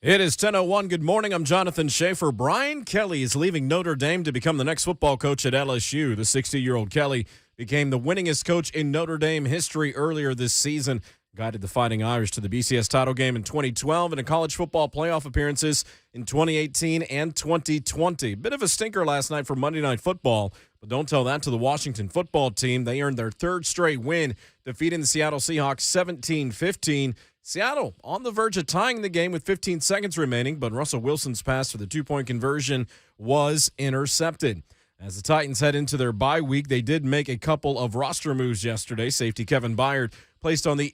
It is 10:01. Good morning. I'm Jonathan Schaefer. Brian Kelly is leaving Notre Dame to become the next football coach at LSU. The 60-year-old Kelly became the winningest coach in Notre Dame history earlier this season, guided the Fighting Irish to the BCS title game in 2012 and in college football playoff appearances in 2018 and 2020. Bit of a stinker last night for Monday Night Football, but don't tell that to the Washington football team. They earned their third straight win, defeating the Seattle Seahawks 17-15. Seattle on the verge of tying the game with 15 seconds remaining, but Russell Wilson's pass for the two-point conversion was intercepted. As the Titans head into their bye week, they did make a couple of roster moves yesterday. Safety Kevin Byard placed on the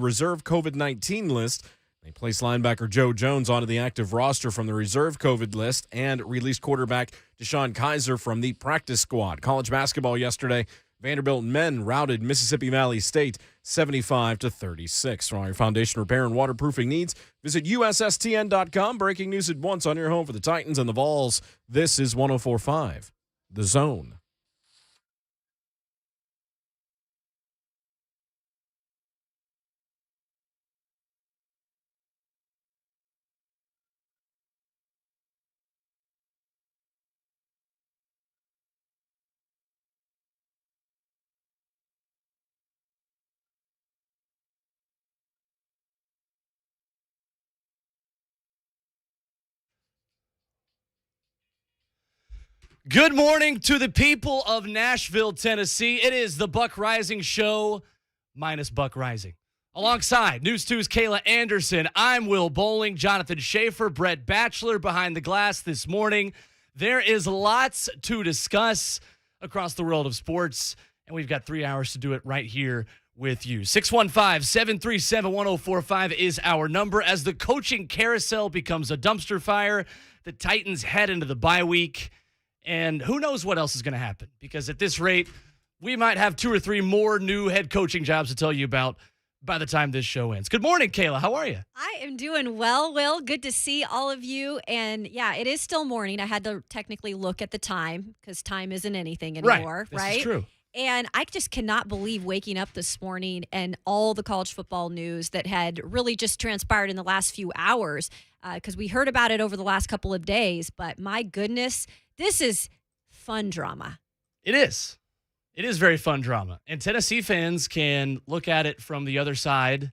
reserve COVID-19 list. They placed linebacker Joe Jones onto the active roster from the reserve COVID list and released quarterback Deshaun Kaiser from the practice squad. College basketball yesterday, Vanderbilt men routed Mississippi Valley State 75-36. For all your foundation repair and waterproofing needs, visit USSTN.com. Breaking news at once on your home for the Titans and the Vols. This is 104.5 The Zone. Good morning to the people of Nashville, Tennessee. It is the Buck Reising Show, minus Buck Reising. Alongside News 2's Kayla Anderson, I'm Will Boling, Jonathan Schaefer, Brent Batchelor behind the glass this morning. There is lots to discuss across the world of sports, and we've got 3 hours to do it right here with you. 615-737-1045 is our number. As the coaching carousel becomes a dumpster fire, the Titans head into the bye week. And who knows what else is going to happen, because at this rate, we might have 2 or 3 more new head coaching jobs to tell you about by the time this show ends. Good morning, Kayla. How are you? I am doing well, Will. Good to see all of you. And yeah, it is still morning. I had to technically look at the time because time isn't anything anymore, right? This is true. And I just cannot believe waking up this morning and all the college football news that had really just transpired in the last few hours, because we heard about it over the last couple of days. But my goodness, this is fun drama. It is. It is very fun drama. And Tennessee fans can look at it from the other side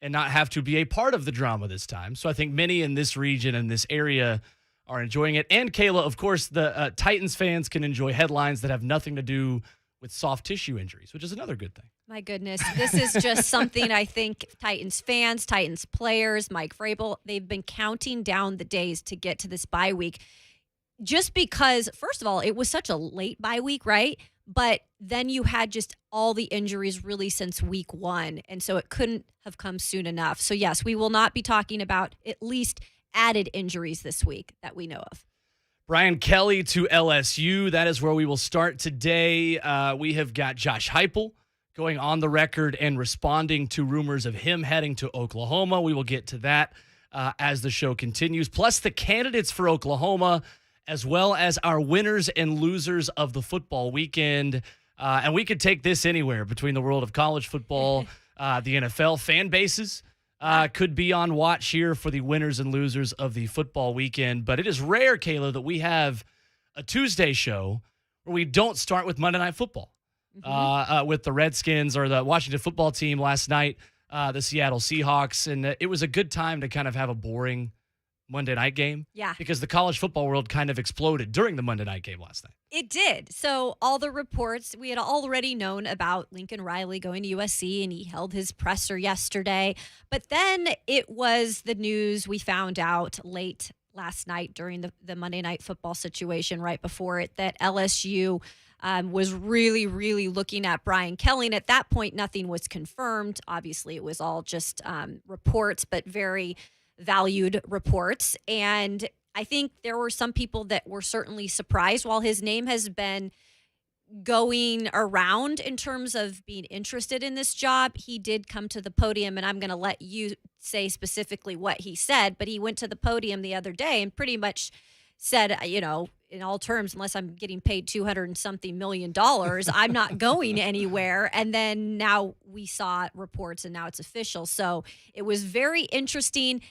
and not have to be a part of the drama this time. So I think many in this region and this area are enjoying it. And Kayla, of course, the Titans fans can enjoy headlines that have nothing to do with soft tissue injuries, which is another good thing. My goodness, this is just something I think Titans fans, Titans players, Mike Vrabel, they've been counting down the days to get to this bye week. Just because, first of all, it was such a late bye week, right? But then you had just all the injuries really since week 1. And so it couldn't have come soon enough. So, yes, we will not be talking about at least added injuries this week that we know of. Brian Kelly to LSU. That is where we will start today. We have got Josh Heupel going on the record and responding to rumors of him heading to Oklahoma. We will get to that as the show continues. Plus the candidates for Oklahoma, as well as our winners and losers of the football weekend. And we could take this anywhere between the world of college football, the NFL fan bases could be on watch here for the winners and losers of the football weekend. But it is rare, Kayla, that we have a Tuesday show where we don't start with Monday Night Football with the Redskins or the Washington football team last night, the Seattle Seahawks. And it was a good time to kind of have a boring Monday night game. Yeah. Because the college football world kind of exploded during the Monday night game last night. It did. So all the reports, we had already known about Lincoln Riley going to USC, and he held his presser yesterday. But then it was the news we found out late last night during the Monday night football situation right before it that LSU was really, really looking at Brian Kelly. And at that point, nothing was confirmed. Obviously, it was all just reports, but very valued reports. And I think there were some people that were certainly surprised. While his name has been going around in terms of being interested in this job, he did come to the podium, and I'm going to let you say specifically what he said, but he went to the podium the other day and pretty much said, you know, in all terms, unless I'm getting paid $200 and something million, I'm not going anywhere. And then now we saw reports and now it's official. So it was very interesting.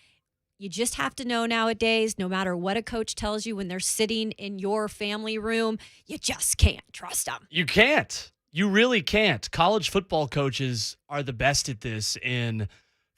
You just have to know nowadays, no matter what a coach tells you when they're sitting in your family room, you just can't trust them. You can't. You really can't. College football coaches are the best at this in,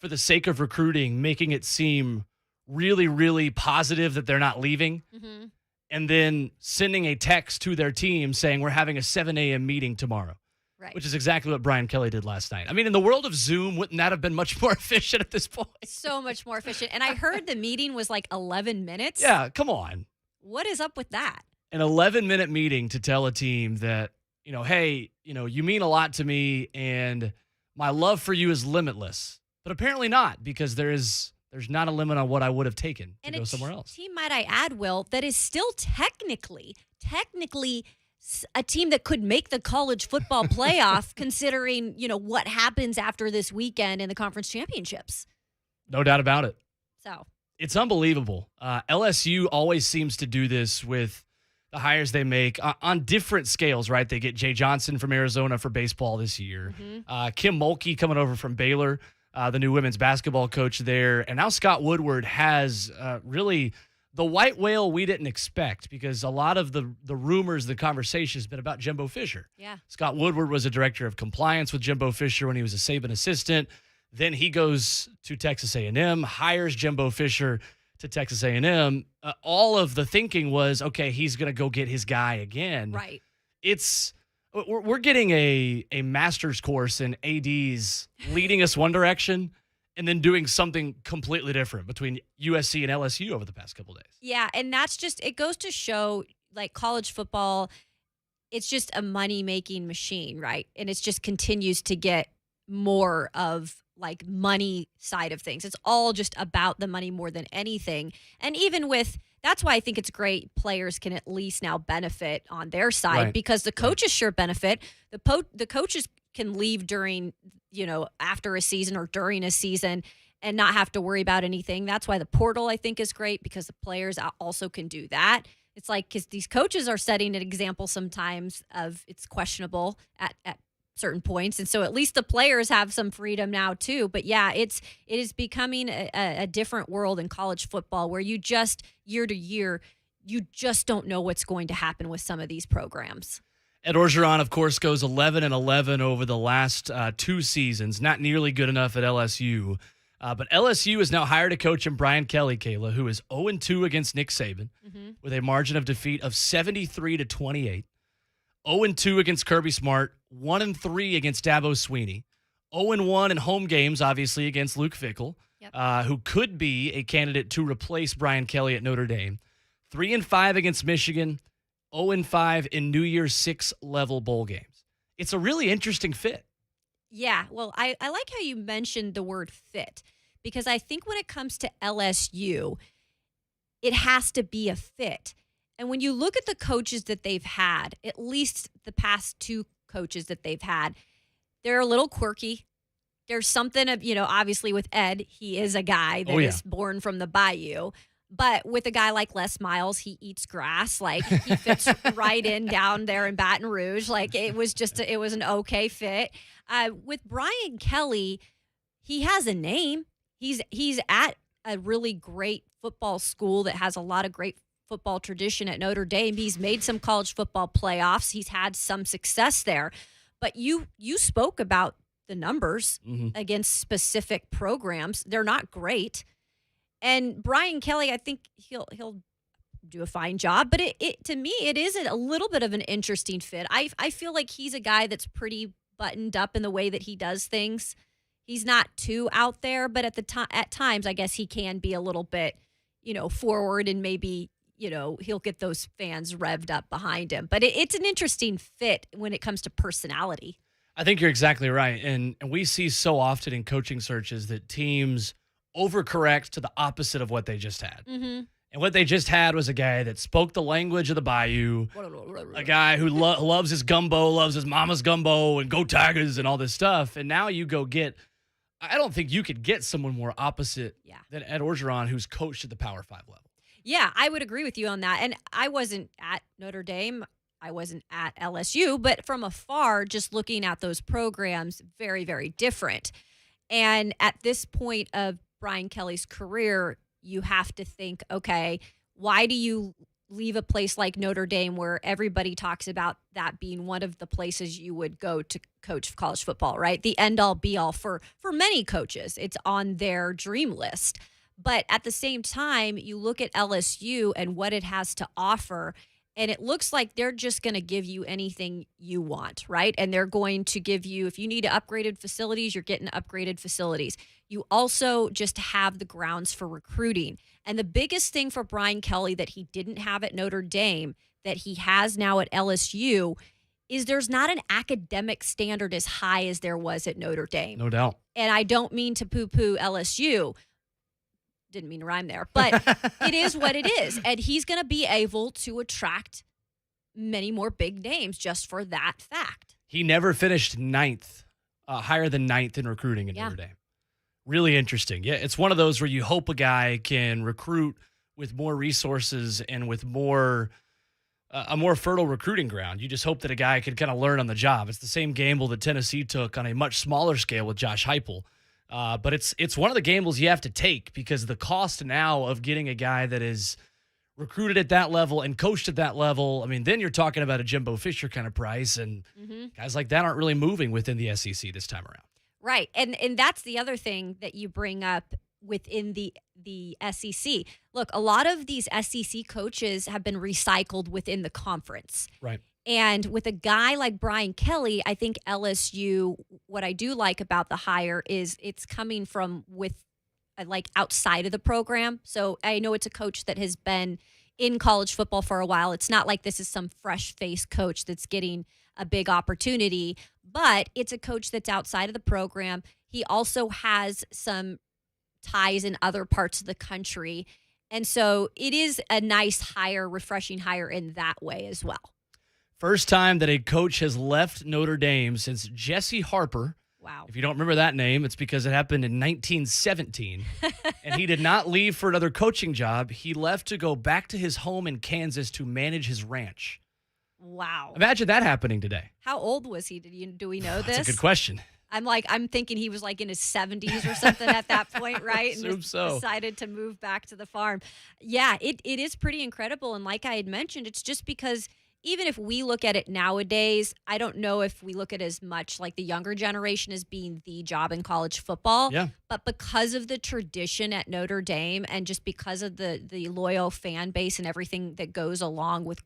for the sake of recruiting, making it seem really, really positive that they're not leaving. Mm-hmm. And then sending a text to their team saying, we're having a 7 a.m. meeting tomorrow. Right. Which is exactly what Brian Kelly did last night. I mean, in the world of Zoom, wouldn't that have been much more efficient at this point? So much more efficient. And I heard the meeting was like 11 minutes. Yeah, come on. What is up with that? An 11-minute meeting to tell a team that, hey, you mean a lot to me and my love for you is limitless. But apparently not, because there's not a limit on what I would have taken to go somewhere else. Team, might I add, Will, that is still technically a team that could make the college football playoff, considering, what happens after this weekend in the conference championships. No doubt about it. So it's unbelievable. LSU always seems to do this with the hires they make on different scales, right? They get Jay Johnson from Arizona for baseball this year. Mm-hmm. Kim Mulkey coming over from Baylor, the new women's basketball coach there. And now Scott Woodward has really the white whale we didn't expect, because a lot of the rumors, the conversation has been about Jimbo Fisher. Yeah. Scott Woodward was a director of compliance with Jimbo Fisher when he was a Saban assistant. Then he goes to Texas A&M, hires Jimbo Fisher to Texas A&M. All of the thinking was, okay, he's going to go get his guy again. Right. We're getting a master's course in ADs leading us one direction and then doing something completely different between USC and LSU over the past couple of days. Yeah, and that's just, it goes to show, like, college football, it's just a money-making machine, right? And it just continues to get more of, like, money side of things. It's all just about the money more than anything. And even with, that's why I think it's great players can at least now benefit on their side, Right. because the coaches sure benefit. The coaches can leave during, after a season or during a season and not have to worry about anything. That's why the portal, I think, is great, because the players also can do that. It's like, because these coaches are setting an example sometimes of it's questionable at certain points. And so at least the players have some freedom now too. But yeah, it is becoming a different world in college football, where you just, year to year, you just don't know what's going to happen with some of these programs. Ed Orgeron, of course, goes 11-11 over the last 2 seasons. Not nearly good enough at LSU. But LSU has now hired a coach in Brian Kelly, Kayla, who is 0-2 against Nick Saban with a margin of defeat of 73-28. 0-2 against Kirby Smart, 1-3 against Dabo Sweeney, 0-1 in home games, obviously, against Luke Fickell, who could be a candidate to replace Brian Kelly at Notre Dame, 3-5 against Michigan, 0-5 in New Year's Six level bowl games. It's a really interesting fit. Yeah, well, I like how you mentioned the word fit, because I think when it comes to LSU, it has to be a fit. And when you look at the coaches that they've had, at least the past 2 coaches that they've had, they're a little quirky. There's something of, obviously with Ed, he is a guy that is born from the bayou. But with a guy like Les Miles, he eats grass. Like, he fits right in down there in Baton Rouge. Like, it was an okay fit. With Brian Kelly, he has a name. He's at a really great football school that has a lot of great football tradition at Notre Dame. He's made some college football playoffs. He's had some success there. But you spoke about the numbers against specific programs. They're not great. And Brian Kelly, I think he'll do a fine job. But it to me, it is a little bit of an interesting fit. I feel like he's a guy that's pretty buttoned up in the way that he does things. He's not too out there, but at times, I guess he can be a little bit, forward, and maybe, he'll get those fans revved up behind him. But it's an interesting fit when it comes to personality. I think you're exactly right. And we see so often in coaching searches that teams overcorrect to the opposite of what they just had. Mm-hmm. And what they just had was a guy that spoke the language of the bayou, a guy who loves his gumbo, loves his mama's gumbo, and go Tigers and all this stuff. And now you go get, I don't think you could get someone more opposite than Ed Orgeron, who's coached at the Power 5 level. Yeah, I would agree with you on that. And I wasn't at Notre Dame. I wasn't at LSU, but from afar, just looking at those programs, very, very different. And at this point of Brian Kelly's career, you have to think, okay, why do you leave a place like Notre Dame where everybody talks about that being one of the places you would go to coach college football, right? The end all be all for many coaches. It's on their dream list. But at the same time, you look at LSU and what it has to offer, and it looks like they're just going to give you anything you want, right? And they're going to give you, if you need upgraded facilities, you're getting upgraded facilities. You also just have the grounds for recruiting. And the biggest thing for Brian Kelly that he didn't have at Notre Dame, that he has now at LSU, is there's not an academic standard as high as there was at Notre Dame. No doubt. And I don't mean to poo-poo LSU. Didn't mean to rhyme there, but it is what it is. And he's going to be able to attract many more big names just for that fact. He never finished ninth, higher than ninth in recruiting in Notre Dame. Really interesting. Yeah, it's one of those where you hope a guy can recruit with more resources and with more a more fertile recruiting ground. You just hope that a guy could kind of learn on the job. It's the same gamble that Tennessee took on a much smaller scale with Josh Heupel. But it's one of the gambles you have to take because the cost now of getting a guy that is recruited at that level and coached at that level, I mean, then you're talking about a Jimbo Fisher kind of price, and guys like that aren't really moving within the SEC this time around. Right. And that's the other thing that you bring up within the SEC. Look, a lot of these SEC coaches have been recycled within the conference. Right. And with a guy like Brian Kelly, I think LSU, what I do like about the hire is it's coming from like outside of the program. So I know it's a coach that has been in college football for a while. It's not like this is some fresh-faced coach that's getting a big opportunity, but it's a coach that's outside of the program. He also has some ties in other parts of the country. And so it is a nice hire, refreshing hire in that way as well. First time that a coach has left Notre Dame since Jesse Harper. Wow. If you don't remember that name, it's because it happened in 1917. And he did not leave for another coaching job. He left to go back to his home in Kansas to manage his ranch. Wow. Imagine that happening today. How old was he? Do we know this? That's a good question. I'm thinking he was like in his 70s or something at that point, right? And decided to move back to the farm. Yeah, it is pretty incredible. And like I had mentioned, it's just because even if we look at it nowadays, I don't know if we look at it as much like the younger generation as being the job in college football. Yeah. But because of the tradition at Notre Dame and just because of the loyal fan base and everything that goes along with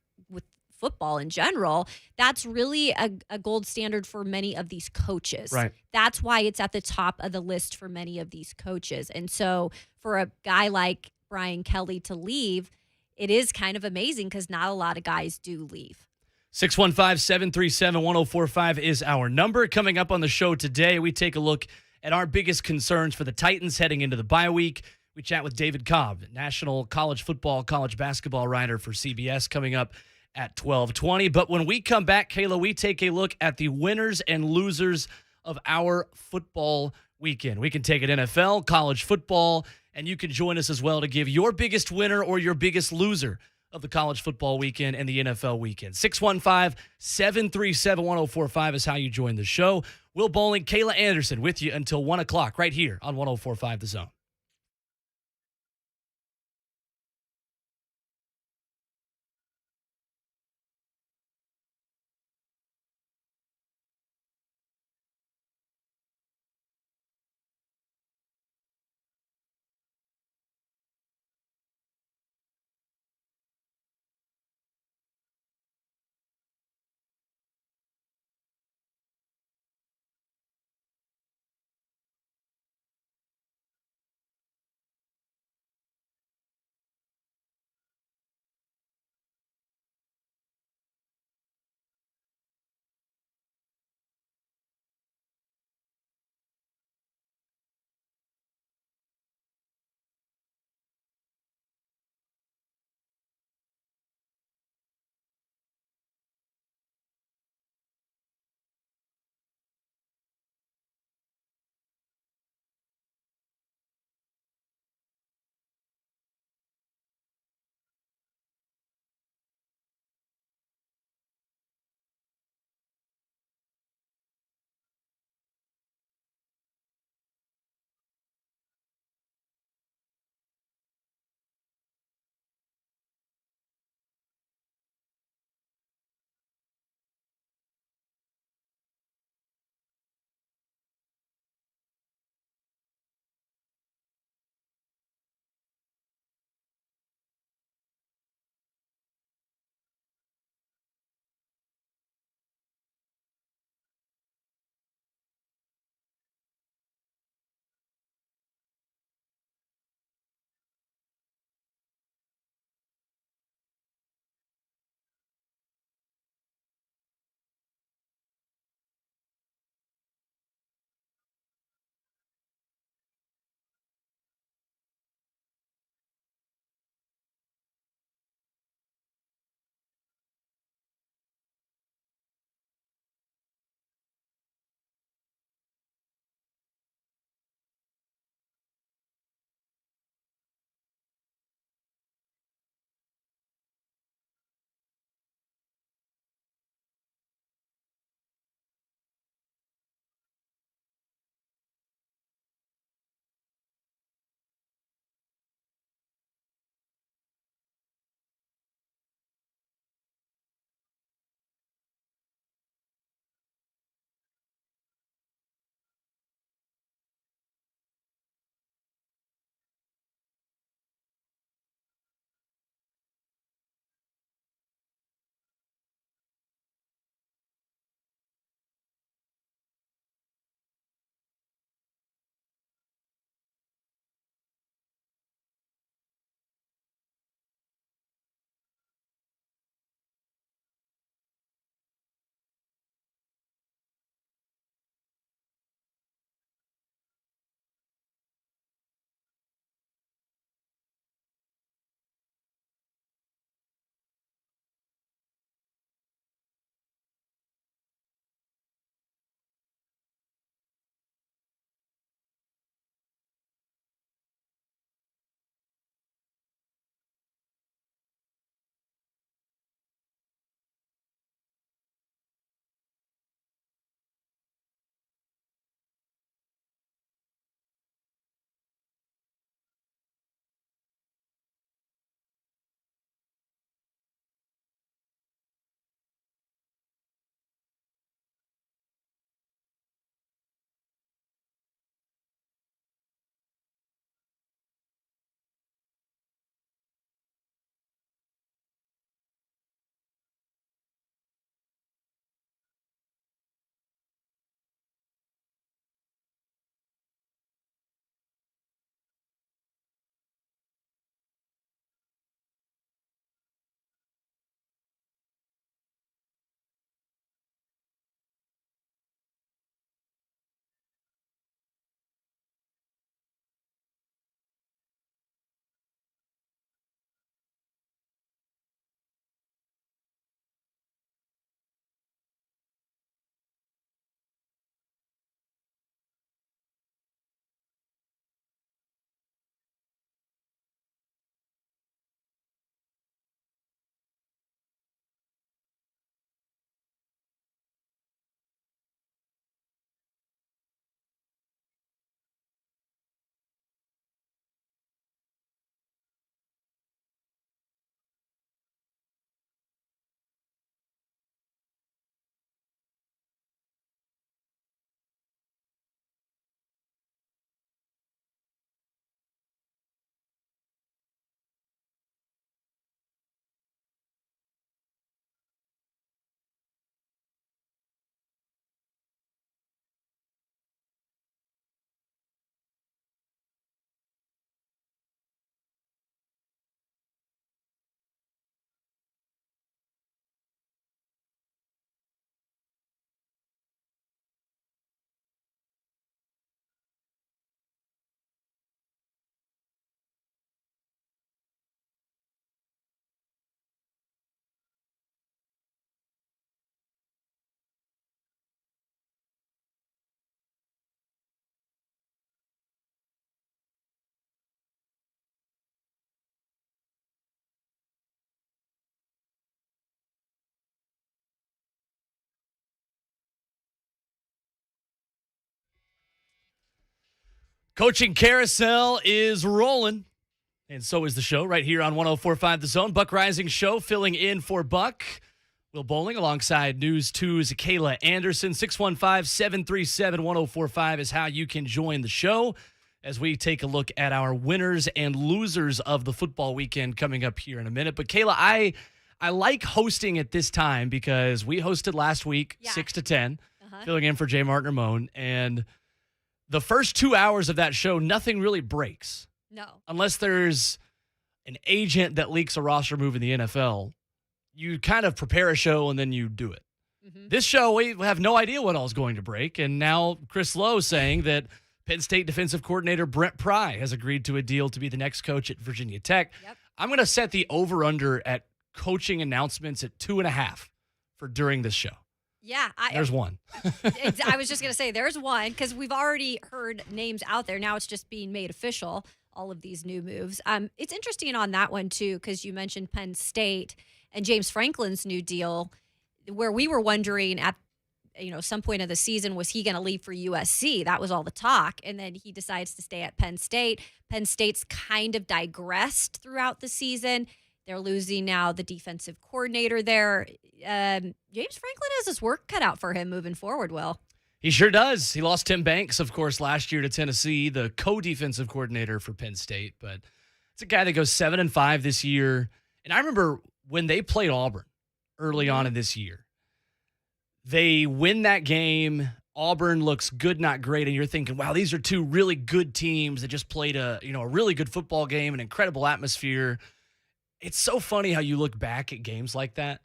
football in general, that's really a gold standard for many of these coaches. Right. That's why it's at the top of the list for many of these coaches. And so for a guy like Brian Kelly to leave, it is kind of amazing because not a lot of guys do leave. 615-737-1045 is our number. Coming up on the show today, we take a look at our biggest concerns for the Titans heading into the bye week. We chat with David Cobb, national college football, college basketball writer for CBS, coming up at 12:20. But when we come back, Kayla, we take a look at the winners and losers of our football weekend. We can take it NFL, college football, and you can join us as well to give your biggest winner or your biggest loser of the college football weekend and the NFL weekend. 615-737-1045 is how you join the show. Will Boling, Kayla Anderson with you until 1 o'clock right here on 104.5 The Zone. Coaching Carousel is rolling, and so is the show right here on 104.5 The Zone. Buck Reising Show filling in for Buck. Will Boling alongside News 2's Kayla Anderson. 615-737-1045 is how you can join the show as we take a look at our winners and losers of the football weekend coming up here in a minute. But Kayla, I like hosting at this time because we hosted last week, 6 to 10, filling in for J. Martin Ramon, and the first 2 hours of that show, nothing really breaks. No. Unless there's an agent that leaks a roster move in the NFL. You kind of prepare a show and then you do it. Mm-hmm. This show, we have no idea what all is going to break. And now Chris Lowe saying that Penn State defensive coordinator Brent Pry has agreed to a deal to be the next coach at Virginia Tech. Yep. I'm going to set the over-under at coaching announcements at 2.5 for during this show. Yeah. There's one. I was just going to say there's one because we've already heard names out there. Now it's just being made official, all of these new moves. It's interesting on that one, too, because you mentioned Penn State and James Franklin's new deal, where we were wondering at some point of the season, was he going to leave for USC? That was all the talk. And then he decides to stay at Penn State. Penn State's kind of digressed throughout the season. They're losing now the defensive coordinator there. James Franklin has his work cut out for him moving forward, Will. He sure does. He lost Tim Banks, of course, last year to Tennessee, the co-defensive coordinator for Penn State. But it's a guy that goes 7-5 this year. And I remember when they played Auburn early on in this year, they win that game. Auburn looks good, not great. And you're thinking, wow, these are two really good teams that just played a really good football game, an incredible atmosphere. It's so funny how you look back at games like that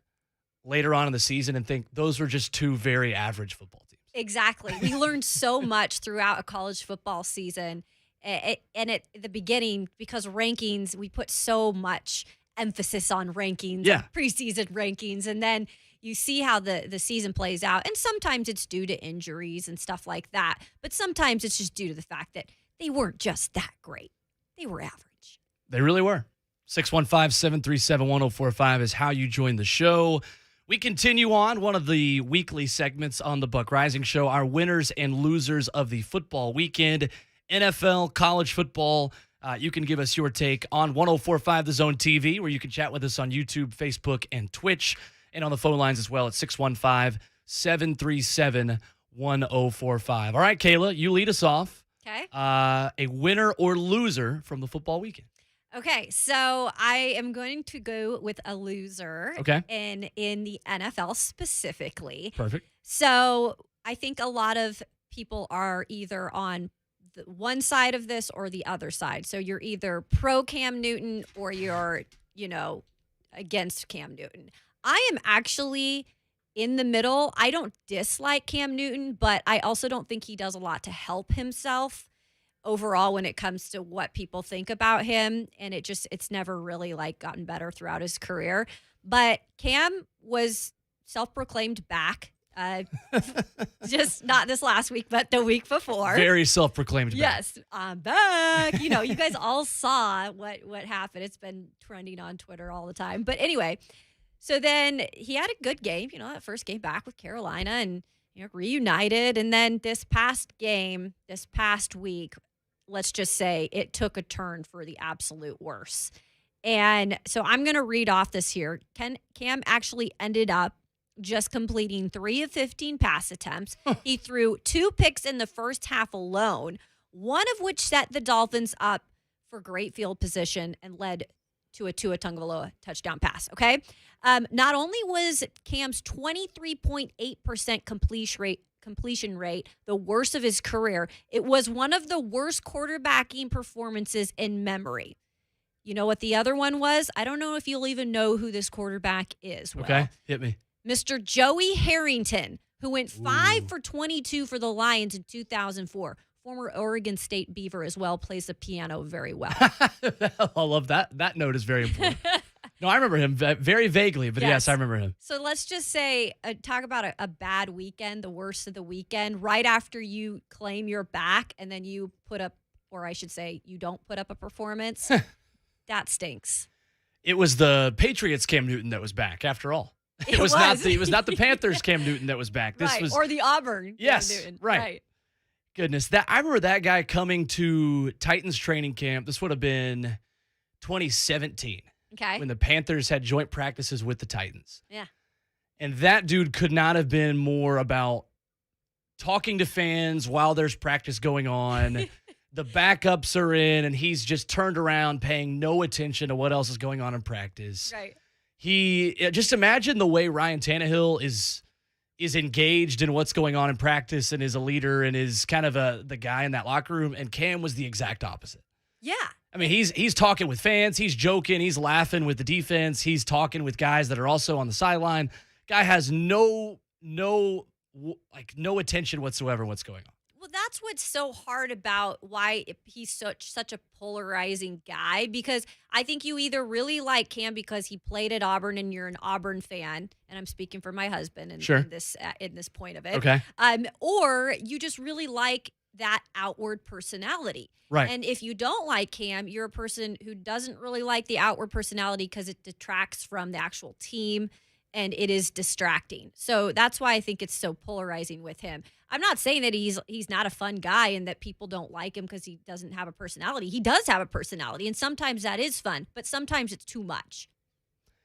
later on in the season and think those were just two very average football teams. Exactly. We learned so much throughout a college football season. And at the beginning, because rankings, we put so much emphasis on rankings, preseason rankings. And then you see how the season plays out. And sometimes it's due to injuries and stuff like that. But sometimes it's just due to the fact that they weren't just that great. They were average. They really were. 615-737-1045 is how you join the show. We continue on one of the weekly segments on the Buck Reising Show, our winners and losers of the football weekend, NFL, college football. You can give us your take on 104.5 The Zone TV, where you can chat with us on YouTube, Facebook, and Twitch, and on the phone lines as well at 615-737-1045. All right, Kayla, you lead us off. Okay. A winner or loser from the football weekend. Okay, so I am going to go with a loser. Okay. In the NFL specifically. Perfect. So I think a lot of people are either on the one side of this or the other side. So you're either pro Cam Newton or you're, against Cam Newton. I am actually in the middle. I don't dislike Cam Newton, but I also don't think he does a lot to help himself overall when it comes to what people think about him. And it's never really gotten better throughout his career. But Cam was self-proclaimed back. Just not this last week, but the week before. Very self-proclaimed back. Yes, I'm back. You guys all saw what happened. It's been trending on Twitter all the time. But anyway, so then he had a good game, that first game back with Carolina and reunited. And then this past week, let's just say it took a turn for the absolute worse. And so I'm going to read off this here. Cam actually ended up just completing 3 of 15 pass attempts. He threw 2 picks in the first half alone, one of which set the Dolphins up for great field position and led to a Tua Tagovailoa touchdown pass, okay? Not only was Cam's 23.8% completion rate the worst of his career, it was one of the worst quarterbacking performances in memory. You know what the other one was? I don't know if you'll even know who this quarterback is. Will. Okay, hit me. Mr. Joey Harrington, who went 5 for 22 for the Lions in 2004. Former Oregon State Beaver as well, plays the piano very well. I love that. That note is very important. No, I remember him very vaguely, but yes I remember him. So let's just say, talk about a bad weekend, the worst of the weekend, right after you claim you're back and then you put up, or I should say, you don't put up a performance. That stinks. It was the Patriots Cam Newton that was back, after all. It was not the Panthers Cam Newton that was back. This was or the Auburn Yes, Cam Newton. right. Goodness, I remember that guy coming to Titans training camp. This would have been 2017. Okay. When the Panthers had joint practices with the Titans. Yeah. And that dude could not have been more about talking to fans while there's practice going on. The backups are in, and he's just turned around paying no attention to what else is going on in practice. Right. Just imagine the way Ryan Tannehill is engaged in what's going on in practice and is a leader and is kind of the guy in that locker room. And Cam was the exact opposite. Yeah. I mean, he's talking with fans, he's joking, he's laughing with the defense, he's talking with guys that are also on the sideline. Guy has no attention whatsoever what's going on. Well, that's what's so hard about why he's such a polarizing guy, because I think you either really like Cam because he played at Auburn and you're an Auburn fan, and I'm speaking for my husband in this point of it. Okay. Or you just really like that outward personality. Right. And if you don't like Cam, you're a person who doesn't really like the outward personality because it detracts from the actual team and it is distracting. So that's why I think it's so polarizing with him. I'm not saying that he's not a fun guy and that people don't like him because he doesn't have a personality. He does have a personality, and sometimes that is fun, but sometimes it's too much.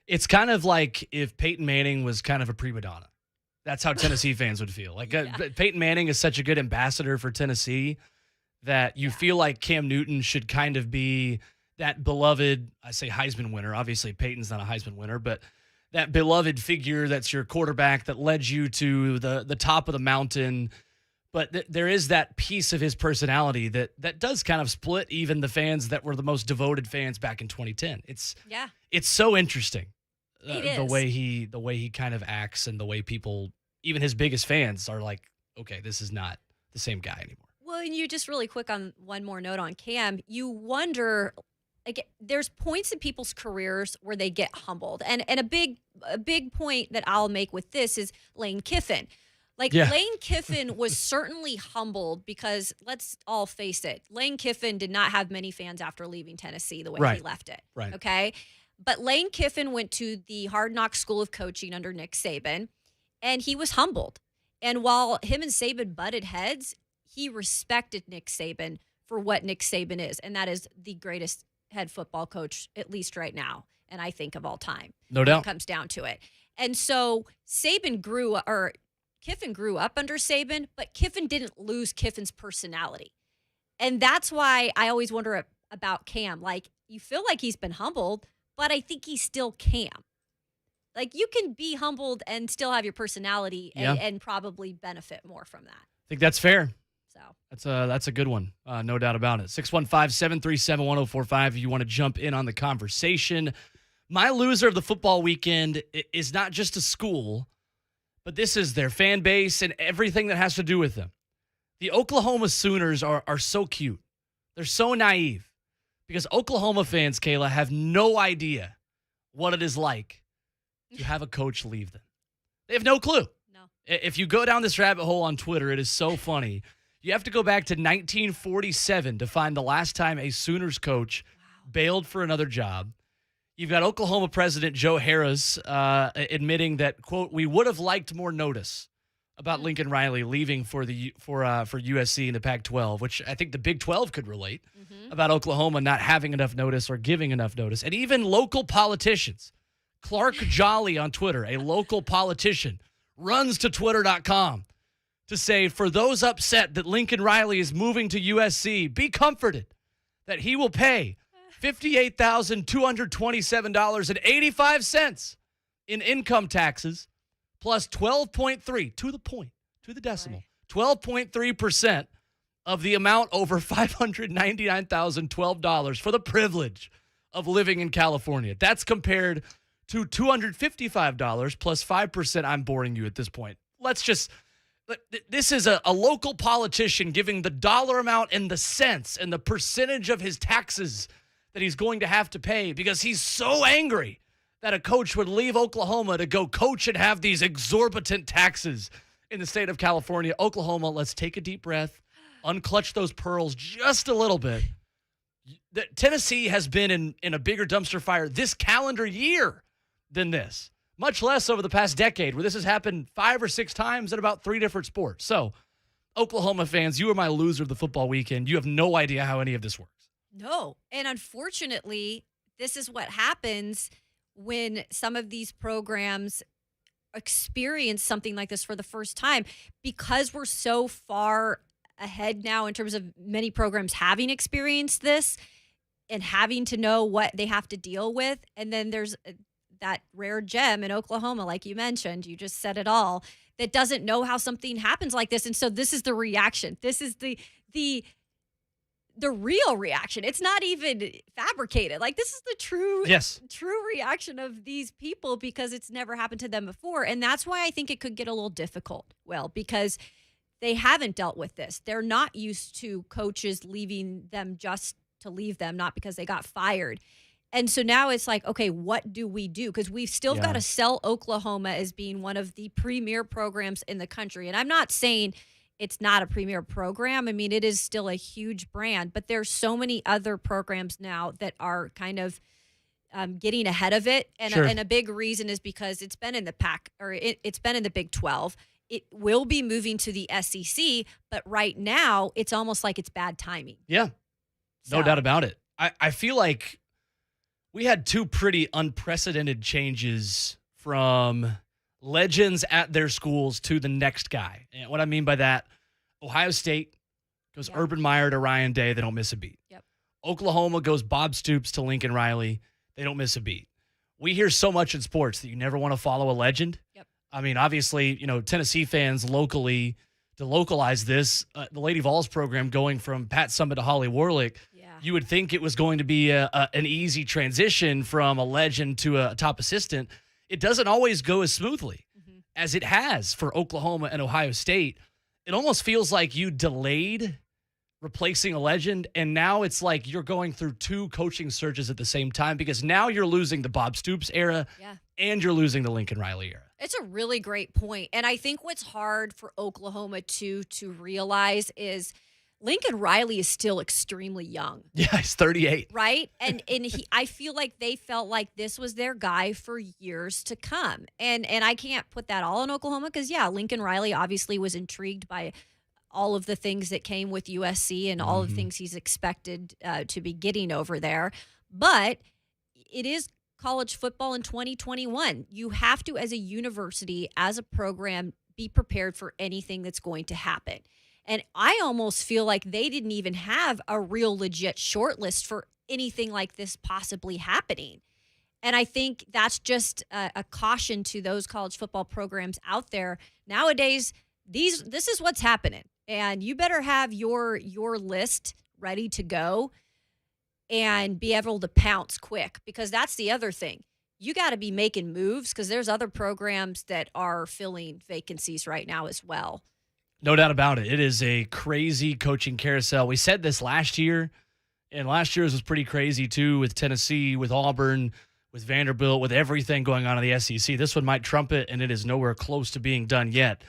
It's kind of like if Peyton Manning was kind of a prima donna. That's how Tennessee fans would feel. Like Peyton Manning is such a good ambassador for Tennessee that you feel like Cam Newton should kind of be that beloved, I say Heisman winner. Obviously, Peyton's not a Heisman winner, but that beloved figure that's your quarterback that led you to the top of the mountain. But there is that piece of his personality that does kind of split even the fans that were the most devoted fans back in 2010. It's so interesting. The way he kind of acts and the way people, even his biggest fans, are like, okay, this is not the same guy anymore. Well, and you just really quick on one more note on Cam, you wonder, like, there's points in people's careers where they get humbled. And a big point that I'll make with this is Lane Kiffin. Lane Kiffin was certainly humbled because, let's all face it, Lane Kiffin did not have many fans after leaving Tennessee the way he left it. Right. Okay? But Lane Kiffin went to the Hard Knocks School of Coaching under Nick Saban, and he was humbled. And while him and Saban butted heads, he respected Nick Saban for what Nick Saban is, and that is the greatest head football coach, at least right now, and I think of all time. No doubt. When it comes down to it. And so Kiffin grew up under Saban, but Kiffin didn't lose Kiffin's personality. And that's why I always wonder about Cam. Like, you feel like he's been humbled, but I think he's still Cam. Like, you can be humbled and still have your personality and probably benefit more from that. I think that's fair. So that's a good one. No doubt about it. 615-737-1045 if you want to jump in on the conversation. My loser of the football weekend is not just a school, but this is their fan base and everything that has to do with them. The Oklahoma Sooners are so cute. They're so naive because Oklahoma fans, Kayla, have no idea what it is like to have a coach leave them. They have no clue. No. If you go down this rabbit hole on Twitter, it is so funny. You have to go back to 1947 to find the last time a Sooners coach bailed for another job. You've got Oklahoma President Joe Harris admitting that, quote, we would have liked more notice about Lincoln Riley leaving for USC in the Pac-12, which I think the Big 12 could relate about Oklahoma not having enough notice or giving enough notice. And even local politicians. Clark Jolly on Twitter, a local politician, runs to twitter.com to say, for those upset that Lincoln Riley is moving to USC, be comforted that he will pay $58,227.85 in income taxes, plus 12.3, to the point, to the decimal, 12.3% of the amount over $599,012 for the privilege of living in California. That's compared to $255 plus 5%. I'm boring you at this point. This is a local politician giving the dollar amount and the cents and the percentage of his taxes that he's going to have to pay because he's so angry that a coach would leave Oklahoma to go coach and have these exorbitant taxes in the state of California. Oklahoma, let's take a deep breath, unclutch those pearls just a little bit. Tennessee has been in a bigger dumpster fire this calendar year than this, much less over the past decade, where this has happened 5 or 6 times in about 3 different sports. So Oklahoma fans, you are my loser of the football weekend. You have no idea how any of this works. No. And unfortunately, this is what happens when some of these programs experience something like this for the first time, because we're so far ahead now in terms of many programs having experienced this and having to know what they have to deal with. And then there's that rare gem in Oklahoma, like you mentioned, you just said it all, that doesn't know how something happens like this. And so this is the reaction. This is the real reaction. It's not even fabricated. Like, this is the true reaction of these people, because it's never happened to them before. And that's why I think it could get a little difficult, because they haven't dealt with this. They're not used to coaches leaving them just to leave them, not because they got fired. And so now it's like, okay, what do we do? Because we've still got to sell Oklahoma as being one of the premier programs in the country. And I'm not saying it's not a premier program. I mean, it is still a huge brand, but there's so many other programs now that are kind of getting ahead of it. And, Sure. And a big reason is because it's been in the pack, or it's been in the Big 12. It will be moving to the SEC, but right now it's almost like it's bad timing. Yeah, no doubt about it. I feel like we had two pretty unprecedented changes from legends at their schools to the next guy. And what I mean by that, Ohio State goes Urban Meyer to Ryan Day. They don't miss a beat. Yep. Oklahoma goes Bob Stoops to Lincoln Riley. They don't miss a beat. We hear so much in sports that you never want to follow a legend. Yep. I mean, obviously, Tennessee fans locally, to localize this, the Lady Vols program going from Pat Summitt to Holly Warlick, you would think it was going to be an easy transition from a legend to a top assistant. It doesn't always go as smoothly as it has for Oklahoma and Ohio State. It almost feels like you delayed replacing a legend, and now it's like you're going through two coaching surges at the same time, because now you're losing the Bob Stoops era and you're losing the Lincoln Riley era. It's a really great point. And I think what's hard for Oklahoma to realize is Lincoln Riley is still extremely young. Yeah, he's 38. Right? And I feel like they felt like this was their guy for years to come. And I can't put that all on Oklahoma, because, Lincoln Riley obviously was intrigued by all of the things that came with USC and all of the things he's expected to be getting over there. But it is college football in 2021. You have to, as a university, as a program, be prepared for anything that's going to happen. And I almost feel like they didn't even have a real legit shortlist for anything like this possibly happening. And I think that's just a caution to those college football programs out there. Nowadays, this is what's happening. And you better have your list ready to go and be able to pounce quick, because that's the other thing. You got to be making moves, because there's other programs that are filling vacancies right now as well. No doubt about it. It is a crazy coaching carousel. We said this last year, and last year's was pretty crazy too, with Tennessee, with Auburn, with Vanderbilt, with everything going on in the SEC. This one might trump it, and it is nowhere close to being done yet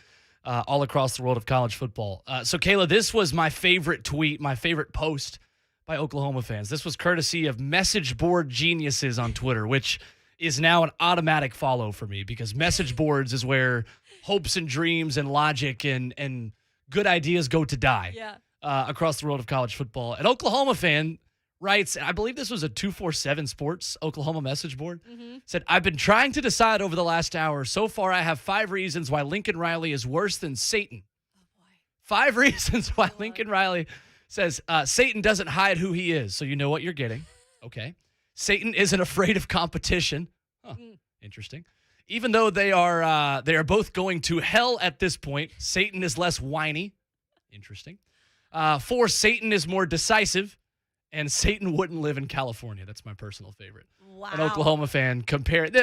all across the world of college football. So, Kayla, this was my favorite tweet, my favorite post by Oklahoma fans. This was courtesy of Message Board Geniuses on Twitter, which is now an automatic follow for me, because message boards is where hopes and dreams and logic and good ideas go to die across the world of college football. An Oklahoma fan writes, and I believe this was a 247 Sports Oklahoma message board, said, "I've been trying to decide over the last hour. So far, I have 5 reasons why Lincoln Riley is worse than Satan." Oh, boy. 5 reasons why Lincoln Riley says Satan doesn't hide who he is. So you know what you're getting. Okay. Satan isn't afraid of competition. Huh. Interesting. Even though they are both going to hell at this point, Satan is less whiny. Interesting. 4, Satan is more decisive, and Satan wouldn't live in California. That's my personal favorite. Wow. An Oklahoma fan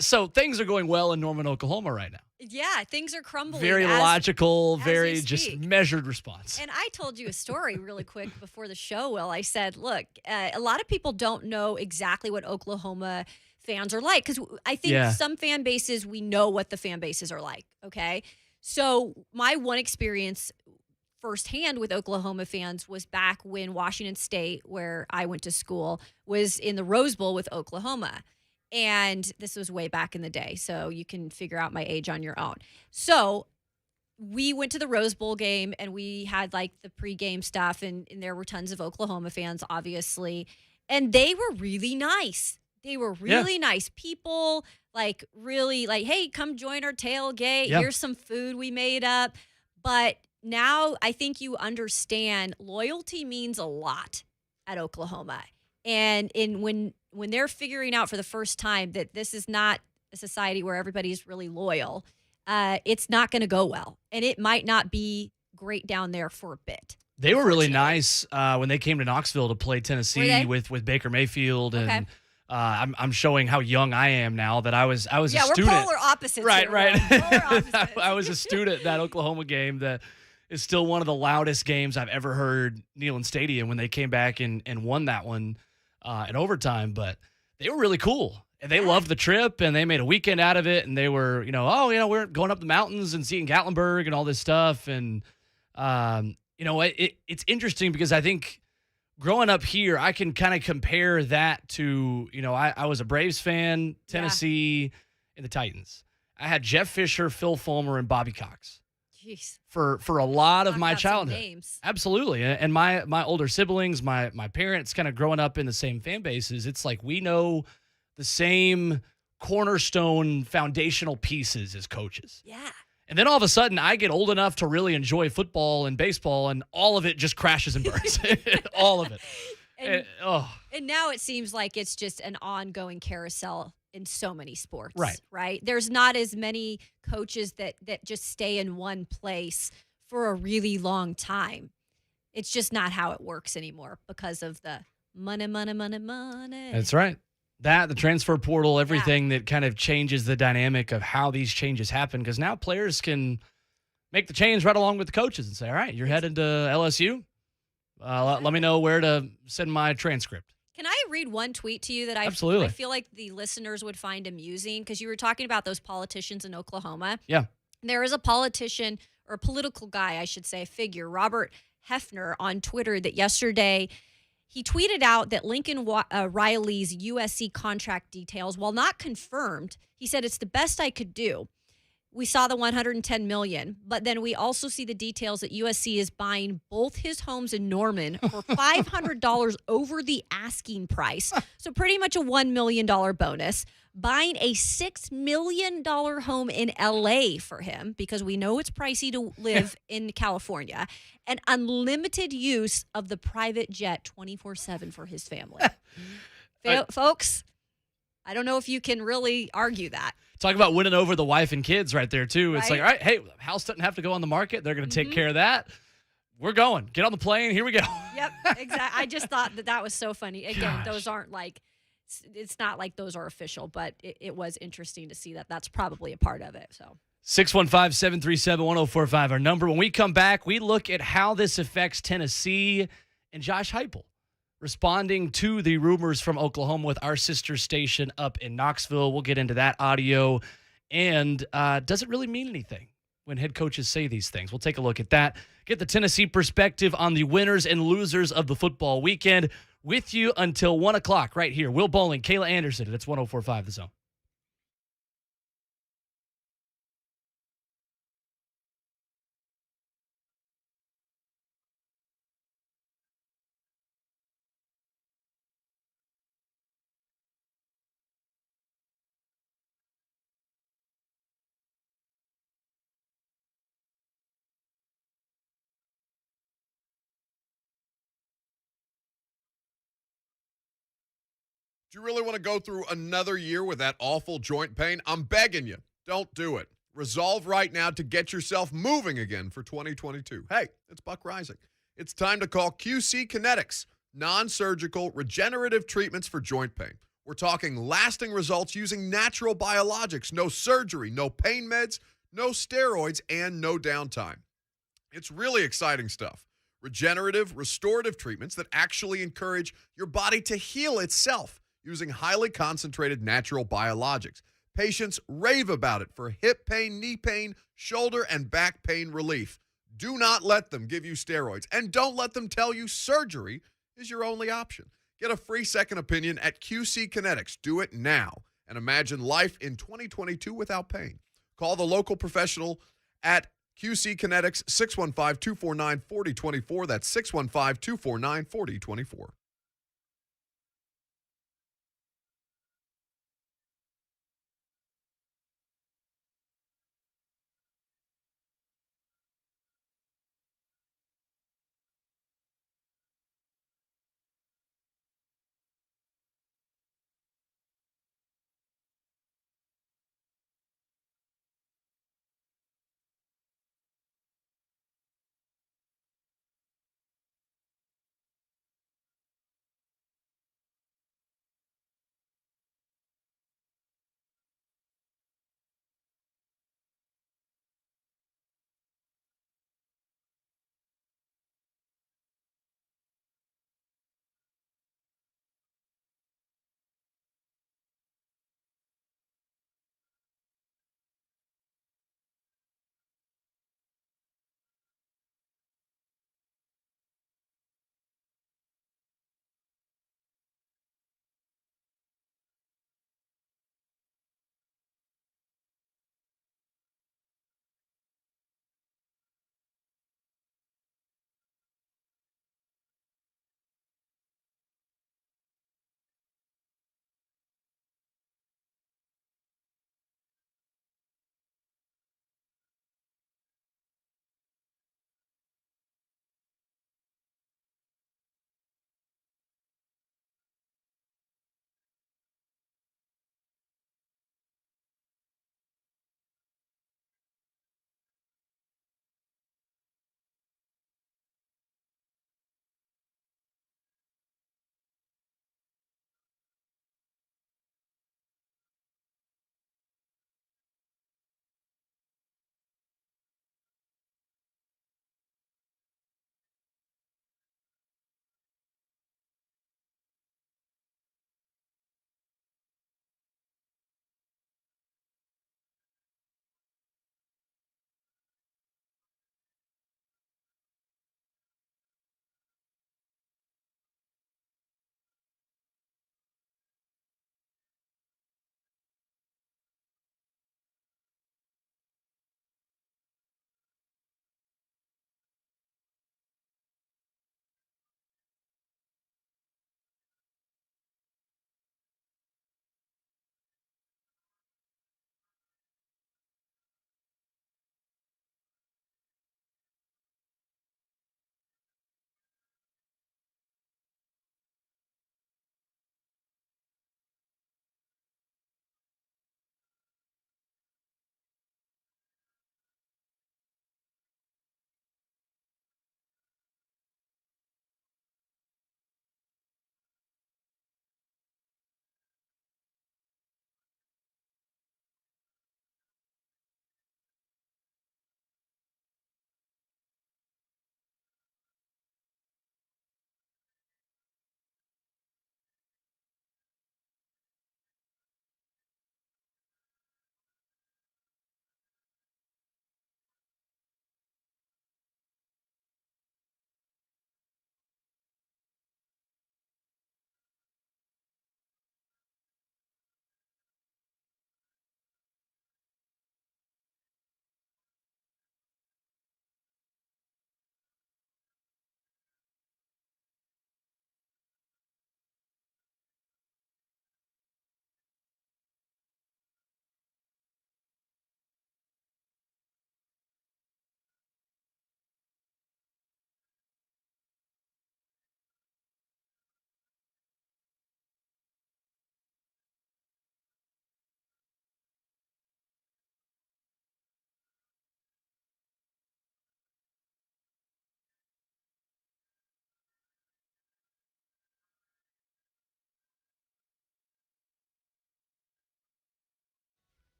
so things are going well in Norman, Oklahoma right now. Yeah, things are crumbling. Very logical, very just measured response. And I told you a story really quick before the show, Will. I said, look, a lot of people don't know exactly what Oklahoma fans are like, because I think some fan bases, we know what the fan bases are like, okay? So my one experience firsthand with Oklahoma fans was back when Washington State, where I went to school, was in the Rose Bowl with Oklahoma. And this was way back in the day, so you can figure out my age on your own. So we went to the Rose Bowl game and we had like the pregame stuff, and there were tons of Oklahoma fans, obviously. And they were really nice. They were really nice people, like really like, hey, come join our tailgate. Yeah. Here's some food we made up. But now I think you understand loyalty means a lot at Oklahoma. And when they're figuring out for the first time that this is not a society where everybody's really loyal, it's not going to go well. And it might not be great down there for a bit. They were really nice when they came to Knoxville to play Tennessee with Baker Mayfield. And Okay. I'm showing how young I am now that I was a student. Yeah, we're polar opposites. Right. Here, polar opposites. I was a student that Oklahoma game that is still one of the loudest games I've ever heard Neyland Stadium when they came back and won that one in overtime. But they were really cool. And they loved the trip, and they made a weekend out of it. And they were, we're going up the mountains and seeing Gatlinburg and all this stuff. And, it's interesting because I think growing up here, I can kind of compare that to, I was a Braves fan, Tennessee, and the Titans. I had Jeff Fisher, Phil Fulmer, and Bobby Cox. Jeez. For a lot of my Talk about some childhood. names. Absolutely. And my older siblings, my parents kind of growing up in the same fan bases, it's like we know the same cornerstone foundational pieces as coaches. Yeah. And then all of a sudden I get old enough to really enjoy football and baseball, and all of it just crashes and burns. All of it. And now it seems like it's just an ongoing carousel in so many sports. Right. There's not as many coaches that just stay in one place for a really long time. It's just not how it works anymore because of the money. That's right. The transfer portal, everything that kind of changes the dynamic of how these changes happen, because now players can make the change right along with the coaches and say, all right, you're headed to LSU. Let me know where to send my transcript. Can I read one tweet to you that I feel like the listeners would find amusing? Because you were talking about those politicians in Oklahoma. Yeah. There is a politician, or a political guy, I should say, a figure, Robert Hefner, on Twitter, that yesterday he tweeted out that Lincoln Riley's USC contract details, while not confirmed, he said, it's the best I could do. We saw the $110 million, but then we also see the details that USC is buying both his homes in Norman for $500 over the asking price. So pretty much a $1 million bonus. Buying a $6 million home in LA for him, because we know it's pricey to live in California, and unlimited use of the private jet 24/7 for his family. Folks, I don't know if you can really argue that. Talk about winning over the wife and kids right there, too. It's Right? like, all right, hey, house doesn't have to go on the market. They're going to take care of that. We're going. Get on the plane. Here we go. Yep, exactly. I just thought that was so funny. Again, Gosh. those aren't like, it's not like those are official, but it was interesting to see that that's probably a part of it. So 615-737-1045, our number. When we come back, we look at how this affects Tennessee and Josh Heupel responding to the rumors from Oklahoma with our sister station up in Knoxville. We'll get into that audio. And does it really mean anything when head coaches say these things? We'll take a look at that. Get the Tennessee perspective on the winners and losers of the football weekend with you until 1 o'clock right here. Will Boling, Kayla Anderson, and it's 104.5 The Zone. Do you really want to go through another year with that awful joint pain? I'm begging you, don't do it. Resolve right now to get yourself moving again for 2022. Hey, it's Buck Reising. It's time to call QC Kinetics, non-surgical regenerative treatments for joint pain. We're talking lasting results using natural biologics, no surgery, no pain meds, no steroids, and no downtime. It's really exciting stuff. Regenerative, restorative treatments that actually encourage your body to heal itself using highly concentrated natural biologics. Patients rave about it for hip pain, knee pain, shoulder, and back pain relief. Do not let them give you steroids, and don't let them tell you surgery is your only option. Get a free second opinion at QC Kinetics. Do it now and imagine life in 2022 without pain. Call the local professional at QC Kinetics, 615-249-4024. That's 615-249-4024.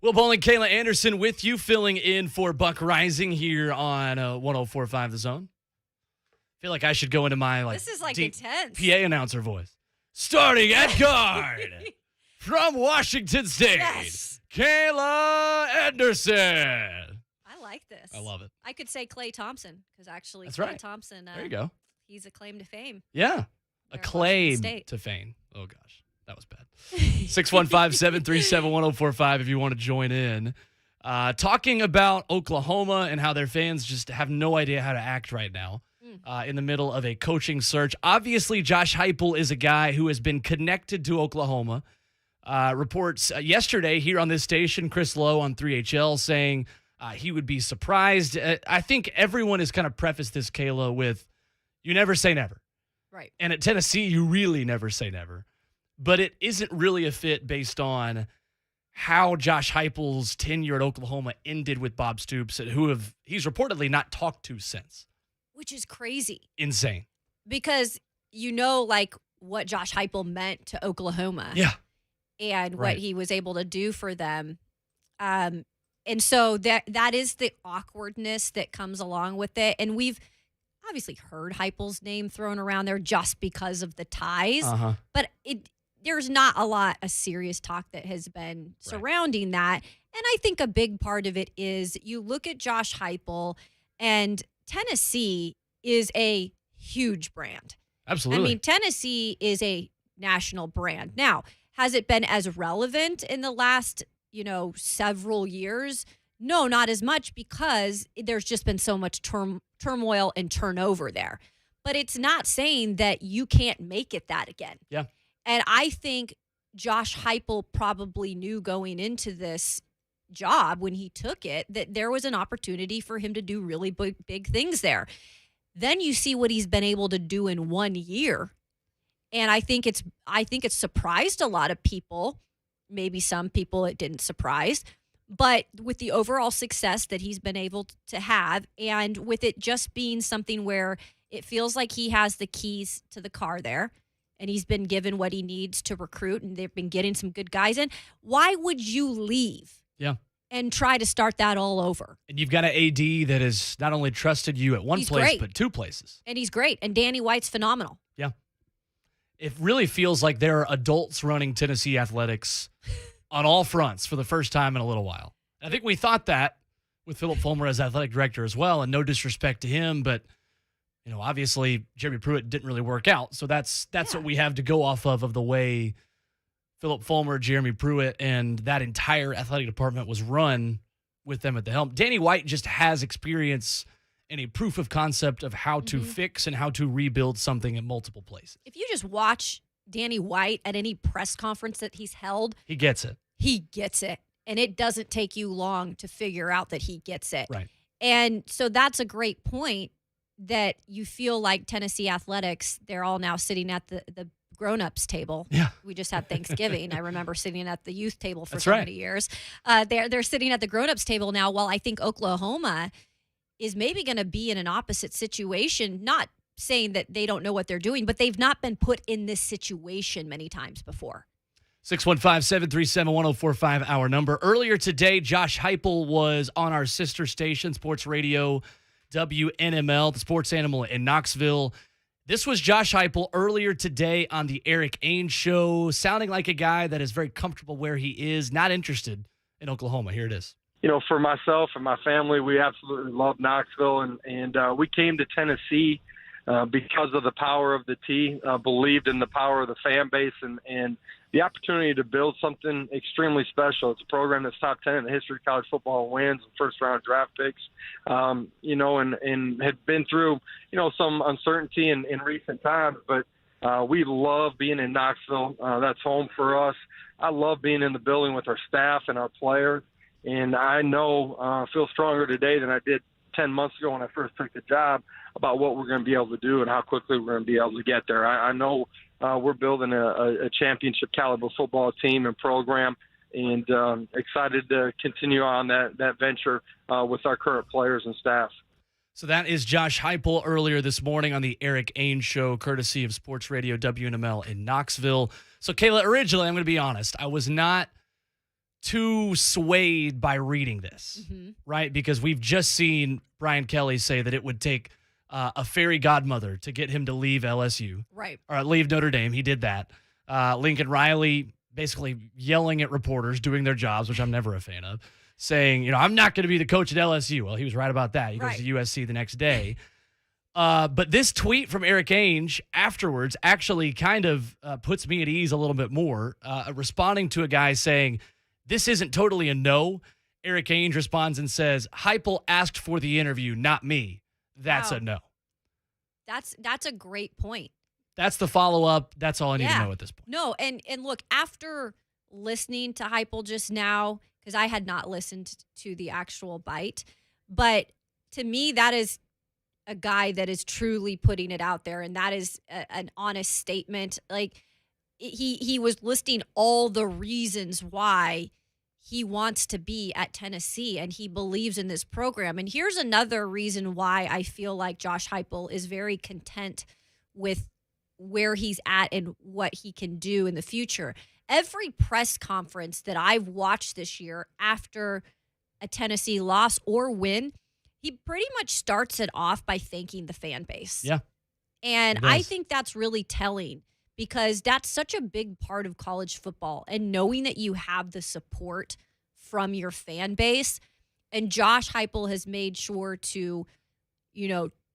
Will Boling, Kayla Anderson with you, filling in for Buck Reising here on 104.5 The Zone. I feel like I should go into my This is like deep intense. PA announcer voice. Starting at guard from Washington State, Yes. Kayla Anderson. I like this. I love it. I could say Klay Thompson because actually That's Klay right. Thompson, There you go. he's a claim to fame. Yeah. A There in claim Washington State. to fame. Oh, gosh. That was bad. 615-737-1045 if you want to join in. talking about Oklahoma and how their fans just have no idea how to act right now in the middle of a coaching search. Obviously, Josh Heupel is a guy who has been connected to Oklahoma. Reports yesterday here on this station, Chris Lowe on 3HL saying he would be surprised. I think everyone has kind of prefaced this, Kayla, with you never say never. Right. And at Tennessee, you really never say never. But it isn't really a fit based on how Josh Heupel's tenure at Oklahoma ended with Bob Stoops, he's reportedly not talked to since. Which is crazy. Insane. Because what Josh Heupel meant to Oklahoma. Yeah. And what he was able to do for them. And so that is the awkwardness that comes along with it. And we've obviously heard Heupel's name thrown around there just because of the ties. Uh-huh. But there's not a lot of serious talk that has been surrounding that. And I think a big part of it is you look at Josh Heupel, and Tennessee is a huge brand. Absolutely. I mean, Tennessee is a national brand. Now, has it been as relevant in the last, several years? No, not as much, because there's just been so much turmoil and turnover there. But it's not saying that you can't make it that again. Yeah. And I think Josh Heupel probably knew going into this job when he took it that there was an opportunity for him to do really big things there. Then you see what he's been able to do in 1 year. And I think it's surprised a lot of people. Maybe some people it didn't surprise. But with the overall success that he's been able to have, and with it just being something where it feels like he has the keys to the car there, and he's been given what he needs to recruit, and they've been getting some good guys in, why would you leave? Yeah. And try to start that all over? And you've got an AD that has not only trusted you at one place, great. but two places. And he's great. And Danny White's phenomenal. Yeah. It really feels like there are adults running Tennessee athletics on all fronts for the first time in a little while. I think we thought that with Philip Fulmer as athletic director as well, and no disrespect to him, but obviously Jeremy Pruitt didn't really work out. So that's what we have to go off of the way Philip Fulmer, Jeremy Pruitt, and that entire athletic department was run with them at the helm. Danny White just has experience and a proof of concept of how to fix and how to rebuild something in multiple places. If you just watch Danny White at any press conference that he's held, he gets it. He gets it. And it doesn't take you long to figure out that he gets it. Right. And so that's a great point, that you feel like Tennessee athletics, they're all now sitting at the grown-ups table. Yeah. We just had Thanksgiving. I remember sitting at the youth table for That's many years. They're sitting at the grown-ups table now, while I think Oklahoma is maybe going to be in an opposite situation, not saying that they don't know what they're doing, but they've not been put in this situation many times before. 615-737-1045, our number. Earlier today, Josh Heupel was on our sister station, Sports Radio WNML, the sports animal in Knoxville. This was Josh Heupel earlier today on the Eric Ainge Show, sounding like a guy that is very comfortable where he is, not interested in Oklahoma. Here it is. For myself and my family, we absolutely love Knoxville, and we came to Tennessee because of the power of the T, believed in the power of the fan base, and the opportunity to build something extremely special. It's a program that's top 10 in the history of college football, wins, first-round draft picks, and had been through, some uncertainty in recent times, but we love being in Knoxville. That's home for us. I love being in the building with our staff and our players, and I feel stronger today than I did 10 months ago when I first took the job about what we're going to be able to do and how quickly we're going to be able to get there. I know we're building a championship caliber football team and program, and excited to continue on that venture with our current players and staff. So that is Josh Heupel earlier this morning on the Eric Ainge Show, courtesy of Sports Radio WNML in Knoxville. So, Kayla, originally, I'm going to be honest, I was not too swayed by reading this, right? Because we've just seen Brian Kelly say that it would take a fairy godmother to get him to leave LSU. Right. Or leave Notre Dame. He did that. Lincoln Riley basically yelling at reporters doing their jobs, which I'm never a fan of, saying, I'm not going to be the coach at LSU. Well, he was right about that. He goes to USC the next day. But this tweet from Eric Ainge afterwards actually kind of puts me at ease a little bit more, responding to a guy saying, this isn't totally a no. Eric Ainge responds and says, Heupel asked for the interview, not me. That's Wow. a no. That's a great point. That's the follow-up. That's all I need to know at this point. No, and look, after listening to Heupel just now, because I had not listened to the actual bite, but to me, that is a guy that is truly putting it out there, and that is an honest statement. Like, he was listing all the reasons why he wants to be at Tennessee and he believes in this program. And here's another reason why I feel like Josh Heupel is very content with where he's at and what he can do in the future. Every press conference that I've watched this year after a Tennessee loss or win, he pretty much starts it off by thanking the fan base. Yeah. And he does. I think that's really telling because that's such a big part of college football, and knowing that you have the support from your fan base. And Josh Heupel has made sure to,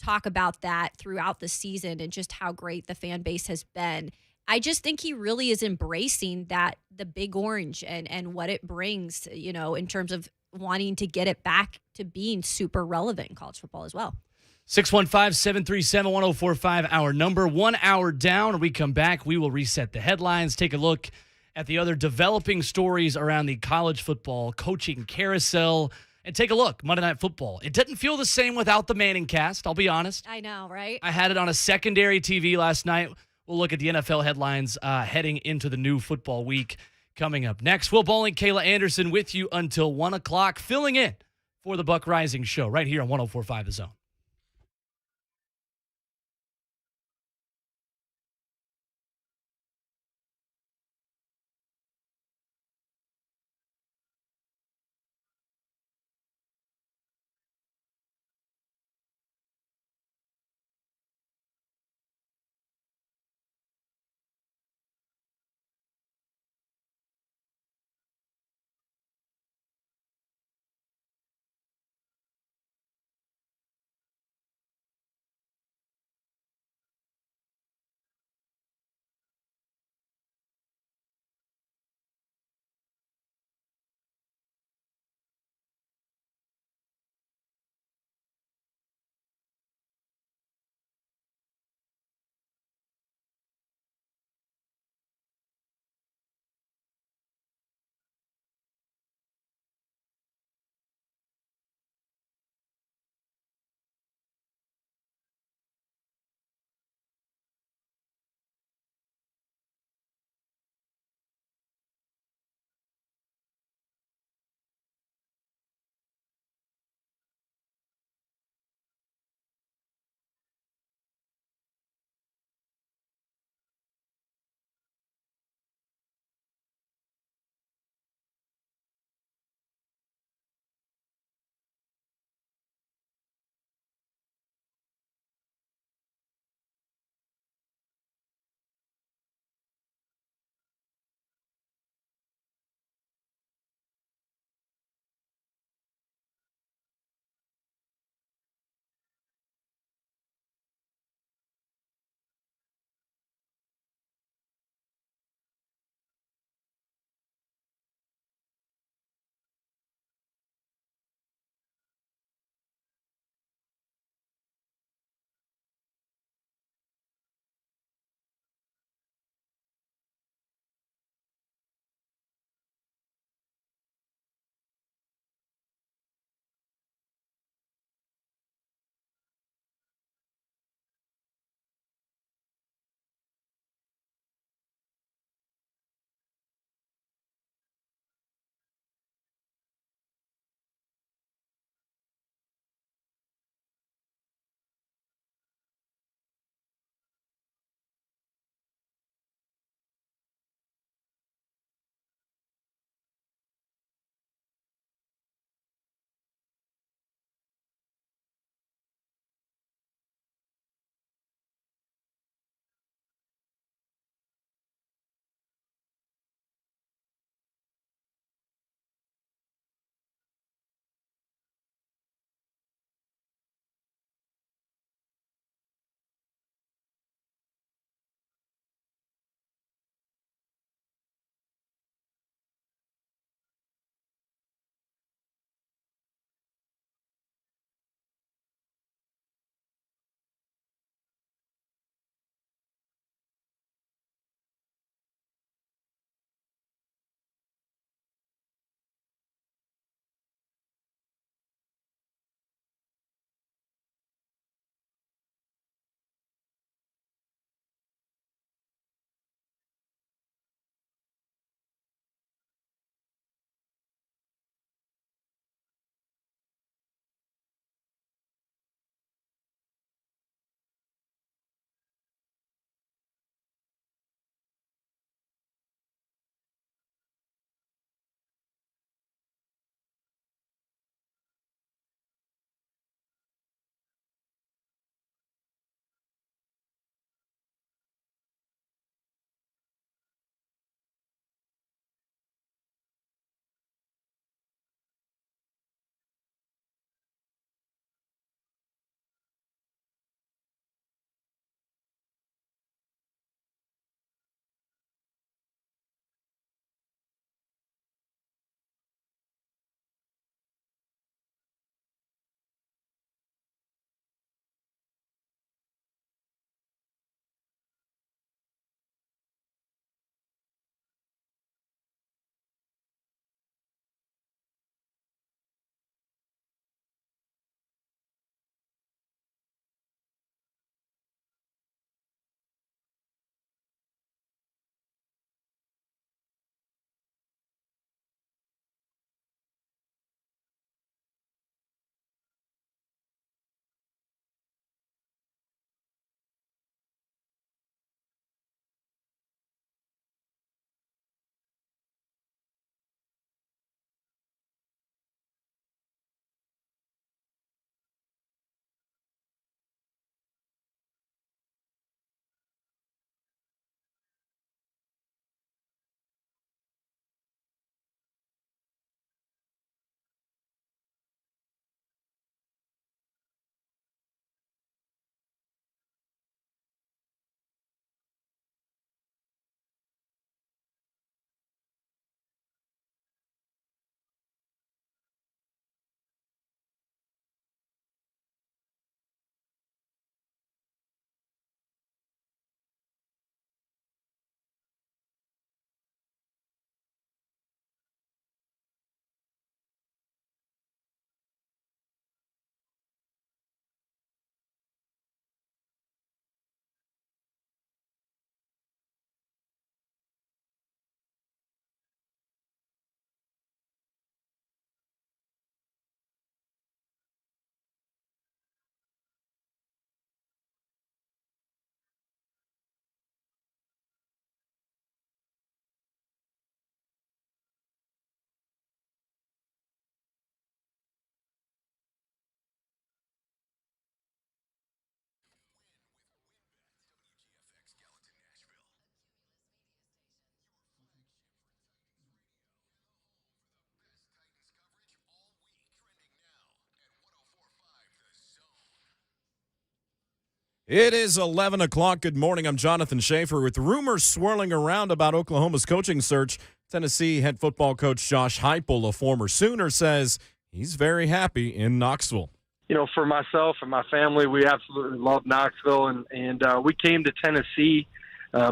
talk about that throughout the season and just how great the fan base has been. I just think he really is embracing that, the Big Orange and what it brings, in terms of wanting to get it back to being super relevant in college football as well. 615-737-1045, our number. 1 hour down. When we come back, we will reset the headlines, take a look at the other developing stories around the college football coaching carousel, and take a look, Monday Night Football. It didn't feel the same without the Manning cast, I'll be honest. I know, right? I had it on a secondary TV last night. We'll look at the NFL headlines heading into the new football week coming up next. Will Boling, Kayla Anderson with you until 1 o'clock, filling in for the Buck Reising Show right here on 104.5 The Zone. It is 11 o'clock. Good morning. I'm Jonathan Schaefer. With rumors swirling around about Oklahoma's coaching search, Tennessee head football coach Josh Heupel, a former Sooner, says he's very happy in Knoxville. You know, for myself and my family, we absolutely love Knoxville, and we came to Tennessee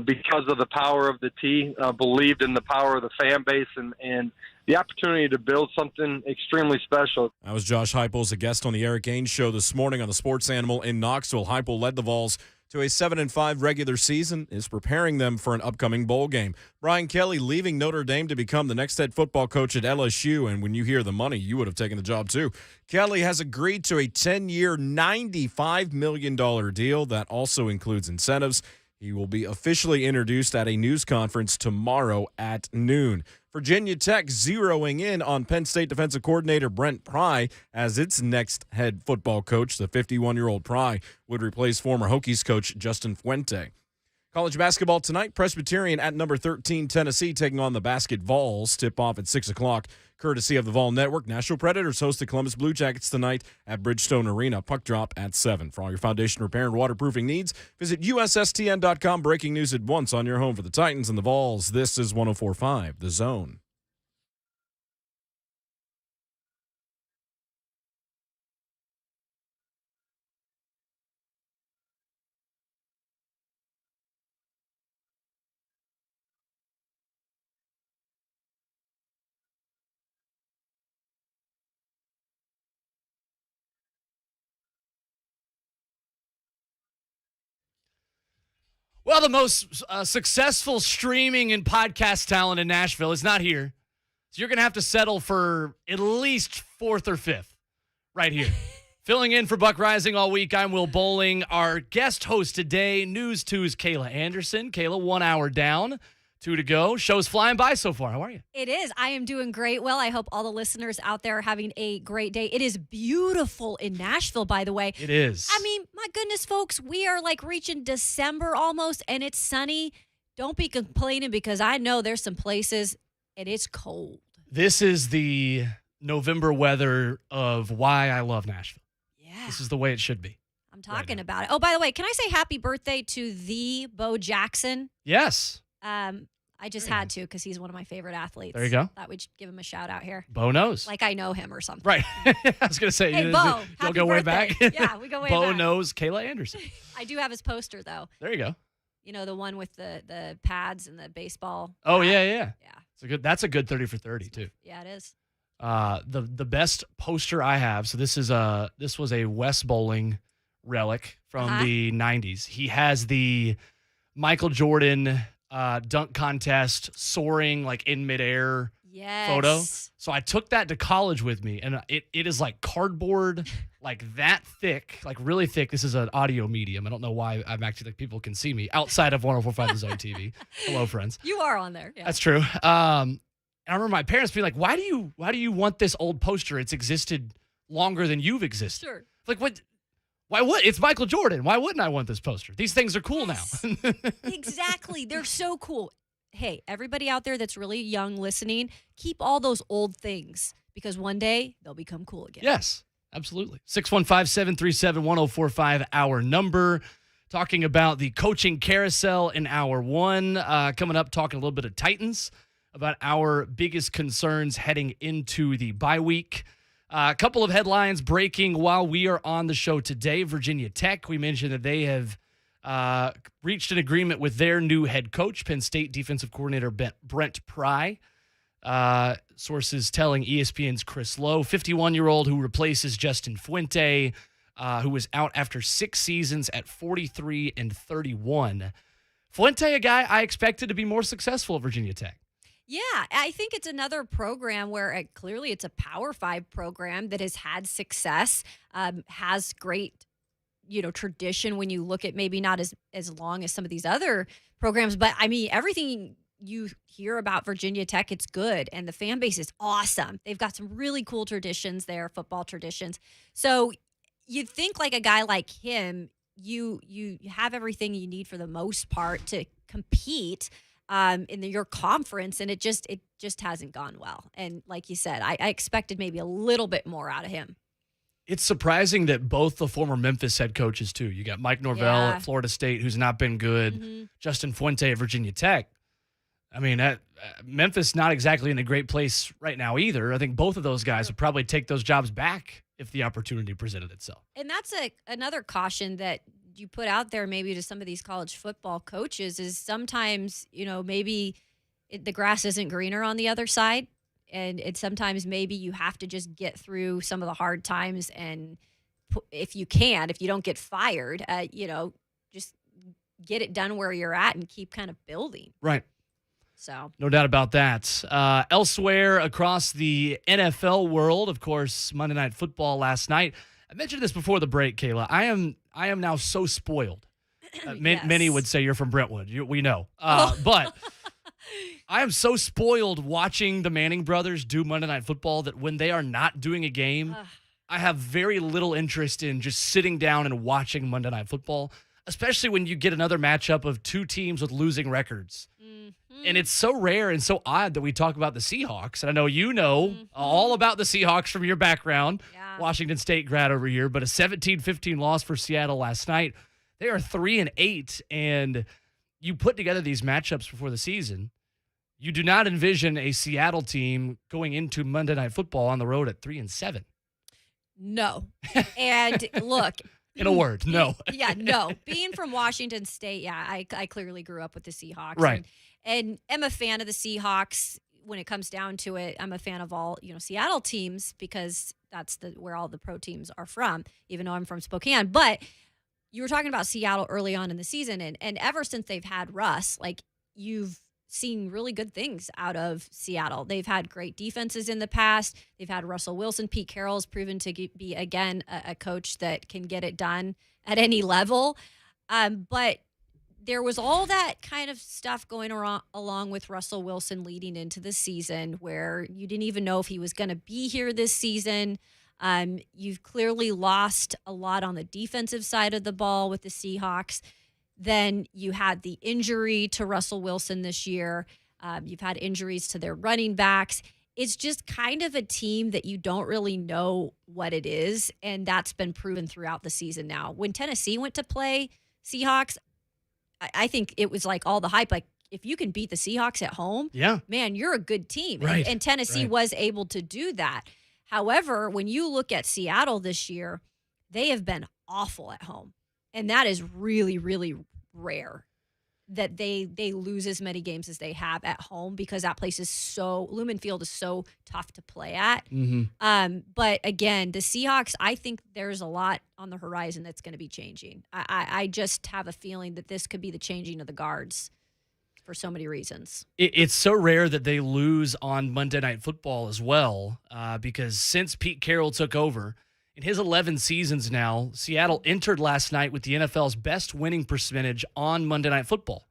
because of the power of the T, believed in the power of the fan base, and the opportunity to build something extremely special. That was Josh Heupel as a guest on the Eric Ainge Show this morning on the Sports Animal in Knoxville. Heupel led the Vols to a 7-5 regular season, is preparing them for an upcoming bowl game. Brian Kelly leaving Notre Dame to become the next head football coach at LSU, and when you hear the money, you would have taken the job too. Kelly has agreed to a 10-year, $95 million deal that also includes incentives. He will be officially introduced at a news conference tomorrow at noon. Virginia Tech zeroing in on Penn State defensive coordinator Brent Pry as its next head football coach. The 51-year-old Pry would replace former Hokies coach Justin Fuente. College basketball tonight, Presbyterian at number 13, Tennessee, taking on the Basket Vols. Tip-off at 6 o'clock, courtesy of the Vol Network. Nashville Predators host the Columbus Blue Jackets tonight at Bridgestone Arena. Puck drop at 7. For all your foundation repair and waterproofing needs, visit USSTN.com. Breaking news at once on your home for the Titans and the Vols. This is 104.5 The Zone. Well, the most successful streaming and podcast talent in Nashville is not here. So you're going to have to settle for at least 4th or 5th right here. Filling in for Buck Reising all week, I'm Will Boling. Our guest host today, News 2's Kayla Anderson. Kayla, 1 hour down, 2 to go. Show's flying by so far. How are you? It is. I am doing great. Well, I hope all the listeners out there are having a great day. It is beautiful in Nashville, by the way. It is. I mean, my goodness, folks, we are like reaching December almost, and it's sunny. Don't be complaining because I know there's some places and it's cold. This is the November weather of why I love Nashville. Yeah. This is the way it should be. I'm talking about it. Oh, by the way, can I say happy birthday to the Bo Jackson? Yes. I just had to because he's one of my favorite athletes. There you go. Thought we'd give him a shout out here. Bo knows. Like I know him or something. Right. I was going to say, Hey, you Bo, don't go way back. Yeah, we go way Bo back. knows Kayla Anderson. I do have his poster, though. There you go. You know, the one with the pads and the baseball. Oh, hat? yeah. Yeah. That's a good 30 for 30, too. Yeah, it is. The best poster I have, so this was a Wes Boling relic from the 90s. He has the Michael Jordan dunk contest soaring like in midair photo. So I took that to college with me, and it is like cardboard, like that thick, like really thick. This is an audio medium. I don't know why I'm actually like people can see me outside of 104.5 The Zone TV. Hello, friends. You are on there. Yeah. That's true. And I remember my parents being like, "Why do you want this old poster? It's existed longer than you've existed." Sure. Like what? Why would it's Michael Jordan? Why wouldn't I want this poster? These things are cool now. Exactly. They're so cool. Hey, everybody out there that's really young listening, keep all those old things because one day they'll become cool again. Yes, absolutely. 615-737-1045, our number. Talking about the coaching carousel in hour 1. Coming up, talking a little bit of Titans, about our biggest concerns heading into the bye week. A couple of headlines breaking while we are on the show today. Virginia Tech, we mentioned that they have reached an agreement with their new head coach, Penn State defensive coordinator Brent Pry. Sources telling ESPN's Chris Lowe, 51-year-old who replaces Justin Fuente, who was out after 6 seasons at 43 and 31. Fuente, a guy I expected to be more successful at Virginia Tech. Yeah, I think it's another program where clearly it's a Power 5 program that has had success, has great, tradition when you look at maybe not as long as some of these other programs. But, I mean, everything you hear about Virginia Tech, it's good. And the fan base is awesome. They've got some really cool traditions there, football traditions. So you'd think like a guy like him, you have everything you need for the most part to compete in your conference, and it just hasn't gone well. And like you said, I expected maybe a little bit more out of him. It's surprising that both the former Memphis head coaches, too. You got Mike Norvell at Florida State, who's not been good. Justin Fuente at Virginia Tech. I mean, Memphis not exactly in a great place right now either. I think both of those guys would probably take those jobs back if the opportunity presented itself. And that's another caution that you put out there maybe to some of these college football coaches is sometimes, maybe the grass isn't greener on the other side. And sometimes maybe you have to just get through some of the hard times. And if you don't get fired, just get it done where you're at and keep kind of building. Right. So no doubt about that. Elsewhere across the NFL world, of course, Monday Night Football last night. I mentioned this before the break, Kayla. I am now so spoiled. Yes. Many would say you're from Brentwood. We know. But I am so spoiled watching the Manning brothers do Monday Night Football that when they are not doing a game, I have very little interest in just sitting down and watching Monday Night Football, especially when you get another matchup of two teams with losing records. And it's so rare and so odd that we talk about the Seahawks. And I know you know all about the Seahawks from your background, Washington State grad over here, but a 17-15 loss for Seattle last night. They are 3-8, and you put together these matchups before the season. You do not envision a Seattle team going into Monday Night Football on the road at 3-7. No. And look. In a word, no. No. Being from Washington State, I clearly grew up with the Seahawks. Right. And am a fan of the Seahawks when it comes down to it. I'm a fan of all, Seattle teams because that's where all the pro teams are from, even though I'm from Spokane. But you were talking about Seattle early on in the season, and ever since they've had Russ, you've seen really good things out of Seattle. They've had great defenses in the past. They've had Russell Wilson. Pete Carroll's proven to be, again, a coach that can get it done at any level. But there was all that kind of stuff going along with Russell Wilson leading into the season where you didn't even know if he was going to be here this season. You've clearly lost a lot on the defensive side of the ball with the Seahawks. Then you had the injury to Russell Wilson this year. You've had injuries to their running backs. It's just kind of a team that you don't really know what it is, and that's been proven throughout the season now. When Tennessee went to play Seahawks, I think it was like all the hype, like if you can beat the Seahawks at home, man, you're a good team. Right. And Tennessee was able to do that. However, when you look at Seattle this year, they have been awful at home. And that is really, really rare that they lose as many games as they have at home because that place is Lumen Field is so tough to play at. But again, the Seahawks, I think there's a lot on the horizon that's going to be changing. I just have a feeling that this could be the changing of the guards for so many reasons. It's so rare that they lose on Monday Night Football as well because since Pete Carroll took over, in his 11 seasons now, Seattle entered last night with the NFL's best winning percentage on Monday Night Football.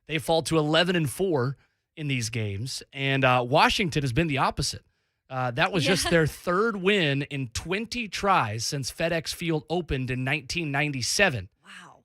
They fall to 11-4 in these games, and Washington has been the opposite. That was just their third win in 20 tries since FedEx Field opened in 1997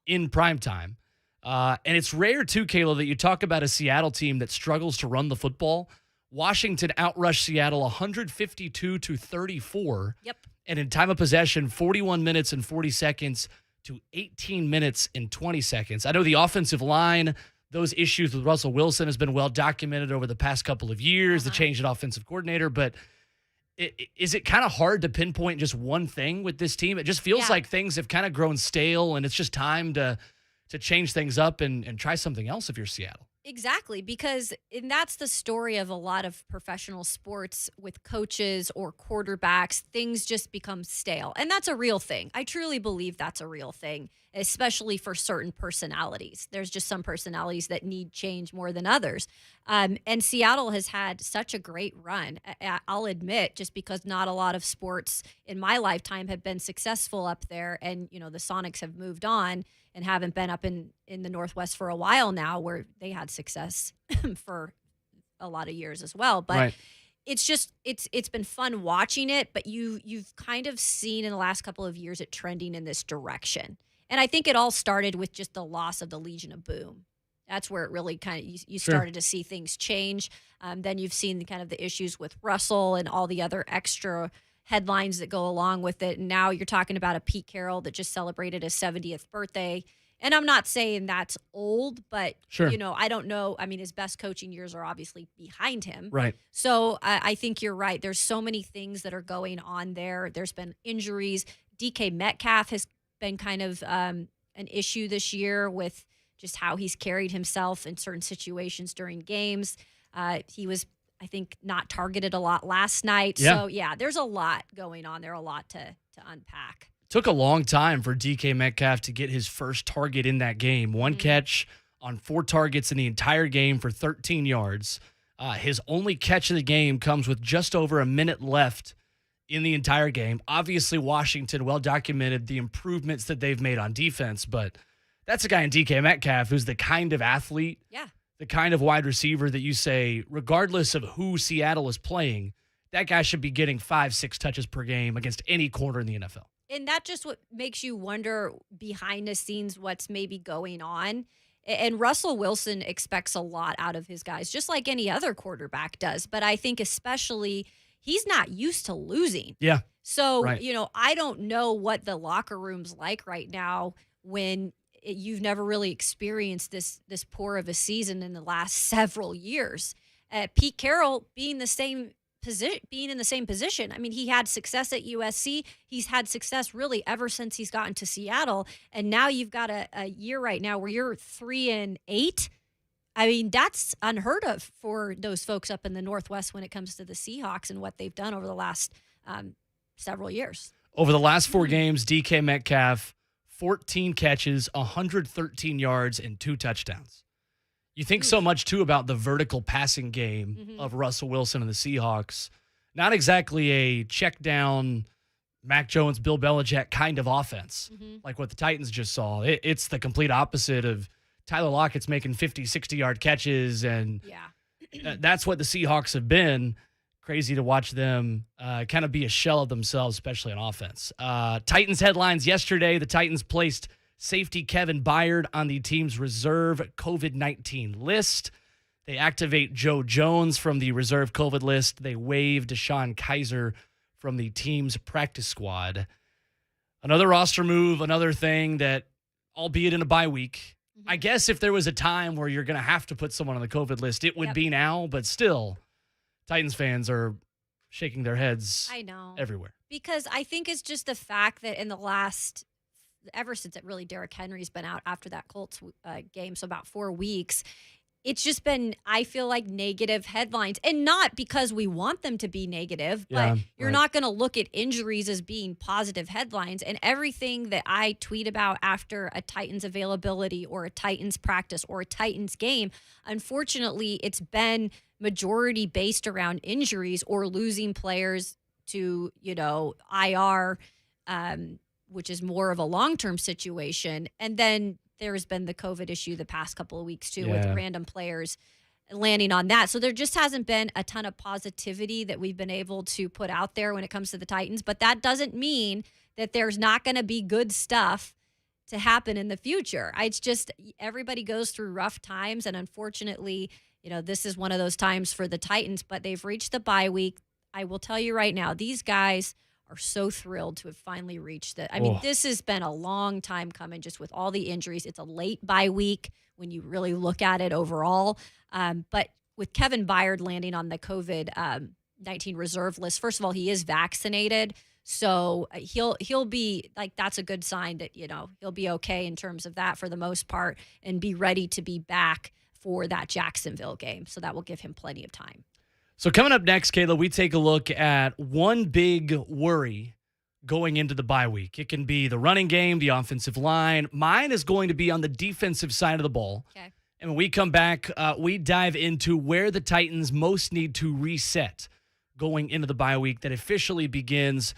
in primetime. And it's rare, too, Kayla, that you talk about a Seattle team that struggles to run the football. Washington outrushed Seattle 152-34. Yep. And in time of possession, 41 minutes and 40 seconds to 18 minutes and 20 seconds. I know the offensive line, those issues with Russell Wilson has been well documented over the past couple of years, the change in offensive coordinator. But is it kind of hard to pinpoint just one thing with this team? It just feels like things have kind of grown stale, and it's just time to change things up and try something else if you're Seattle. Exactly, and that's the story of a lot of professional sports with coaches or quarterbacks. Things just become stale, and that's a real thing. I truly believe that's a real thing, especially for certain personalities. There's just some personalities that need change more than others. And Seattle has had such a great run. I'll admit, just because not a lot of sports in my lifetime have been successful up there, and the Sonics have moved on and haven't been up in the Northwest for a while now, where they had success for a lot of years as well. But it's just it's been fun watching it. But you've kind of seen in the last couple of years it trending in this direction. And I think it all started with just the loss of the Legion of Boom. That's where it really kind of you started to see things change. Then you've seen kind of the issues with Russell and all the other extra headlines that go along with it. And now you're talking about a Pete Carroll that just celebrated his 70th birthday. And I'm not saying that's old, but, Sure. I don't know. I mean, his best coaching years are obviously behind him. Right. So I think you're right. There's so many things that are going on there. There's been injuries. DK Metcalf has been kind of an issue this year with just how he's carried himself in certain situations during games. He was, I think, not targeted a lot last night. Yeah. So, yeah, there's a lot going on there, a lot to unpack. Took a long time for DK Metcalf to get his first target in that game. One catch on 4 targets in the entire game for 13 yards. His only catch of the game comes with just over a minute left in the entire game. Obviously, Washington well documented the improvements that they've made on defense, but that's a guy in DK Metcalf who's the kind of athlete, the kind of wide receiver that you say, regardless of who Seattle is playing, that guy should be getting 5-6 touches per game against any corner in the NFL. And that just what makes you wonder behind the scenes what's maybe going on. And Russell Wilson expects a lot out of his guys, just like any other quarterback does. But I think especially he's not used to losing. Yeah. So, right. I don't know what the locker room's like right now when you've never really experienced this poor of a season in the last several years. Pete Carroll being in the same position. I mean, he had success at USC. He's had success really ever since he's gotten to Seattle. And now you've got a year right now where you're 3-8. I mean, that's unheard of for those folks up in the Northwest when it comes to the Seahawks and what they've done over the last several years. Over the last 4 games, DK Metcalf, 14 catches, 113 yards, and 2 touchdowns. You think so much, too, about the vertical passing game of Russell Wilson and the Seahawks. Not exactly a check down, Mac Jones, Bill Belichick kind of offense, like what the Titans just saw. It's the complete opposite of Tyler Lockett's making 50, 60-yard catches, and that's what the Seahawks have been. Crazy to watch them kind of be a shell of themselves, especially on offense. Titans headlines yesterday. The Titans placed safety Kevin Byard on the team's reserve COVID-19 list. They activate Joe Jones from the reserve COVID list. They waive Deshaun Kaiser from the team's practice squad. Another roster move, another thing that, albeit in a bye week, I guess if there was a time where you're going to have to put someone on the COVID list, it would be now, but still, Titans fans are shaking their heads everywhere. Because I think it's just the fact that in the last ever since Derrick Henry's been out after that Colts game, so about 4 weeks, it's just been, I feel like, negative headlines. And not because we want them to be negative, but you're not going to look at injuries as being positive headlines. And everything that I tweet about after a Titans availability or a Titans practice or a Titans game, unfortunately, it's been majority based around injuries or losing players to, IR, which is more of a long-term situation. And then there's been the COVID issue the past couple of weeks, too, with random players landing on that. So there just hasn't been a ton of positivity that we've been able to put out there when it comes to the Titans. But that doesn't mean that there's not going to be good stuff to happen in the future. It's just everybody goes through rough times. And unfortunately, this is one of those times for the Titans. But they've reached the bye week. I will tell you right now, these guys are so thrilled to have finally reached it. I mean, this has been a long time coming just with all the injuries. It's a late bye week when you really look at it overall. But with Kevin Byard landing on the COVID-19 reserve list, first of all, he is vaccinated. So he'll be like, that's a good sign that, he'll be okay in terms of that for the most part and be ready to be back for that Jacksonville game. So that will give him plenty of time. So coming up next, Kayla, we take a look at one big worry going into the bye week. It can be the running game, the offensive line. Mine is going to be on the defensive side of the ball. Okay. And when we come back, we dive into where the Titans most need to reset going into the bye week that officially begins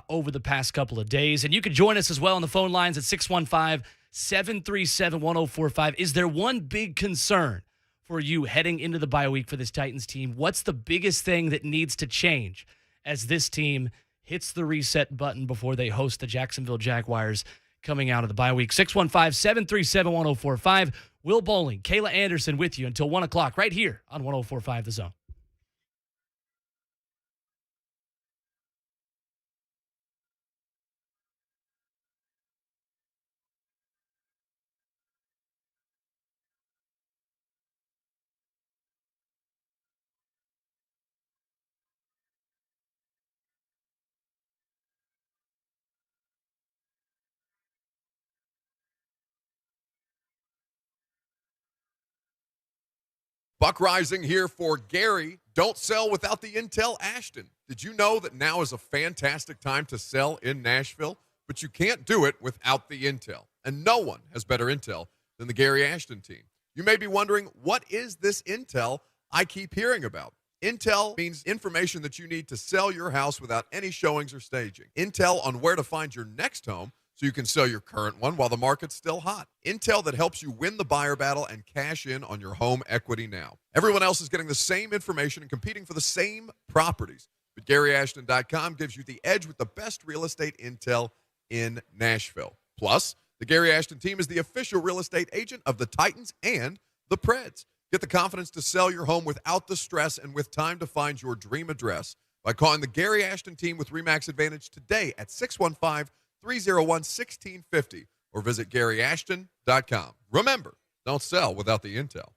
over the past couple of days. And you can join us as well on the phone lines at 615-737-1045. Is there one big concern for you heading into the bye week for this Titans team? What's the biggest thing that needs to change as this team hits the reset button before they host the Jacksonville Jaguars coming out of the bye week? 615-737-1045. Will Boling, Kayla Anderson with you until 1 o'clock right here on 1045 The Zone. Buck Reising here for Gary. Don't sell without the Intel Ashton. Did you know that now is a fantastic time to sell in Nashville? But you can't do it without the Intel. And no one has better Intel than the Gary Ashton team. You may be wondering, what is this Intel I keep hearing about? Intel means information that you need to sell your house without any showings or staging. Intel on where to find your next home so you can sell your current one while the market's still hot. Intel that helps you win the buyer battle and cash in on your home equity now. Everyone else is getting the same information and competing for the same properties. But GaryAshton.com gives you the edge with the best real estate intel in Nashville. Plus, the Gary Ashton team is the official real estate agent of the Titans and the Preds. Get the confidence to sell your home without the stress and with time to find your dream address by calling the Gary Ashton team with RE/MAX Advantage today at 615-301-1650 or visit GaryAshton.com. Remember, don't sell without the Intel.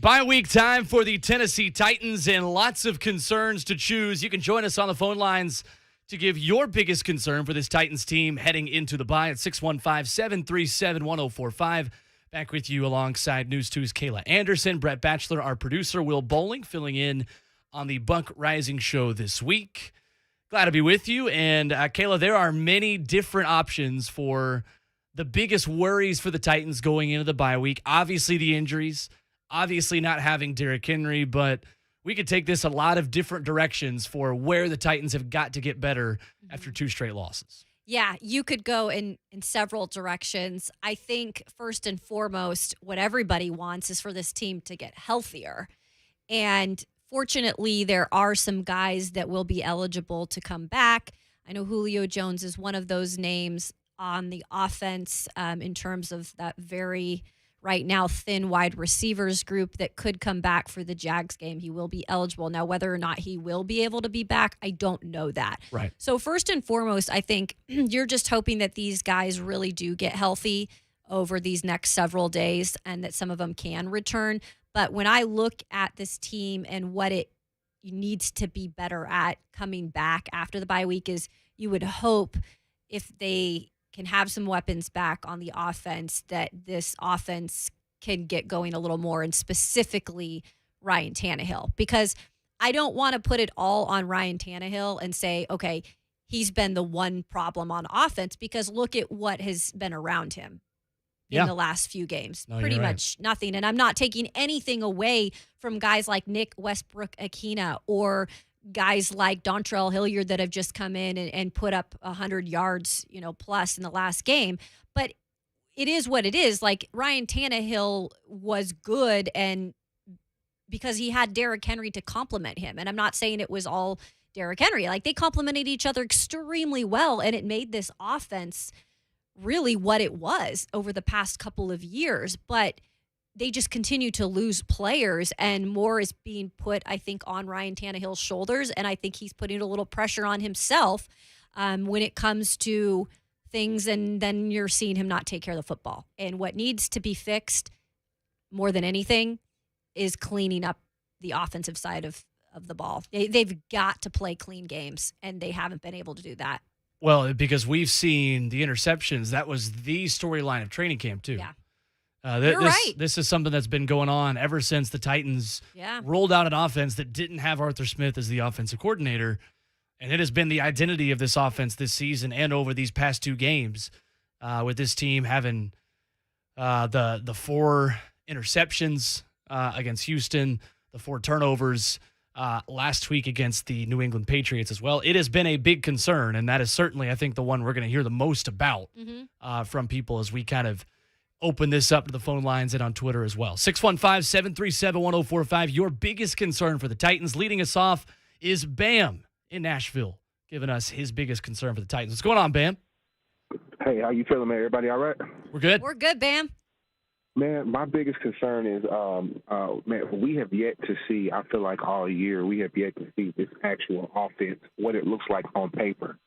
Bye week time for the Tennessee Titans and lots of concerns to choose. You can join us on the phone lines to give your biggest concern for this Titans team heading into the bye at 615-737-1045. Back with you alongside News 2's Kayla Anderson, Brett Batchelor, our producer, Will Boling, filling in on the Buck Reising show this week. Glad to be with you. And Kayla, there are many different options for the biggest worries for the Titans going into the bye week. Obviously the injuries, obviously not having Derrick Henry, but we could take this a lot of different directions for where the Titans have got to get better after 2 straight losses. Yeah, you could go in several directions. I think first and foremost, what everybody wants is for this team to get healthier. And fortunately, there are some guys that will be eligible to come back. I know Julio Jones is one of those names on the offense in terms of that very right now thin wide receivers group that could come back for the Jags game. He will be eligible. Now, whether or not he will be able to be back, I don't know that. Right. So first and foremost, I think you're just hoping that these guys really do get healthy over these next several days and that some of them can return. But when I look at this team and what it needs to be better at coming back after the bye week is you would hope if they can have some weapons back on the offense, that this offense can get going a little more, and specifically Ryan Tannehill. Because I don't want to put it all on Ryan Tannehill and say, okay, he's been the one problem on offense, because look at what has been around him in the last few games. No, pretty you're right. much nothing. And I'm not taking anything away from guys like Nick Westbrook-Akina or guys like Dontrell Hilliard that have just come in and put up 100 yards, plus in the last game. But it is what it is. Like, Ryan Tannehill was good, and because he had Derrick Henry to complement him. And I'm not saying it was all Derrick Henry. Like, they complemented each other extremely well, and it made this offense really what it was over the past couple of years. But they just continue to lose players, and more is being put, I think, on Ryan Tannehill's shoulders. And I think he's putting a little pressure on himself when it comes to things. And then you're seeing him not take care of the football. And what needs to be fixed more than anything is cleaning up the offensive side of the ball. They've got to play clean games, and they haven't been able to do that. Well, because we've seen the interceptions. That was the storyline of training camp, too. Yeah. You're right. This is something that's been going on ever since the Titans rolled out an offense that didn't have Arthur Smith as the offensive coordinator. And it has been the identity of this offense this season and over these past 2 games, with this team having the 4 interceptions against Houston, the 4 turnovers last week against the New England Patriots as well. It has been a big concern, and that is certainly, I think, the one we're going to hear the most about from people as we kind of open this up to the phone lines and on Twitter as well. 615-737-1045. Your biggest concern for the Titans. Leading us off is Bam in Nashville, giving us his biggest concern for the Titans. What's going on, Bam? Hey, how you feeling, man? Everybody all right? We're good. We're good, Bam. Man, my biggest concern is, man, we have yet to see, I feel like all year, we have yet to see this actual offense, what it looks like on paper.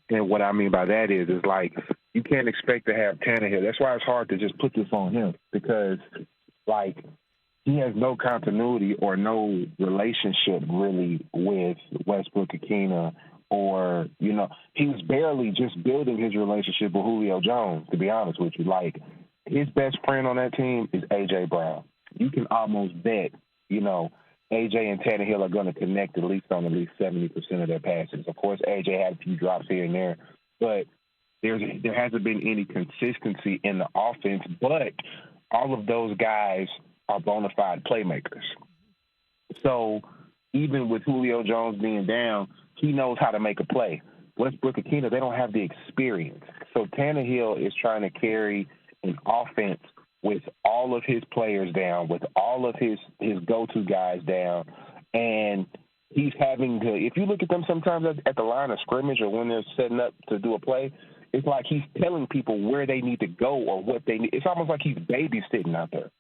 And what I mean by that is like, you can't expect to have Tannehill. That's why it's hard to just put this on him, because, like, he has no continuity or no relationship really with Westbrook-Akina, or, he was barely just building his relationship with Julio Jones, to be honest with you. Like, his best friend on that team is A.J. Brown. You can almost bet, A.J. and Tannehill are going to connect at least 70% of their passes. Of course, A.J. had a few drops here and there, but there hasn't been any consistency in the offense. But all of those guys are bona fide playmakers. So even with Julio Jones being down, he knows how to make a play. Westbrook-Akina, they don't have the experience. So Tannehill is trying to carry an offense with all of his players down, with all of his go-to guys down, and he's having to – if you look at them sometimes at the line of scrimmage or when they're setting up to do a play, it's like he's telling people where they need to go or what they need. It's almost like he's babysitting out there.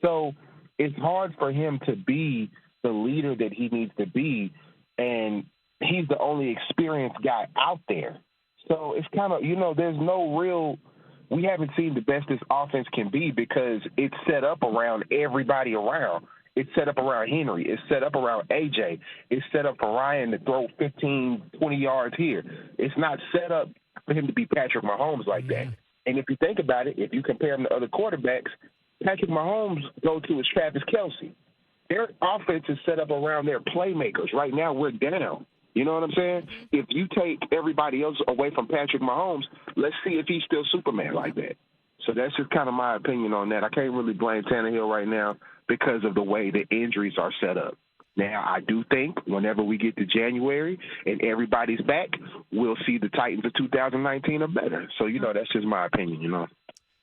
So it's hard for him to be the leader that he needs to be, and he's the only experienced guy out there. So it's kind of, there's no real – we haven't seen the best this offense can be because it's set up around everybody around. It's set up around Henry. It's set up around AJ. It's set up for Ryan to throw 15, 20 yards here. It's not set up for him to be Patrick Mahomes like that. And if you think about it, if you compare him to other quarterbacks, Patrick Mahomes' go-to is Travis Kelce. Their offense is set up around their playmakers. Right now, we're down. You know what I'm saying? If you take everybody else away from Patrick Mahomes, let's see if he's still Superman like that. So that's just kind of my opinion on that. I can't really blame Tannehill right now because of the way the injuries are set up. Now, I do think whenever we get to January and everybody's back, we'll see the Titans of 2019 are better. So, that's just my opinion,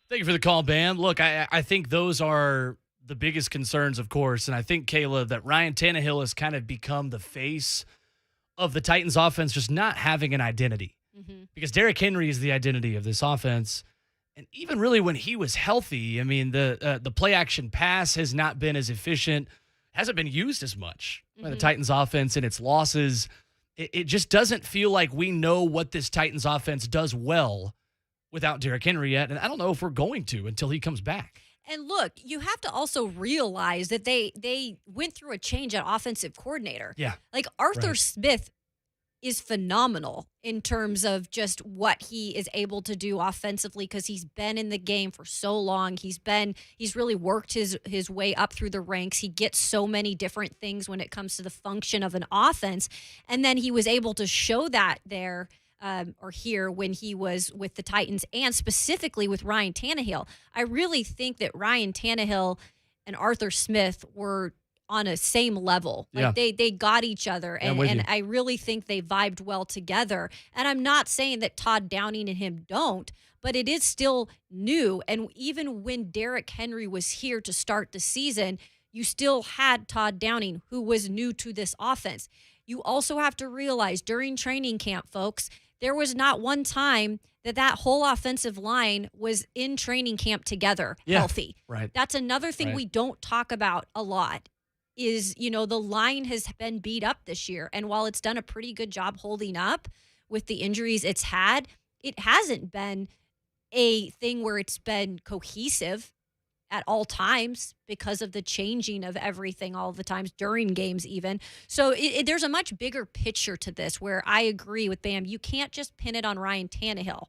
Thank you for the call, Bam. Look, I think those are the biggest concerns, of course. And I think, Kayla, that Ryan Tannehill has kind of become the face of the Titans offense just not having an identity. Because Derrick Henry is the identity of this offense. And even really when he was healthy, I mean, the play action pass has not been as efficient, hasn't been used as much by the Titans offense in its losses. It just doesn't feel like we know what this Titans offense does well without Derrick Henry yet. And I don't know if we're going to until he comes back. And look, you have to also realize that they went through a change at offensive coordinator. Yeah. Like Arthur Smith is phenomenal in terms of just what he is able to do offensively because he's been in the game for so long. He's really worked his way up through the ranks. He gets so many different things when it comes to the function of an offense. And then he was able to show that there or here when he was with the Titans and specifically with Ryan Tannehill. I really think that Ryan Tannehill and Arthur Smith were on a same level. Like they got each other and I really think they vibed well together. And I'm not saying that Todd Downing and him don't, but it is still new. And even when Derrick Henry was here to start the season, you still had Todd Downing, who was new to this offense. You also have to realize during training camp, folks, there was not one time that whole offensive line was in training camp together, healthy. Right. That's another thing we don't talk about a lot is, the line has been beat up this year. And while it's done a pretty good job holding up with the injuries it's had, it hasn't been a thing where it's been cohesive at all times because of the changing of everything all the times during games even. So there's a much bigger picture to this where I agree with Bam. You can't just pin it on Ryan Tannehill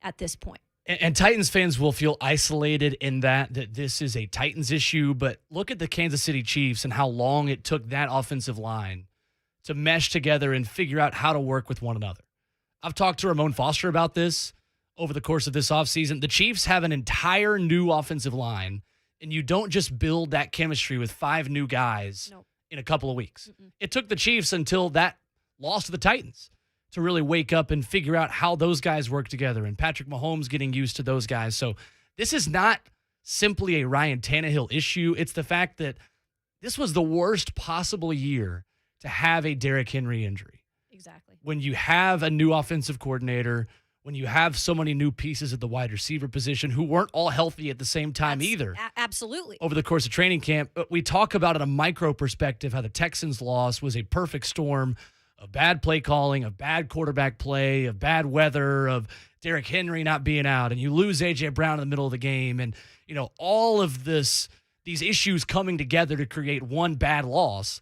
at this point. And Titans fans will feel isolated in that this is a Titans issue, but look at the Kansas City Chiefs and how long it took that offensive line to mesh together and figure out how to work with one another. I've talked to Ramon Foster about this over the course of this offseason. The Chiefs have an entire new offensive line, and you don't just build that chemistry with 5 new guys in a couple of weeks. It took the Chiefs until that loss to the Titans to really wake up and figure out how those guys work together, and Patrick Mahomes getting used to those guys. So this is not simply a Ryan Tannehill issue. It's the fact that this was the worst possible year to have a Derrick Henry injury. Exactly. When you have a new offensive coordinator, when you have so many new pieces at the wide receiver position who weren't all healthy at the same time either. Absolutely. Over the course of training camp, we talk about at a micro perspective how the Texans' loss was a perfect storm of bad play calling, of bad quarterback play, of bad weather, of Derrick Henry not being out, and you lose A.J. Brown in the middle of the game, and all of these issues coming together to create one bad loss.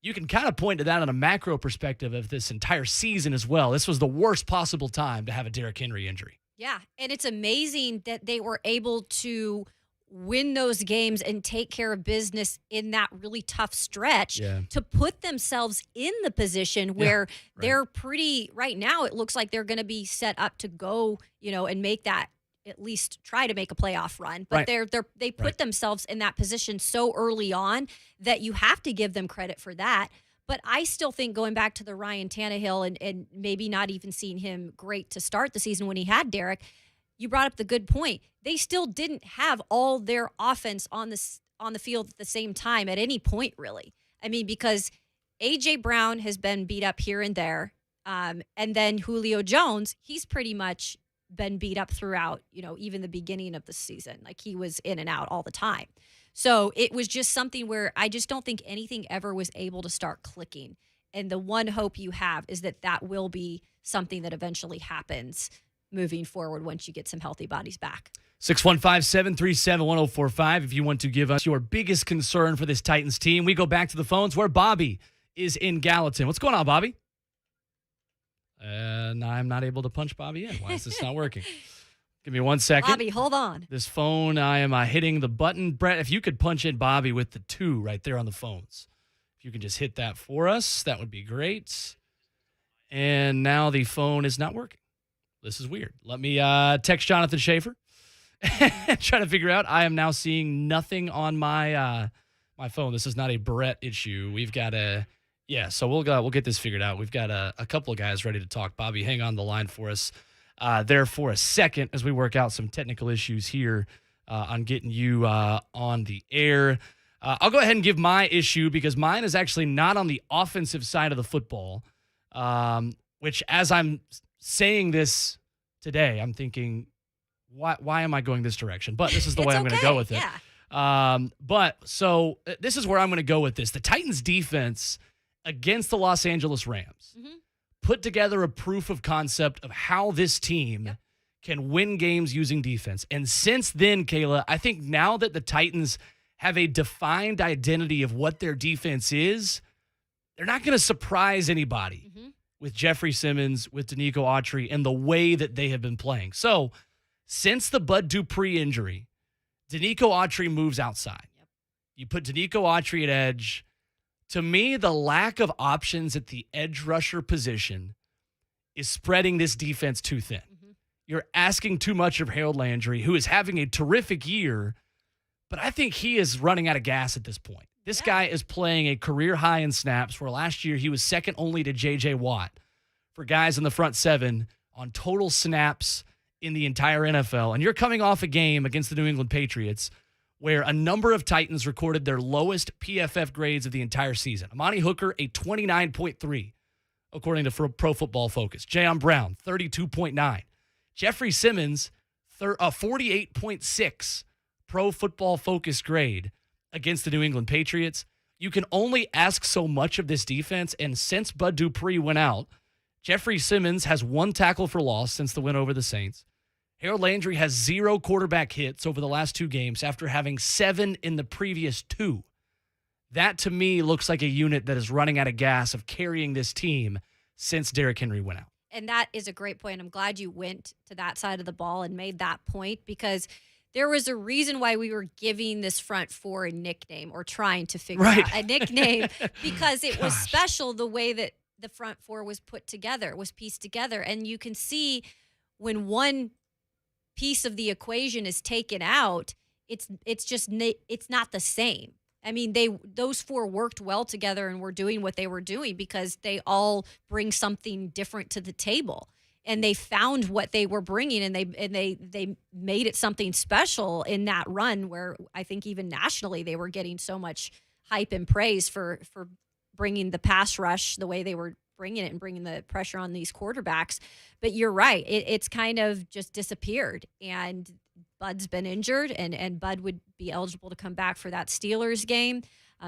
You can kind of point to that on a macro perspective of this entire season as well. This was the worst possible time to have a Derrick Henry injury. Yeah, and it's amazing that they were able to win those games and take care of business in that really tough stretch to put themselves in the position where they're pretty right now. It looks like they're going to be set up to go, and make that at least try to make a playoff run. But they put themselves in that position so early on that you have to give them credit for that. But I still think going back to the Ryan Tannehill and maybe not even seeing him great to start the season when he had Derrick, you brought up the good point. They still didn't have all their offense on the field at the same time at any point, really. I mean, because A.J. Brown has been beat up here and there. And then Julio Jones, he's pretty much been beat up throughout, even the beginning of the season. Like he was in and out all the time. So it was just something where I just don't think anything ever was able to start clicking. And the one hope you have is that will be something that eventually happens moving forward once you get some healthy bodies back. 615-737-1045 if you want to give us your biggest concern for this Titans team. We go back to the phones where Bobby is in Gallatin. What's going on, Bobby? No, I'm not able to punch Bobby in. Why is this not working? Give me 1 second. Bobby, hold on. This phone, I am hitting the button. Brent, if you could punch in Bobby with the 2 right there on the phones. If you can just hit that for us, that would be great. And now the phone is not working. This is weird. Let me text Jonathan Schaefer. Trying to figure out. I am now seeing nothing on my my phone. This is not a Brett issue. We've got so we'll get this figured out. We've got a couple of guys ready to talk. Bobby, hang on the line for us there for a second as we work out some technical issues here on getting you on the air. I'll go ahead and give my issue because mine is actually not on the offensive side of the football, which as I'm saying this today, I'm thinking, why am I going this direction? But this is the way I'm going to go with it. So this is where I'm going to go with this. The Titans defense against the Los Angeles Rams put together a proof of concept of how this team can win games using defense. And since then, Kayla, I think now that the Titans have a defined identity of what their defense is, they're not going to surprise anybody with Jeffrey Simmons, with Danico Autry, and the way that they have been playing. So since the Bud Dupree injury, Danico Autry moves outside. You put Danico Autry at edge. To me, the lack of options at the edge rusher position is spreading this defense too thin. You're asking too much of Harold Landry, who is having a terrific year, but I think he is running out of gas at this point. This guy is playing a career high in snaps, where last year he was second only to J.J. Watt for guys in the front 7 on total snaps in the entire NFL. And you're coming off a game against the New England Patriots where a number of Titans recorded their lowest PFF grades of the entire season. Amani Hooker, a 29.3, according to Pro Football Focus. Jayon Brown, 32.9. Jeffrey Simmons, 48.6 Pro Football Focus grade against the New England Patriots. You can only ask so much of this defense, and since Bud Dupree went out, Jeffrey Simmons has 1 tackle for loss since the win over the Saints. Harold Landry has 0 quarterback hits over the last 2 games after having 7 in the previous 2. That, to me, looks like a unit that is running out of gas of carrying this team since Derrick Henry went out. And that is a great point. I'm glad you went to that side of the ball and made that point, because there was a reason why we were giving this front 4 a nickname, or trying to figure out a nickname, because it was special the way that the front 4 was put together, was pieced together. And you can see when one piece of the equation is taken out, it's not the same. I mean, those 4 worked well together and were doing what they were doing because they all bring something different to the table. And they found what they were bringing, and they made it something special in that run, where I think even nationally they were getting so much hype and praise for bringing the pass rush the way they were bringing it and bringing the pressure on these quarterbacks. But you're right. It's kind of just disappeared. And Bud's been injured, and Bud would be eligible to come back for that Steelers game.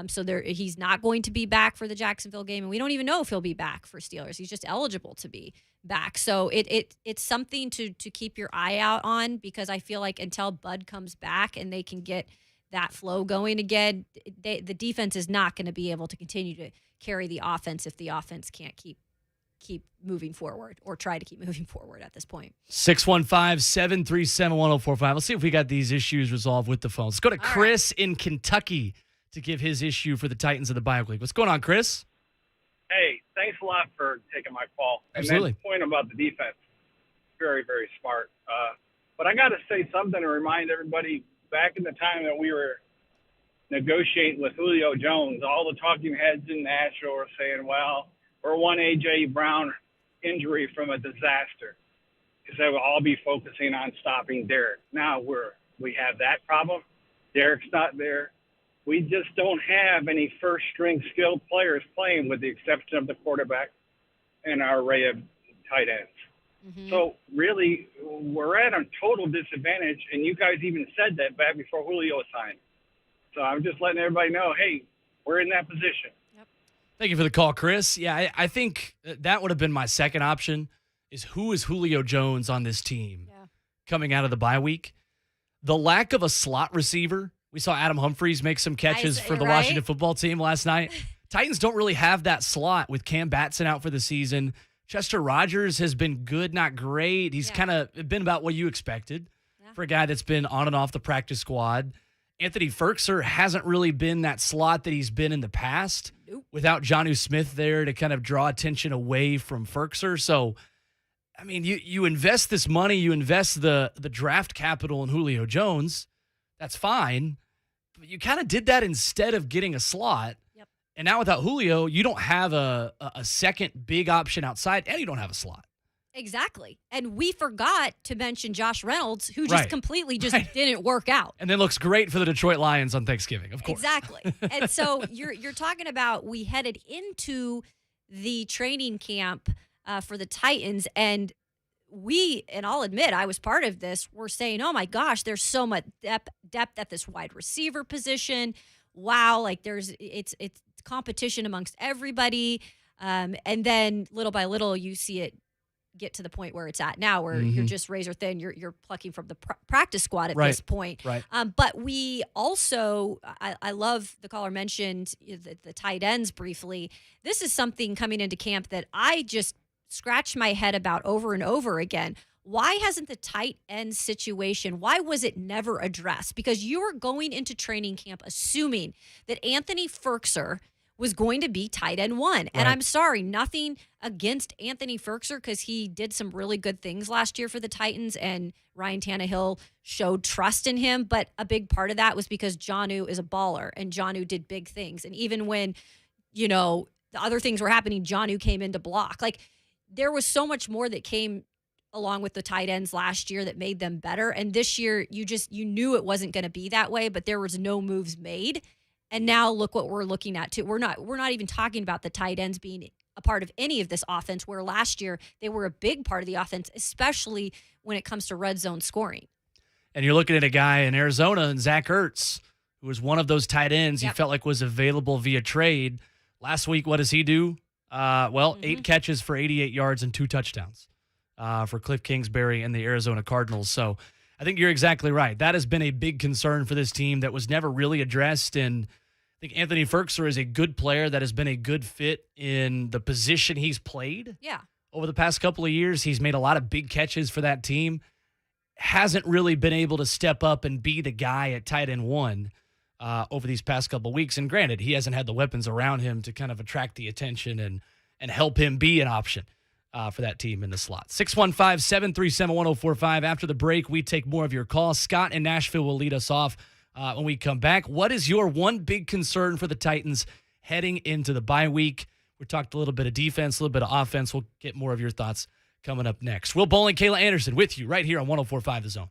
So he's not going to be back for the Jacksonville game, and we don't even know if he'll be back for Steelers. He's just eligible to be back. So it's something to keep your eye out on, because I feel like until Bud comes back and they can get that flow going again, the defense is not going to be able to continue to carry the offense if the offense can't keep moving forward, or try to keep moving forward at this point. 615-737-1045. Let's see if we got these issues resolved with the phone. Let's go to Chris in Kentucky to give his issue for the Titans of the Bioc League. What's going on, Chris? Hey, thanks a lot for taking my call. Absolutely. And that point about the defense, very, very smart. But I got to say something to remind everybody, back in the time that we were negotiating with Julio Jones, all the talking heads in Nashville were saying, well, we're one A.J. Brown injury from a disaster, because they will all be focusing on stopping Derrick. Now we have that problem. Derrick's not there. We just don't have any first-string skilled players playing, with the exception of the quarterback and our array of tight ends. Mm-hmm. So, really, we're at a total disadvantage, and you guys even said that back before Julio signed. So I'm just letting everybody know, hey, we're in that position. Yep. Thank you for the call, Chris. Yeah, I think that would have been my second option, is who is Julio Jones on this team coming out of the bye week? the lack of a slot receiver. We saw Adam Humphries make some catches for the right? Washington football team last night. Titans don't really have that slot with Cam Batson out for the season. Chester Rogers has been good, not great. He's kind of been about what you expected for a guy that's been on and off the practice squad. Anthony Firkser hasn't really been that slot that he's been in the past without Jonnu Smith there to kind of draw attention away from Firkser. So, I mean, you invest this money, you invest the draft capital in Julio Jones. That's fine. But you kind of did that instead of getting a slot. Yep. And now without Julio, you don't have a second big option outside, and you don't have a slot. Exactly. And we forgot to mention Josh Reynolds, who just completely didn't work out. And then looks great for the Detroit Lions on Thanksgiving, of course. Exactly. And so you're talking about we headed into the training camp for the Titans, and and I'll admit I was part of this, we're saying, oh my gosh, there's so much depth at this wide receiver position. Wow, like it's competition amongst everybody. And then little by little you see it get to the point where it's at now, where you're just razor thin. You're plucking from the practice squad at this point. Right. But we also, I love the caller mentioned the tight ends briefly. This is something coming into camp that I just scratch my head about over and over again. Why hasn't the tight end situation, why was it never addressed? Because you were going into training camp assuming that Anthony Firkser was going to be tight end one. And I'm sorry, nothing against Anthony Firkser because he did some really good things last year for the Titans and Ryan Tannehill showed trust in him. But a big part of that was because Jonnu is a baller and Jonnu did big things. And even when, the other things were happening, Jonnu came in to block. Like, there was so much more that came along with the tight ends last year that made them better. And this year, you knew it wasn't going to be that way, but there was no moves made. And now look what we're looking at too. We're not even talking about the tight ends being a part of any of this offense, where last year they were a big part of the offense, especially when it comes to red zone scoring. And you're looking at a guy in Arizona, and Zach Ertz, who was one of those tight ends he felt like was available via trade. Last week, what does he do? 8 catches for 88 yards and 2 touchdowns for Cliff Kingsbury and the Arizona Cardinals. So I think you're exactly right. That has been a big concern for this team that was never really addressed. And I think Anthony Firkser is a good player that has been a good fit in the position he's played. Yeah. Over the past couple of years, he's made a lot of big catches for that team. Hasn't really been able to step up and be the guy at tight end one over these past couple of weeks. And granted, he hasn't had the weapons around him to kind of attract the attention and help him be an option for that team in the slot. 615-737-1045. After the break, we take more of your calls. Scott in Nashville will lead us off when we come back. What is your one big concern for the Titans heading into the bye week? We talked a little bit of defense, a little bit of offense. We'll get more of your thoughts coming up next. Will Boling, Kayla Anderson with you right here on 104.5 The Zone.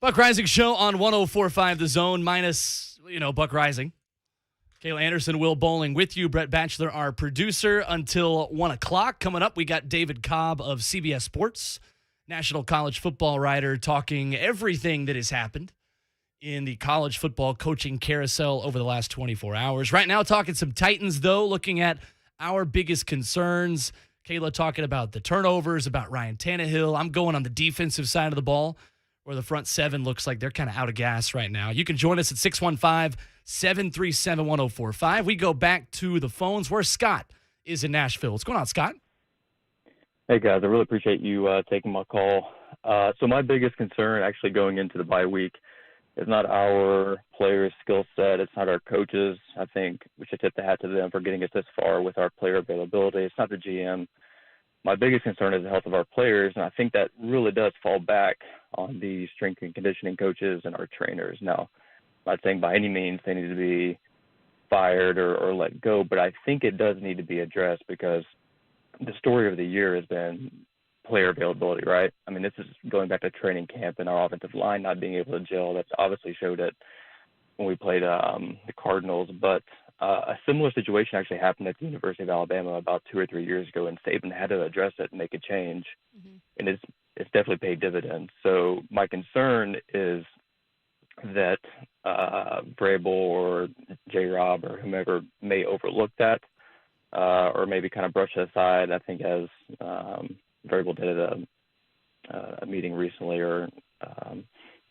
Buck Reising Show on 104.5 The Zone minus, Buck Reising. Kayla Anderson, Will Boling with you. Brett Batchelor, our producer, until 1 o'clock. Coming up, we got David Cobb of CBS Sports, national college football writer, talking everything that has happened in the college football coaching carousel over the last 24 hours. Right now, talking some Titans, though, looking at our biggest concerns. Kayla talking about the turnovers, about Ryan Tannehill. I'm going on the defensive side of the ball, where the front seven looks like they're kind of out of gas right now. You can join us at 615-737-1045. We go back to the phones where Scott is in Nashville. What's going on, Scott? Hey, guys. I really appreciate you taking my call. So my biggest concern actually going into the bye week is not our players' skill set. It's not our coaches. I think we should tip the hat to them for getting us this far with our player availability. It's not the GM. My biggest concern is the health of our players, and I think that really does fall back on the strength and conditioning coaches and our trainers. Now, I'm not saying by any means they need to be fired or let go, but I think it does need to be addressed because the story of the year has been player availability, right? I mean, this is going back to training camp and our offensive line not being able to gel. That's obviously showed it when we played the Cardinals, but a similar situation actually happened at the University of Alabama about 2 or 3 years ago, and Saban had to address it and make a change, and it's definitely paid dividends. So my concern is that Vrabel or J-Rob or whomever may overlook that or maybe kind of brush it aside. I think as Vrabel did at a meeting recently or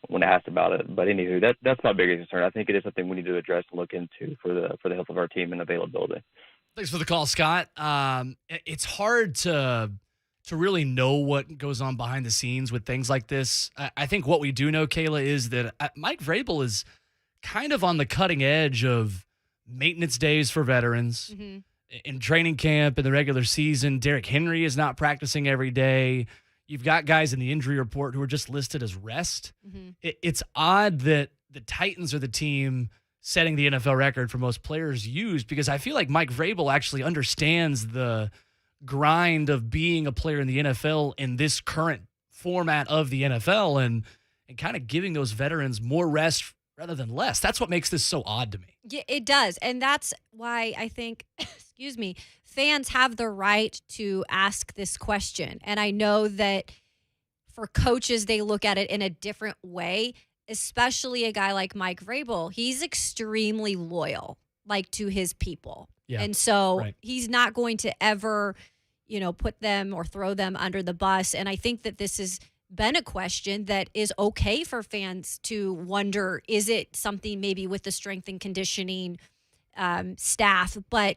when asked about it. But anywho, that's my biggest concern. I think it is something we need to address and look into for the health of our team and availability. Thanks for the call, Scott. It's hard to really know what goes on behind the scenes with things like this. I think what we do know, Kayla, is that Mike Vrabel is kind of on the cutting edge of maintenance days for veterans. Mm-hmm. In training camp, in the regular season, Derrick Henry is not practicing every day. You've got guys in the injury report who are just listed as rest. Mm-hmm. It's odd that the Titans are the team setting the NFL record for most players used because I feel like Mike Vrabel actually understands the grind of being a player in the NFL in this current format of the NFL and kind of giving those veterans more rest rather than less. That's what makes this so odd to me. Yeah, it does. And that's why I think, fans have the right to ask this question. And I know that for coaches, they look at it in a different way, especially a guy like Mike Vrabel. He's extremely loyal, to his people. Yeah, and so he's not going to ever, put them or throw them under the bus. And I think that this has been a question that is okay for fans to wonder, is it something maybe with the strength and conditioning staff? But,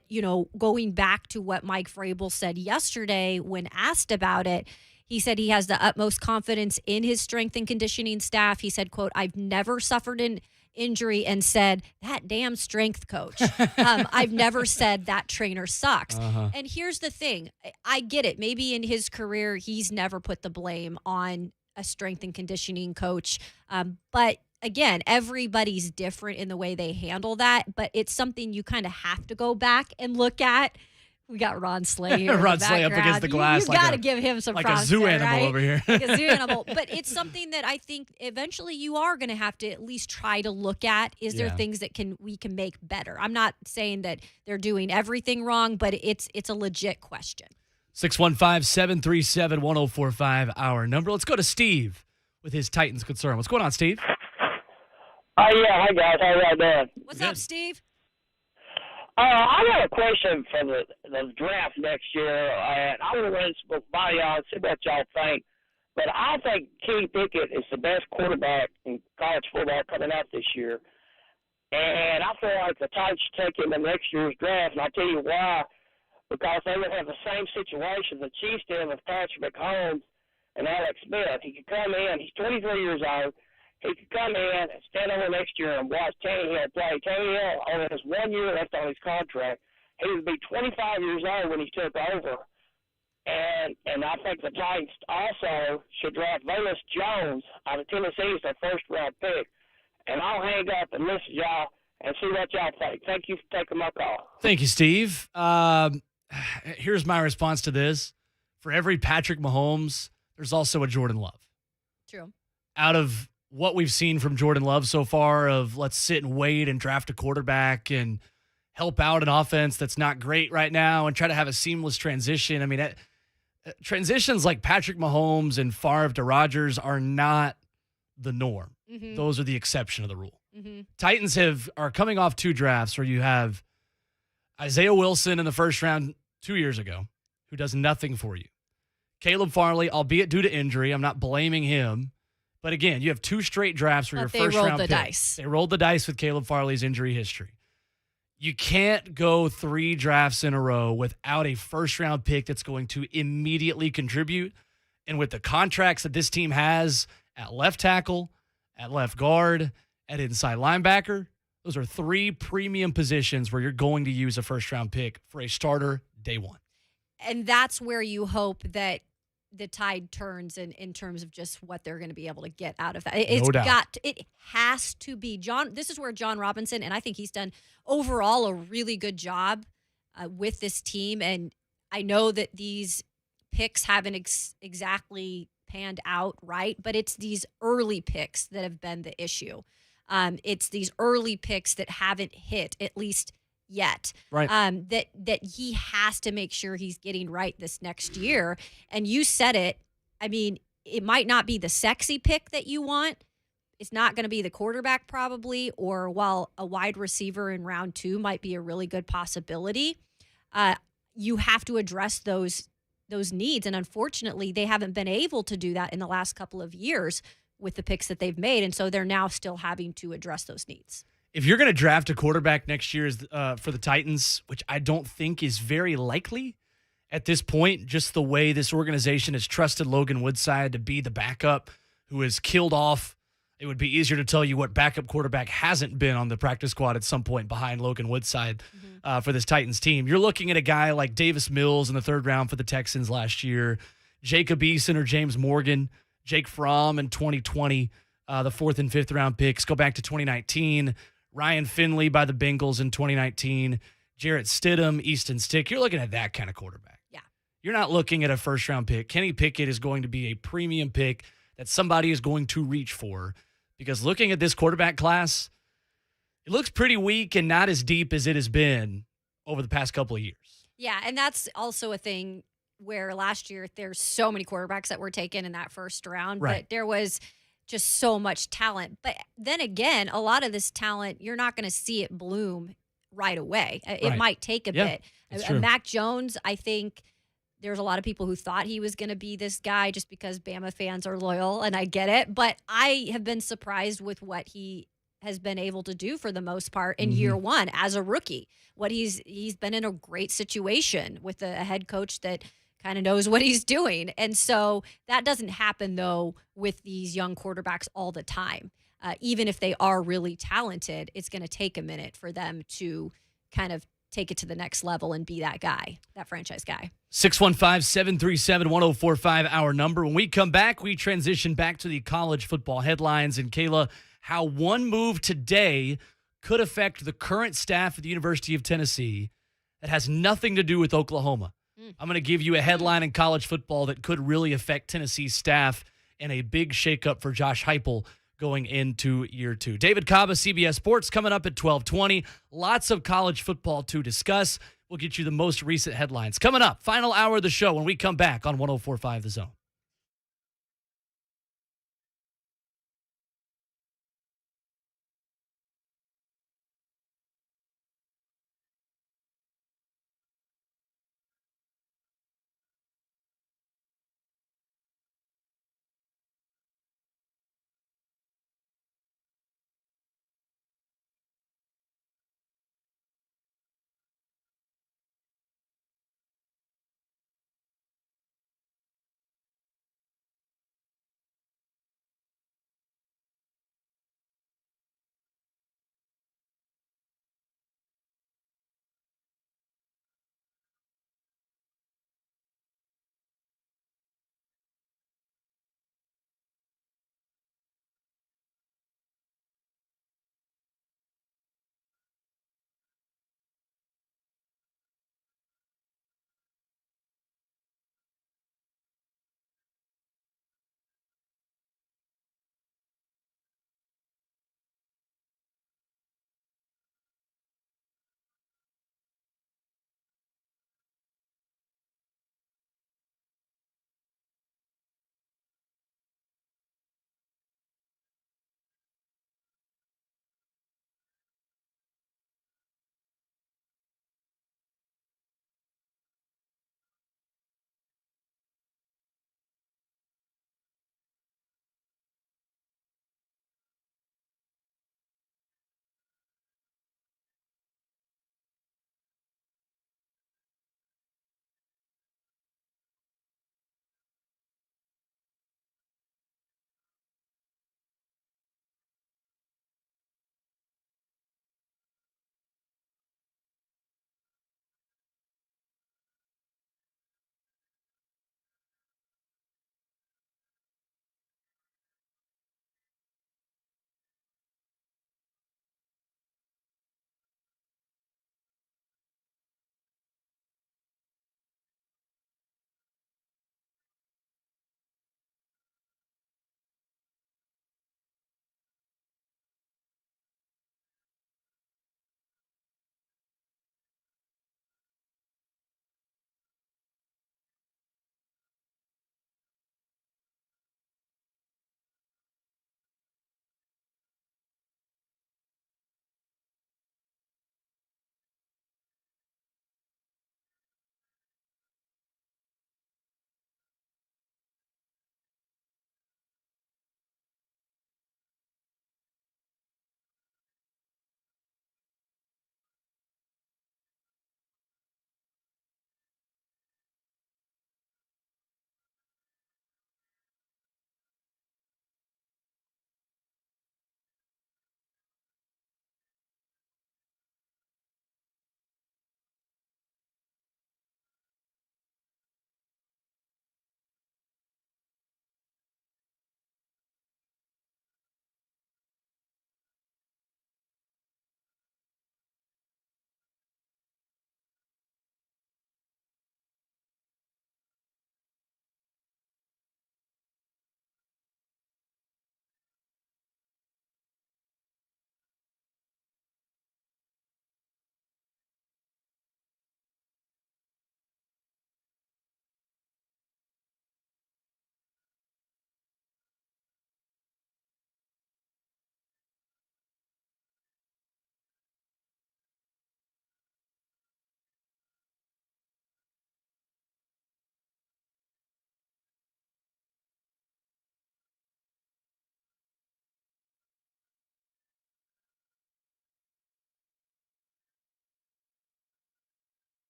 going back to what Mike Vrabel said yesterday when asked about it, he said he has the utmost confidence in his strength and conditioning staff. He said, quote, "I've never suffered an injury and said, that damn strength coach. I've never said that trainer sucks." Uh-huh. And here's the thing. I get it. Maybe in his career, he's never put the blame on a strength and conditioning coach. But again, everybody's different in the way they handle that. But it's something you kind of have to go back and look at. We got Ron Slay here. Ron Slay up against the glass. You got to give him some props. Like a zoo there, animal right? over here. Like a zoo animal. But it's something that I think eventually you are going to have to at least try to look at. Is there things that we can make better? I'm not saying that they're doing everything wrong, but it's a legit question. 615-737-1045, our number. Let's go to Steve with his Titans concern. What's going on, Steve? Hi, guys. How y'all doing? What's up, Steve? I got a question for the draft next year, and I want to run this by y'all and see what y'all think. But I think Kenny Pickett is the best quarterback in college football coming out this year. And I feel like the Titans should take him in next year's draft, and I'll tell you why. Because they would have the same situation the Chiefs did with Patrick Mahomes and Alex Smith. He could come in. He's 23 years old. He could come in and stand over next year and watch Tannehill play. Tannehill only has 1 year left on his contract. He would be 25 years old when he took over. And I think the Titans also should draft Velus Jones out of Tennessee as their first-round pick. And I'll hang up and listen to y'all and see what y'all think. Thank you for taking my call. Thank you, Steve. Here's my response to this. For every Patrick Mahomes, there's also a Jordan Love. True. Out of what we've seen from Jordan Love so far of let's sit and wait and draft a quarterback and help out an offense that's not great right now and try to have a seamless transition. I mean, transitions like Patrick Mahomes and Favre to Rodgers are not the norm. Mm-hmm. Those are the exception of the rule. Mm-hmm. Titans are coming off 2 drafts where you have Isaiah Wilson in the first round 2 years ago, who does nothing for you. Caleb Farley, albeit due to injury, I'm not blaming him. But again, you have 2 straight drafts for your first round pick. They rolled the dice. They rolled the dice with Caleb Farley's injury history. You can't go 3 drafts in a row without a first-round pick that's going to immediately contribute. And with the contracts that this team has at left tackle, at left guard, at inside linebacker, those are 3 premium positions where you're going to use a first-round pick for a starter day one. And that's where you hope that the tide turns in terms of just what they're going to be able to get out of that. It has to be John. This is where John Robinson, and I think he's done overall a really good job with this team. And I know that these picks haven't exactly panned out right, but it's these early picks that have been the issue. It's these early picks that haven't hit, at least yet. Right. That he has to make sure he's getting right this next year. And you said it. I mean, it might not be the sexy pick that you want. It's not going to be the quarterback probably, or while a wide receiver in round 2 might be a really good possibility. You have to address those needs. And unfortunately, they haven't been able to do that in the last couple of years with the picks that they've made. And so they're now still having to address those needs. If you're going to draft a quarterback next year for the Titans, which I don't think is very likely at this point, just the way this organization has trusted Logan Woodside to be the backup who has killed off. It would be easier to tell you what backup quarterback hasn't been on the practice squad at some point behind Logan Woodside for this Titans team. You're looking at a guy like Davis Mills in the 3rd round for the Texans last year, Jacob Eason or James Morgan, Jake Fromm in 2020, the 4th and 5th round picks. Go back to 2019. Ryan Finley by the Bengals in 2019, Jarrett Stidham, Easton Stick. You're looking at that kind of quarterback. Yeah. You're not looking at a first-round pick. Kenny Pickett is going to be a premium pick that somebody is going to reach for, because looking at this quarterback class, it looks pretty weak and not as deep as it has been over the past couple of years. Yeah, and that's also a thing where last year there's so many quarterbacks that were taken in that first round, Right. but there was just so much talent. But then again, a lot of this talent, you're not going to see it bloom right away. It Right. might take a Yeah, bit. that's true. Mac Jones, I think there's a lot of people who thought he was going to be this guy just because Bama fans are loyal, and I get it. But I have been surprised with what he has been able to do for the most part in year one as a rookie. What he's been in a great situation with a head coach that kind of knows what he's doing. And so that doesn't happen, though, with these young quarterbacks all the time. Even if they are really talented, it's going to take a minute for them to kind of take it to the next level and be that guy, that franchise guy. 615-737-1045, our number. When we come back, we transition back to the college football headlines. And Kayla, how one move today could affect the current staff at the University of Tennessee that has nothing to do with Oklahoma. I'm going to give you a headline in college football that could really affect Tennessee's staff and a big shakeup for Josh Heupel going into year 2. David Cobb of CBS Sports coming up at 12:20. Lots of college football to discuss. We'll get you the most recent headlines. Coming up, final hour of the show when we come back on 104.5 The Zone.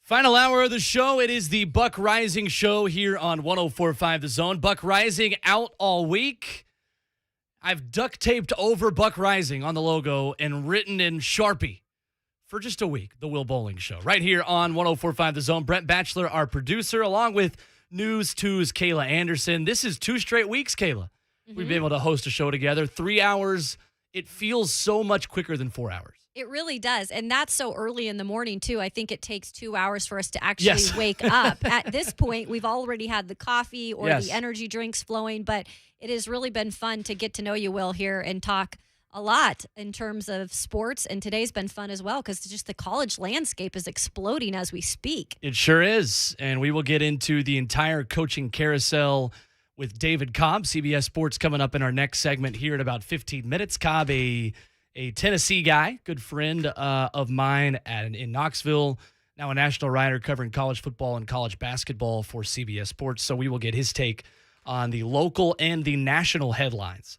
Final hour of the show. It is the Buck Reising show here on 104.5 The Zone. Buck Reising out all week. I've duct taped over Buck Reising on the logo and written in Sharpie for just a week, the Will Boling show. Right here on 104.5 The Zone. Brent Batchelor, our producer, along with News 2's Kayla Anderson. This is 2 straight weeks, Kayla. We've been able to host a show together. 3 hours. It feels so much quicker than 4 hours. It really does. And that's so early in the morning, too. I think it takes 2 hours for us to actually wake up. At this point, we've already had the coffee or the energy drinks flowing, but it has really been fun to get to know you, Will, here and talk a lot in terms of sports. And today's been fun as well because just the college landscape is exploding as we speak. It sure is. And we will get into the entire coaching carousel with David Cobb, CBS Sports, coming up in our next segment here in about 15 minutes. Cobb, a Tennessee guy, good friend of mine in Knoxville, now a national writer covering college football and college basketball for CBS Sports. So we will get his take on the local and the national headlines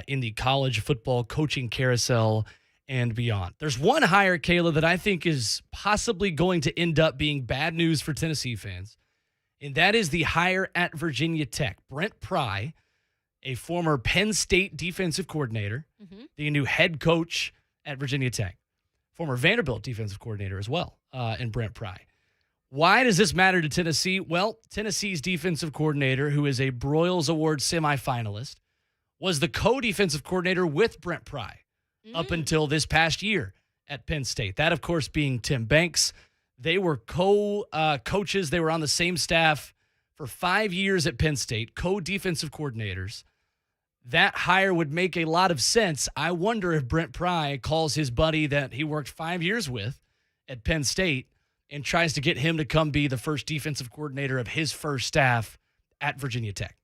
in the college football coaching carousel and beyond. There's one hire, Kayla, that I think is possibly going to end up being bad news for Tennessee fans, and that is the hire at Virginia Tech. Brent Pry, a former Penn State defensive coordinator, the new head coach at Virginia Tech, former Vanderbilt defensive coordinator as well, and Brent Pry. Why does this matter to Tennessee? Well, Tennessee's defensive coordinator, who is a Broyles Award semifinalist, was the co-defensive coordinator with Brent Pry up until this past year at Penn State. That, of course, being Tim Banks. They were co-coaches. They were on the same staff for 5 years at Penn State, co-defensive coordinators. That hire would make a lot of sense. I wonder if Brent Pry calls his buddy that he worked 5 years with at Penn State and tries to get him to come be the first defensive coordinator of his first staff at Virginia Tech.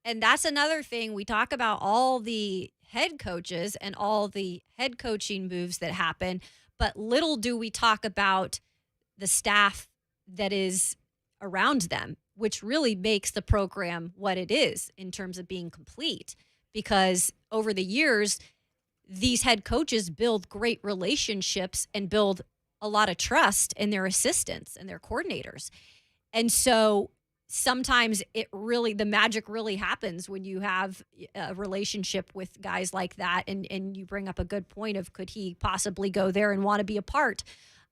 And that's another thing. We talk about all the head coaches and all the head coaching moves that happen, but little do we talk about the staff that is around them, which really makes the program what it is in terms of being complete. Because over the years, these head coaches build great relationships and build a lot of trust in their assistants and their coordinators. And so sometimes the magic really happens when you have a relationship with guys like that. And you bring up a good point of, could he possibly go there and want to be a part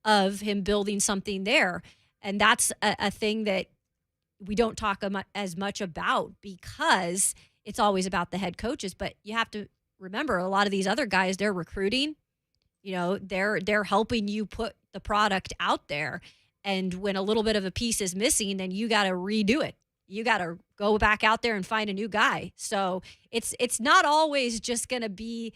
of him building something there? And that's a thing that we don't talk as much about because it's always about the head coaches. But you have to remember, a lot of these other guys, they're recruiting. They're helping you put the product out there. And when a little bit of a piece is missing, then you got to redo it. You got to go back out there and find a new guy. So it's not always just going to be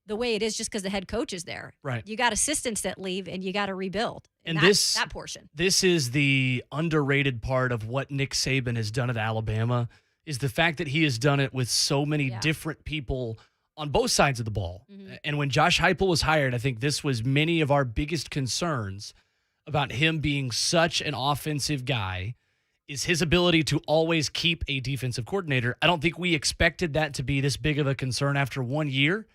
the way it is just because the head coach is there. Right. You got assistants that leave and you got to rebuild. And that portion. This is the underrated part of what Nick Saban has done at Alabama, is the fact that he has done it with so many different people on both sides of the ball. And when Josh Heupel was hired, I think this was many of our biggest concerns about him being such an offensive guy, is his ability to always keep a defensive coordinator. I don't think we expected that to be this big of a concern after 1 year,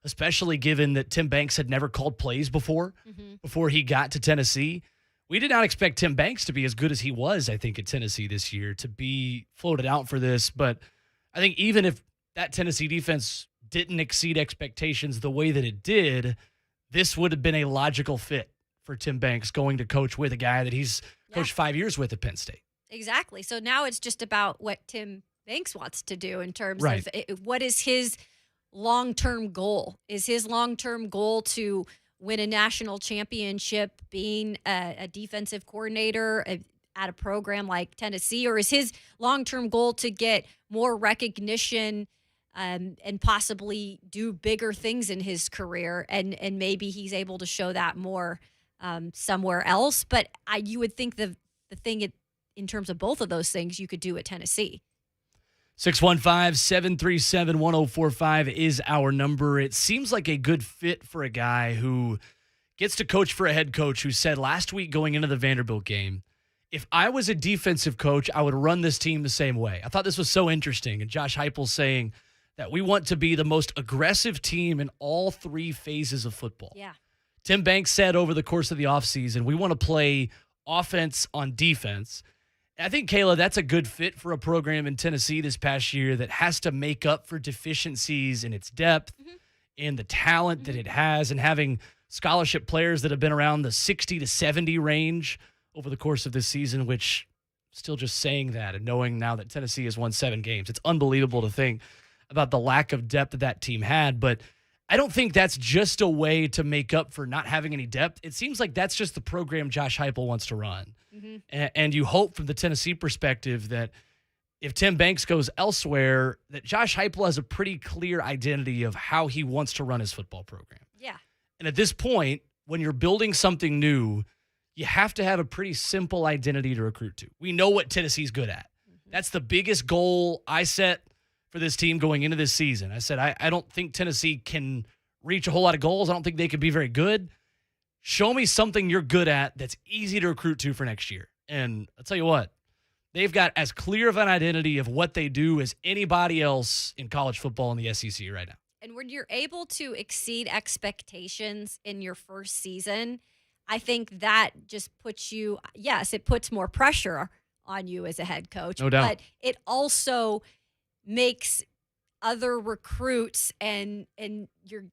especially given that Tim Banks had never called plays before he got to Tennessee. We did not expect Tim Banks to be as good as he was, I think, at Tennessee this year, to be floated out for this. But I think even if that Tennessee defense didn't exceed expectations the way that it did, this would have been a logical fit for Tim Banks going to coach with a guy that he's coached 5 years with at Penn State. Exactly. So now it's just about what Tim Banks wants to do in terms of what is his long-term goal. Is his long-term goal to win a national championship being a defensive coordinator at a program like Tennessee, or is his long-term goal to get more recognition and possibly do bigger things in his career, and maybe he's able to show that more somewhere else? But you would think the thing in terms of both of those things you could do at Tennessee. 615-737-1045 is our number. It seems like a good fit for a guy who gets to coach for a head coach who said last week going into the Vanderbilt game, if I was a defensive coach, I would run this team the same way. I thought this was so interesting. And Josh Heupel saying that we want to be the most aggressive team in all three phases of football. Yeah. Tim Banks said over the course of the offseason, we want to play offense on defense. I think, Kayla, that's a good fit for a program in Tennessee this past year that has to make up for deficiencies in its depth, in the talent that it has, and having scholarship players that have been around the 60 to 70 range over the course of this season, which still just saying that and knowing now that Tennessee has won 7 games. It's unbelievable to think about the lack of depth that team had, but I don't think that's just a way to make up for not having any depth. It seems like that's just the program Josh Heupel wants to run. And you hope from the Tennessee perspective that if Tim Banks goes elsewhere, that Josh Heupel has a pretty clear identity of how he wants to run his football program. Yeah. And at this point, when you're building something new, you have to have a pretty simple identity to recruit to. We know what Tennessee's good at. That's the biggest goal I set for this team going into this season. I said, I don't think Tennessee can reach a whole lot of goals. I don't think they could be very good. Show me something you're good at that's easy to recruit to for next year. And I'll tell you what, they've got as clear of an identity of what they do as anybody else in college football in the SEC right now. And when you're able to exceed expectations in your first season, I think that just puts you, yes, it puts more pressure on you as a head coach. No doubt. But it also makes other recruits and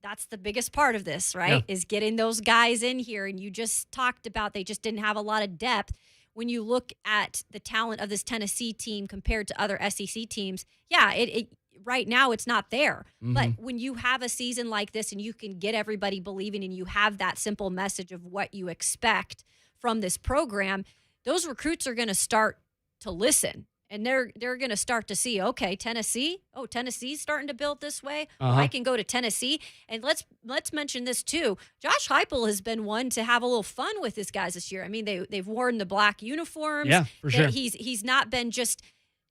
that's the biggest part of this, right? Yeah. Is getting those guys in here. And you just talked about they just didn't have a lot of depth. When you look at the talent of this Tennessee team compared to other SEC teams, yeah, it right now it's not there. But when you have a season like this and you can get everybody believing and you have that simple message of what you expect from this program, those recruits are going to start to listen. And they're going to start to see, okay, Tennessee. Oh, Tennessee's starting to build this way. Oh, I can go to Tennessee. And let's mention this too. Josh Heupel has been one to have a little fun with his guys this year. I mean, they've worn the black uniforms. Yeah, for sure. He's not been just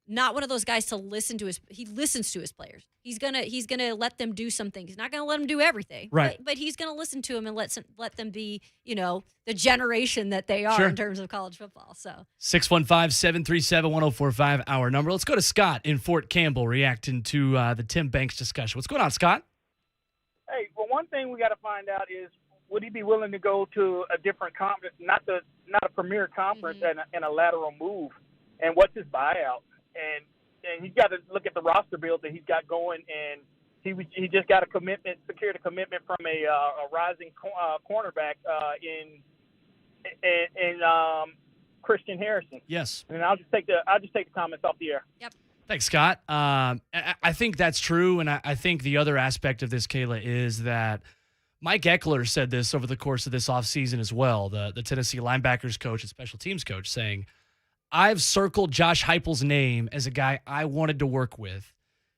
not one of those guys to listen to he listens to his players. He's gonna let them do something. He's not gonna let them do everything. Right. But he's gonna listen to them and let them be, the generation that they are in terms of college football. So 615-737-1045, our number. Let's go to Scott in Fort Campbell reacting to the Tim Banks discussion. What's going on, Scott? Hey, well, one thing we got to find out is, would he be willing to go to a different conference, not a premier conference, and a lateral move? And what's his buyout? And he's got to look at the roster build that he's got going, and he just got secured a commitment from a rising cornerback in Christian Harrison. Yes. And I'll just take the comments off the air. Yep. Thanks, Scott. I think that's true, and I think the other aspect of this, Kayla, is that Mike Eckler said this over the course of this offseason as well, the Tennessee linebackers coach and special teams coach, saying, I've circled Josh Heupel's name as a guy I wanted to work with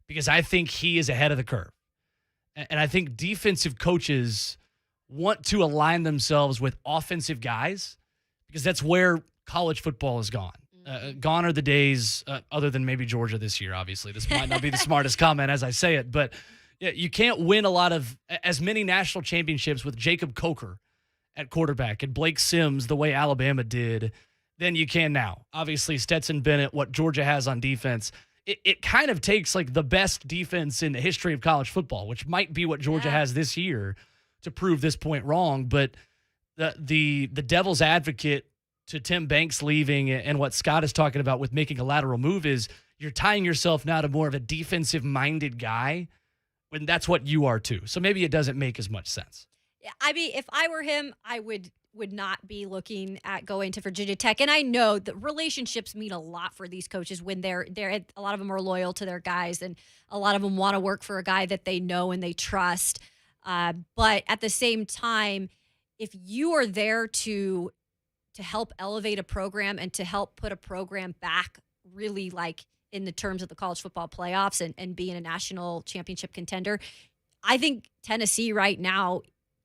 because I think he is ahead of the curve. And I think defensive coaches want to align themselves with offensive guys because that's where college football is gone. Gone are the days, other than maybe Georgia this year, obviously. This might not be the smartest comment as I say it, but you can't win as many national championships with Jacob Coker at quarterback and Blake Sims the way Alabama did than you can now. Obviously, Stetson Bennett, what Georgia has on defense, it kind of takes like the best defense in the history of college football, which might be what Georgia has this year to prove this point wrong. But the devil's advocate to Tim Banks leaving and what Scott is talking about with making a lateral move is you're tying yourself now to more of a defensive-minded guy when that's what you are too. So maybe it doesn't make as much sense. Yeah, I mean, if I were him, I would not be looking at going to Virginia Tech. And I know that relationships mean a lot for these coaches when they're a lot of them are loyal to their guys and a lot of them want to work for a guy that they know and they trust. But at the same time, if you are there to help elevate a program and to help put a program back really like in the terms of the college football playoffs and being a national championship contender, I think Tennessee right now,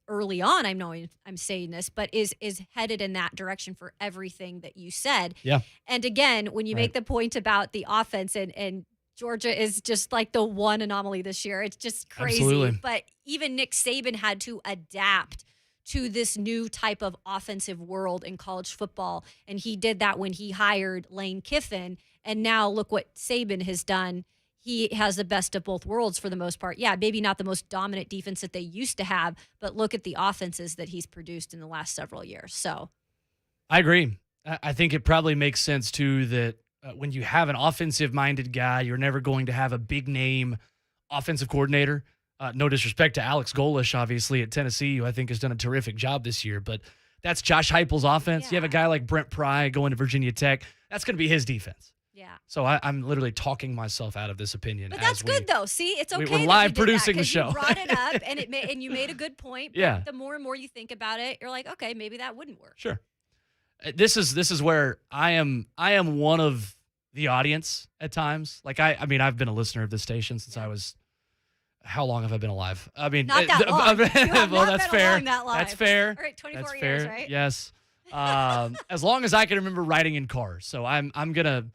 early on, I know I'm saying this, but is headed in that direction for everything that you said. Yeah. And again, when you make the point about the offense and Georgia is just like the one anomaly this year, it's just crazy. Absolutely. But even Nick Saban had to adapt to this new type of offensive world in college football. And he did that when he hired Lane Kiffin. And now look what Saban has done. He has the best of both worlds for the most part. Yeah, maybe not the most dominant defense that they used to have, but look at the offenses that he's produced in the last several years. So, I agree. I think it probably makes sense, too, that when you have an offensive-minded guy, you're never going to have a big-name offensive coordinator. No disrespect to Alex Golish, obviously, at Tennessee, who I think has done a terrific job this year, but that's Josh Heupel's offense. Yeah. You have a guy like Brent Pry going to Virginia Tech. That's going to be his defense. Yeah. So I'm literally talking myself out of this opinion. But that's good, though. See, it's okay. We're that live you did producing that the show. You brought it up, and you made a good point. But Yeah. the more and more you think about it, you're like, okay, maybe that wouldn't work. Sure. This is where I am one of the audience at times. Like I mean, I've been a listener of this station since I was. How long have I been alive? I mean, Not that long. You have well, not that's been fair. along that live. That's fair. All right, 24 That's years, fair. right? Yes. As long as I can remember riding in cars. So I'm gonna,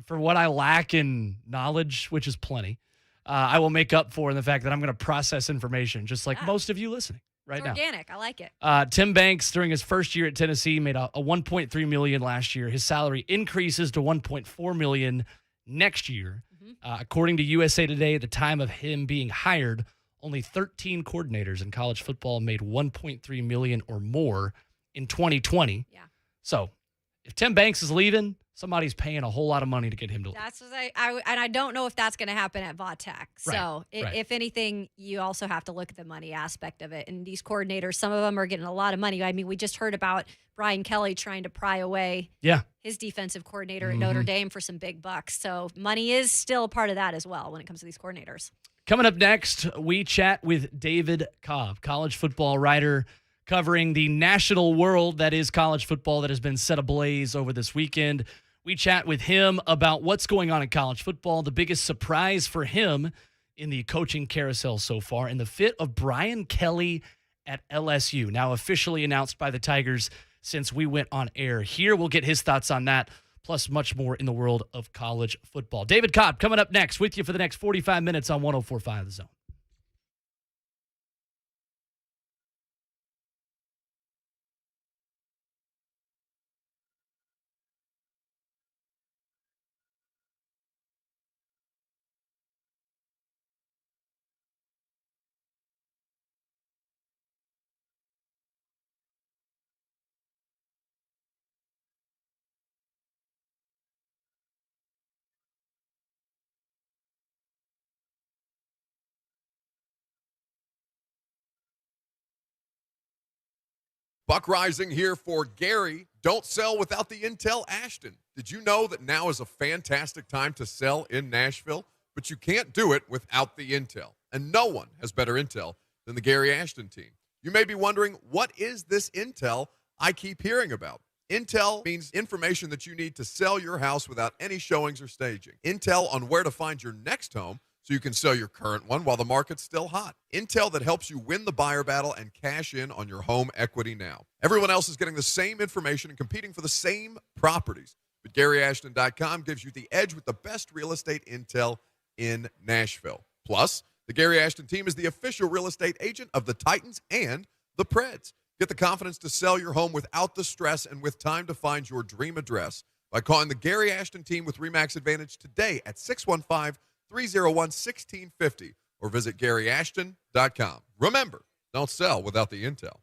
for what I lack in knowledge, which is plenty, I will make up for in the fact that I'm gonna process information, just like most of you listening right now. Organic. I like it. Tim Banks, during his first year at Tennessee, made a $1.3 million last year. His salary increases to $1.4 million next year. According to USA Today, at the time of him being hired, only 13 coordinators in college football made $1.3 million or more in 2020. Yeah. So if Tim Banks is leaving, somebody's paying a whole lot of money to get him to leave. That's what and I don't know if that's going to happen at Vautech. So Right. if anything, you also have to look at the money aspect of it. And these coordinators, some of them are getting a lot of money. I mean, we just heard about Brian Kelly trying to pry away his defensive coordinator at Notre Dame for some big bucks. So money is still a part of that as well when it comes to these coordinators. Coming up next, we chat with David Cobb, college football writer, covering the national world that is college football that has been set ablaze over this weekend. We chat with him about what's going on in college football, the biggest surprise for him in the coaching carousel so far, and the fit of Brian Kelly at LSU, now officially announced by the Tigers since we went on air here. We'll get his thoughts on that, plus much more in the world of college football. David Cobb coming up next with you for the next 45 minutes on 104.5 The Zone. Buck Reising here for Gary. Don't sell without the Intel Ashton. Did you know that now is a fantastic time to sell in Nashville? But you can't do it without the Intel. And no one has better Intel than the Gary Ashton team. You may be wondering, what is this Intel I keep hearing about? Intel means information that you need to sell your house without any showings or staging. Intel on where to find your next home so you can sell your current one while the market's still hot. Intel that helps you win the buyer battle and cash in on your home equity now. Everyone else is getting the same information and competing for the same properties. But GaryAshton.com gives you the edge with the best real estate intel in Nashville. Plus, the Gary Ashton team is the official real estate agent of the Titans and the Preds. Get the confidence to sell your home without the stress and with time to find your dream address by calling the Gary Ashton team with RE/MAX Advantage today at 615-301-1650 or visit GaryAshton.com. Remember, don't sell without the Intel.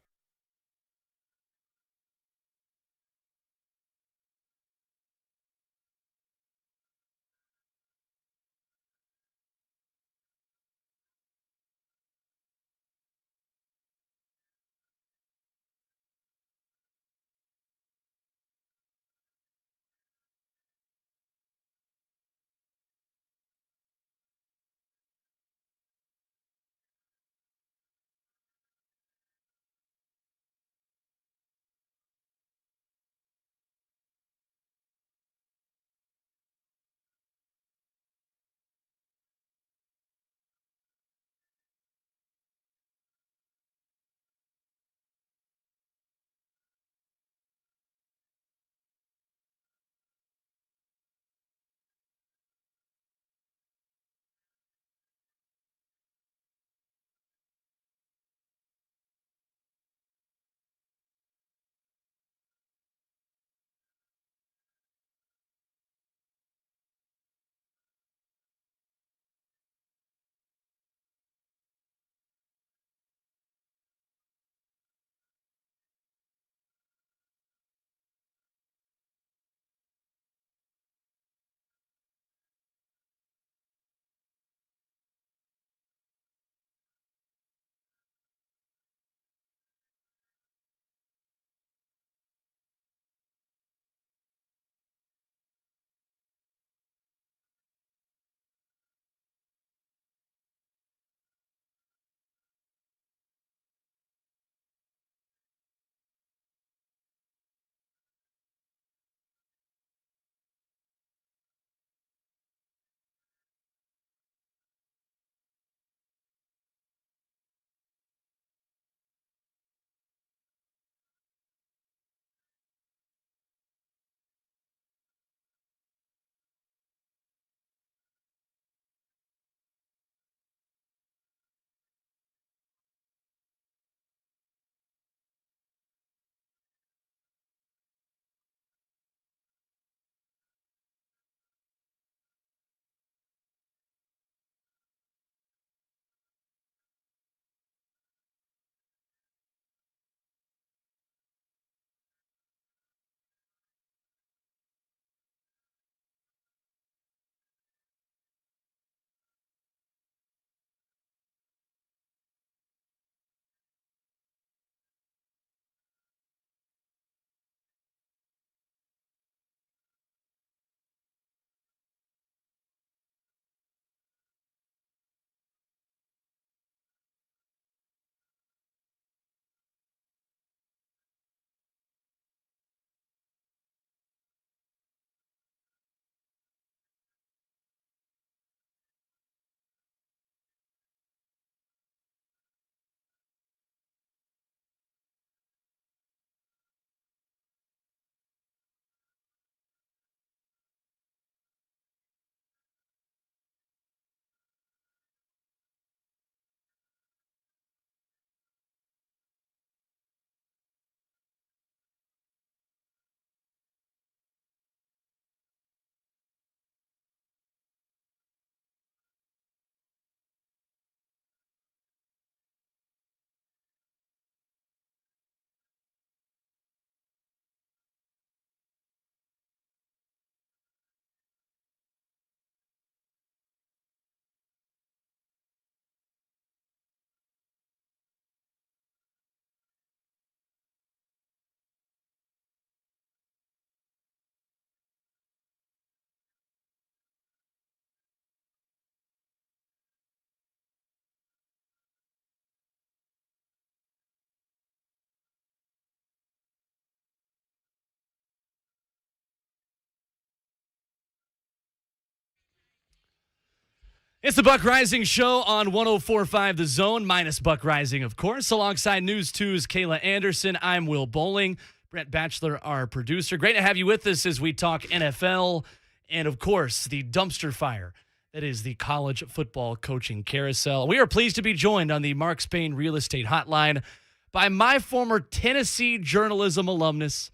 It's the Buck Reising Show on 104.5 The Zone, minus Buck Reising, of course. Alongside News 2's Kayla Anderson, I'm Will Boling. Brent Batchelor, our producer. Great to have you with us as we talk NFL and, of course, the dumpster fire that is the college football coaching carousel. We are pleased to be joined on the Mark Spain Real Estate Hotline by my former Tennessee journalism alumnus,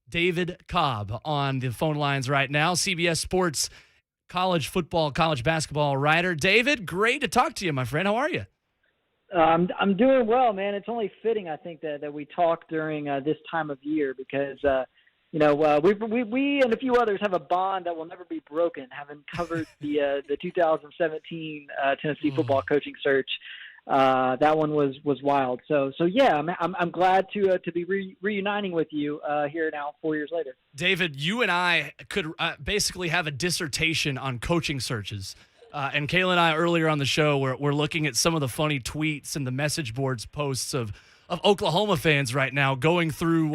David Cobb, on the phone lines right now. CBS Sports college football, college basketball writer. David, great to talk to you, my friend. How are you? I'm doing well, man. It's only fitting, I think, that we talk during this time of year because, we and a few others have a bond that will never be broken, having covered the 2017 Tennessee football coaching search. That one was wild. So yeah, I'm glad to be reuniting with you here now 4 years later. David, you and I could basically have a dissertation on coaching searches. And Kayla and I earlier on the show we're looking at some of the funny tweets and the message boards posts of Oklahoma fans right now going through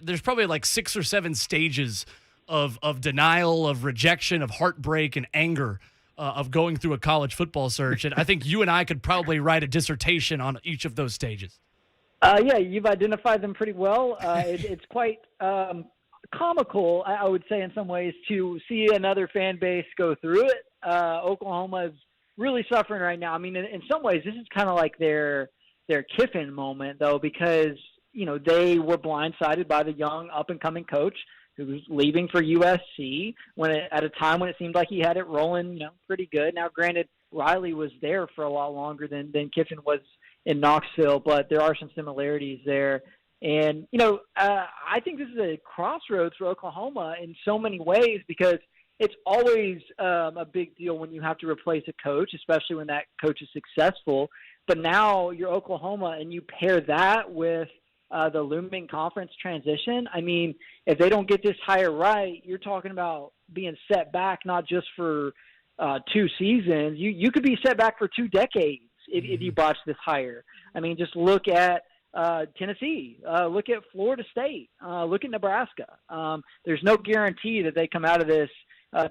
there's probably like 6 or 7 stages of denial, of rejection, of heartbreak and anger. Of going through a college football search. And I think you and I could probably write a dissertation on each of those stages. Yeah, you've identified them pretty well. It's quite comical, I would say, in some ways, to see another fan base go through it. Oklahoma is really suffering right now. I mean, in some ways, this is kind of like their Kiffin moment, though, because, they were blindsided by the young up-and-coming coach who was leaving for USC at a time when it seemed like he had it rolling, pretty good. Now, granted, Riley was there for a lot longer than Kiffin was in Knoxville, but there are some similarities there. And, I think this is a crossroads for Oklahoma in so many ways because it's always a big deal when you have to replace a coach, especially when that coach is successful. But now you're Oklahoma and you pair that with the looming conference transition. I mean, if they don't get this hire right, you're talking about being set back not just for 2 seasons. You could be set back for 2 decades if you botch this hire. I mean, just look at Tennessee, look at Florida State, look at Nebraska. There's no guarantee that they come out of this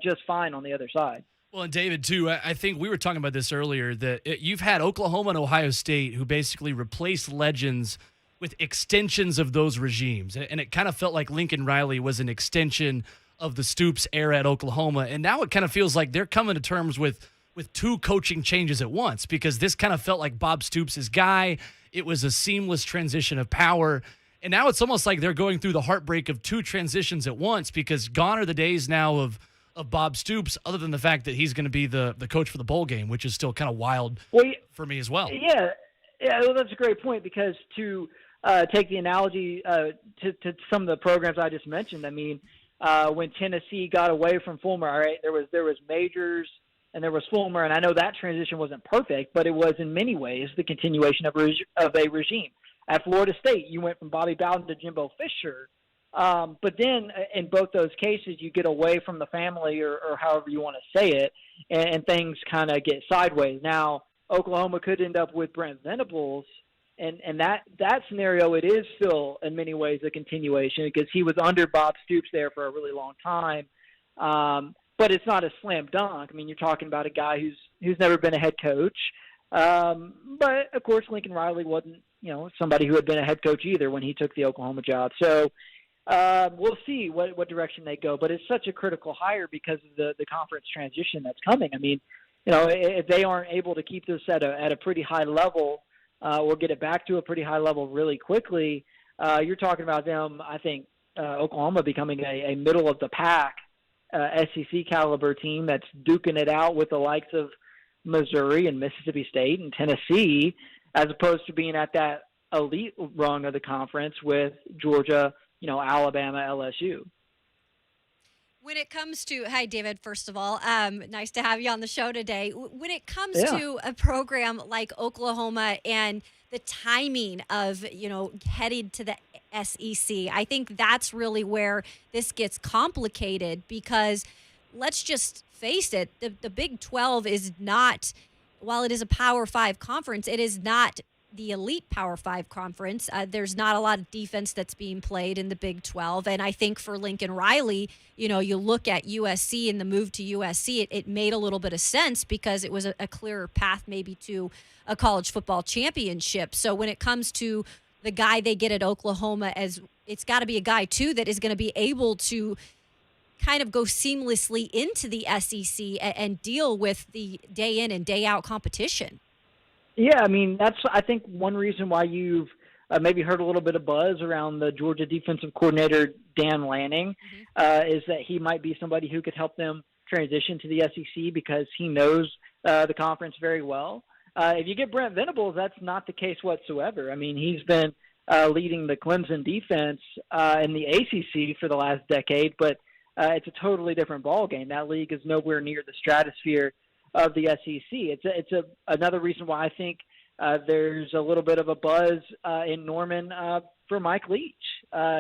just fine on the other side. Well, and David, too, I think we were talking about this earlier, that you've had Oklahoma and Ohio State who basically replaced legends with extensions of those regimes. And it kind of felt like Lincoln Riley was an extension of the Stoops era at Oklahoma. And now it kind of feels like they're coming to terms with 2 coaching changes at once because this kind of felt like Bob Stoops' guy. It was a seamless transition of power. And now it's almost like they're going through the heartbreak of 2 transitions at once because gone are the days now of Bob Stoops, other than the fact that he's going to be the coach for the bowl game, which is still kind of wild for me as well. Yeah, well, that's a great point because to take the analogy to some of the programs I just mentioned. I mean, when Tennessee got away from Fulmer, all right, there was Majors and there was Fulmer, and I know that transition wasn't perfect, but it was in many ways the continuation of a regime. At Florida State, you went from Bobby Bowden to Jimbo Fisher, but then in both those cases, you get away from the family or however you want to say it, and things kind of get sideways. Now, Oklahoma could end up with Brent Venables. And that scenario, it is still in many ways a continuation because he was under Bob Stoops there for a really long time. But it's not a slam dunk. I mean, you're talking about a guy who's never been a head coach. But of course, Lincoln Riley wasn't, somebody who had been a head coach either when he took the Oklahoma job. So we'll see what direction they go. But it's such a critical hire because of the conference transition that's coming. I mean, if they aren't able to keep this at a pretty high level, or get it back to a pretty high level really quickly, you're talking about them, I think, Oklahoma becoming a middle-of-the-pack SEC caliber team that's duking it out with the likes of Missouri and Mississippi State and Tennessee, as opposed to being at that elite rung of the conference with Georgia, Alabama, LSU. When it comes to, hi, David, first of all, nice to have you on the show today. When it comes to a program like Oklahoma and the timing of, headed to the SEC, I think that's really where this gets complicated because let's just face it, the Big 12 is not, while it is a Power 5 conference, it is not the elite Power 5 conference. There's not a lot of defense that's being played in the Big 12. And I think for Lincoln Riley, you look at USC and the move to USC, it made a little bit of sense because it was a clearer path maybe to a college football championship. So when it comes to the guy they get at Oklahoma, it's got to be a guy, too, that is going to be able to kind of go seamlessly into the SEC and deal with the day in and day out competition. Yeah, I mean, that's, I think, one reason why you've maybe heard a little bit of buzz around the Georgia defensive coordinator, Dan Lanning, is that he might be somebody who could help them transition to the SEC because he knows the conference very well. If you get Brent Venables, that's not the case whatsoever. I mean, he's been leading the Clemson defense in the ACC for the last decade, but it's a totally different ballgame. That league is nowhere near the stratosphere of the SEC. It's another reason why I think there's a little bit of a buzz in Norman for Mike Leach.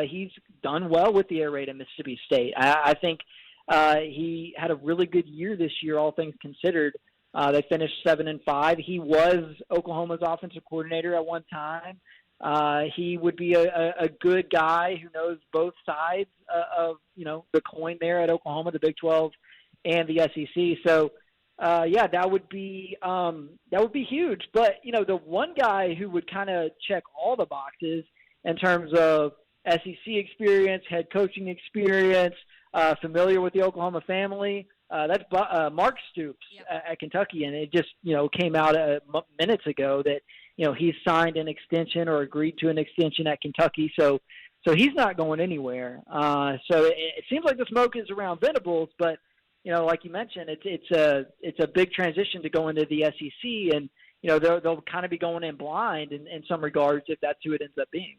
He's done well with the air raid at Mississippi State. I think he had a really good year this year, all things considered. They finished 7-5. He was Oklahoma's offensive coordinator at one time. He would be a good guy who knows both sides of the coin there at Oklahoma, the Big 12 and the SEC. So that would be huge. But the one guy who would kind of check all the boxes in terms of SEC experience, head coaching experience, familiar with the Oklahoma family, that's Mark Stoops at Kentucky, and it just came out minutes ago that he's signed an extension or agreed to an extension at Kentucky, so he's not going anywhere. So it seems like the smoke is around Venables, but like you mentioned, it's a big transition to go into the SEC, and they'll kind of be going in blind in some regards if that's who it ends up being.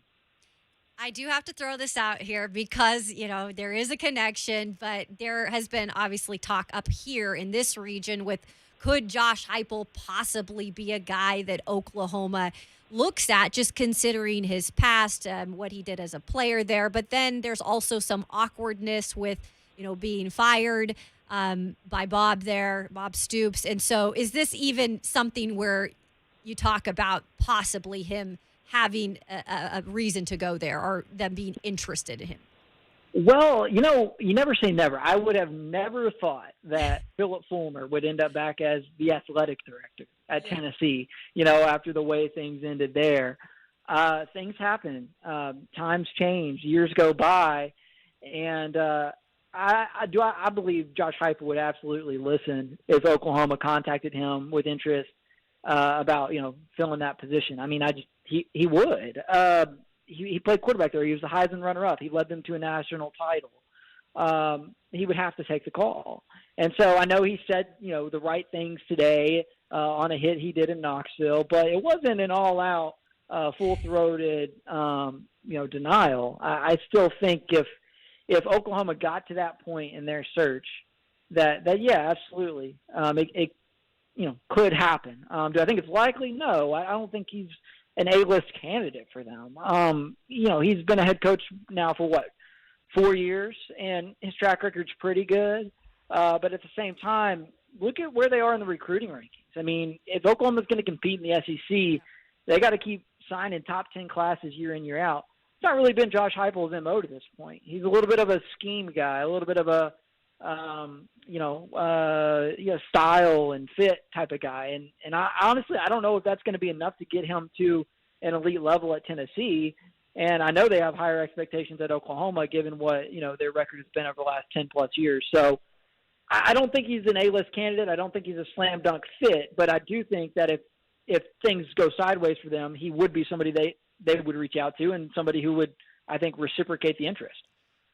I do have to throw this out here because, there is a connection, but there has been obviously talk up here in this region with could Josh Heupel possibly be a guy that Oklahoma looks at just considering his past, what he did as a player there. But then there's also some awkwardness with, being fired by Bob Stoops. And so is this even something where you talk about possibly him having a reason to go there or them being interested in him? Well, you never say never. I would have never thought that Philip Fulmer would end up back as the athletic director at Tennessee, after the way things ended there. Things happen. Times change. Years go by. And I believe Josh Heupel would absolutely listen if Oklahoma contacted him with interest about, filling that position. I mean, he would. He played quarterback there. He was the Heisman runner-up. He led them to a national title. He would have to take the call. And so I know he said, the right things today on a hit he did in Knoxville, but it wasn't an all-out, full-throated, denial. I still think if Oklahoma got to that point in their search, that yeah, absolutely, it could happen. Do I think it's likely? No, I don't think he's an A-list candidate for them. He's been a head coach now for 4 years, and his track record's pretty good. But at the same time, look at where they are in the recruiting rankings. I mean, if Oklahoma's going to compete in the SEC, they got to keep signing top 10 classes year in, year out. It's not really been Josh Heupel's MO to this point. He's a little bit of a scheme guy, a little bit of a style and fit type of guy. And I honestly, I don't know if that's going to be enough to get him to an elite level at Tennessee. And I know they have higher expectations at Oklahoma, given what, their record has been over the last 10 plus years. So I don't think he's an A-list candidate. I don't think he's a slam dunk fit, but I do think that if things go sideways for them, he would be somebody they would reach out to and somebody who would, I think, reciprocate the interest.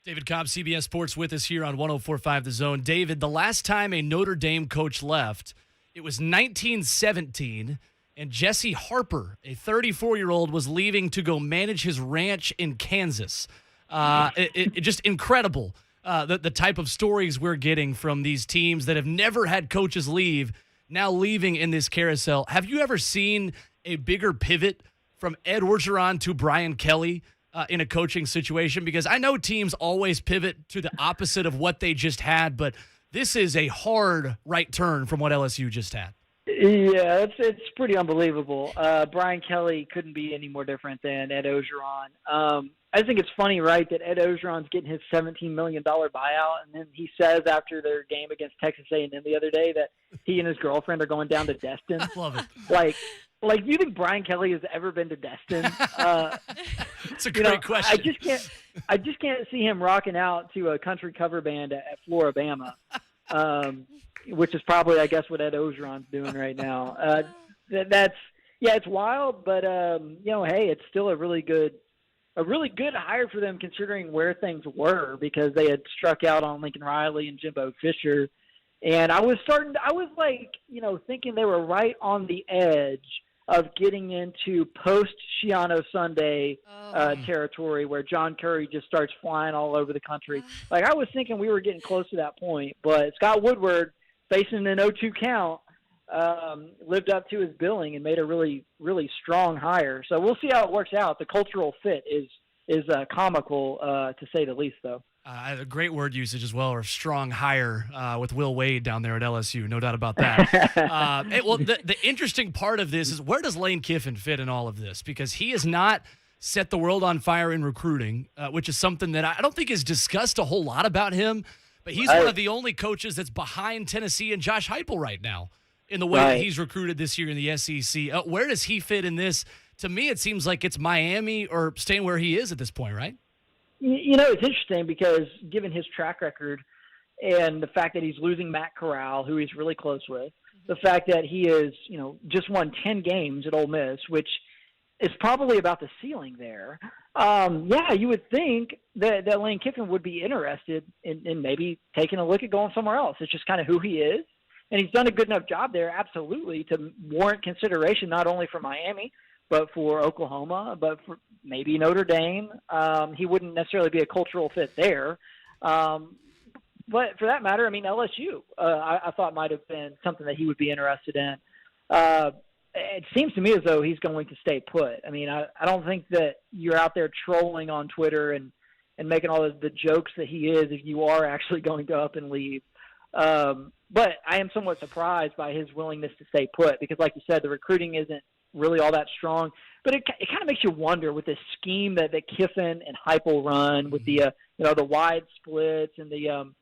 David Cobb, CBS Sports, with us here on 104.5 The Zone. David, the last time a Notre Dame coach left, it was 1917, and Jesse Harper, a 34-year-old, was leaving to go manage his ranch in Kansas. It just incredible, the type of stories we're getting from these teams that have never had coaches leave, now leaving in this carousel. Have you ever seen a bigger pivot from Ed Orgeron to Brian Kelly in a coaching situation? Because I know teams always pivot to the opposite of what they just had, but this is a hard right turn from what LSU just had. Yeah, it's pretty unbelievable. Brian Kelly couldn't be any more different than Ed Ogeron. I think it's funny, right, that Ed Ogeron's getting his $17 million buyout, and then he says after their game against Texas A&M the other day that he and his girlfriend are going down to Destin. Love it. Like, do you think Brian Kelly has ever been to Destin? It's a great question. I just can't see him rocking out to a country cover band at Floribama, which is probably, I guess, what Ed Ogeron's doing right now. It's wild, but hey, it's still a really good hire for them considering where things were, because they had struck out on Lincoln Riley and Jimbo Fisher. And I was thinking they were right on the edge of getting into post-Shiano Sunday territory where John Curry just starts flying all over the country. Like, I was thinking we were getting close to that point, but Scott Woodward, facing an 0-2 count, lived up to his billing and made a really, really strong hire. So we'll see how it works out. The cultural fit is comical, to say the least, though. A great word usage as well, or strong hire with Will Wade down there at LSU. No doubt about that. The interesting part of this is, where does Lane Kiffin fit in all of this? Because he has not set the world on fire in recruiting, which is something that I don't think is discussed a whole lot about him. But he's one of the only coaches that's behind Tennessee and Josh Heupel right now in the way that he's recruited this year in the SEC. Where does he fit in this? To me, it seems like it's Miami or staying where he is at this point, right? It's interesting because given his track record and the fact that he's losing Matt Corral, who he's really close with, the fact that he is, just won 10 games at Ole Miss, which is probably about the ceiling there. You would think that Lane Kiffin would be interested in maybe taking a look at going somewhere else. It's just kind of who he is. And he's done a good enough job there, absolutely, to warrant consideration not only for Miami, but for Oklahoma, but for maybe Notre Dame. He wouldn't necessarily be a cultural fit there. But for that matter, LSU, I thought might have been something that he would be interested in. It seems to me as though he's going to stay put. I don't think that you're out there trolling on Twitter and making all the jokes that he is if you are actually going to up and leave. But I am somewhat surprised by his willingness to stay put because, like you said, the recruiting isn't really all that strong. But it kind of makes you wonder with this scheme that Kiffin and Heupel run with the the wide splits and the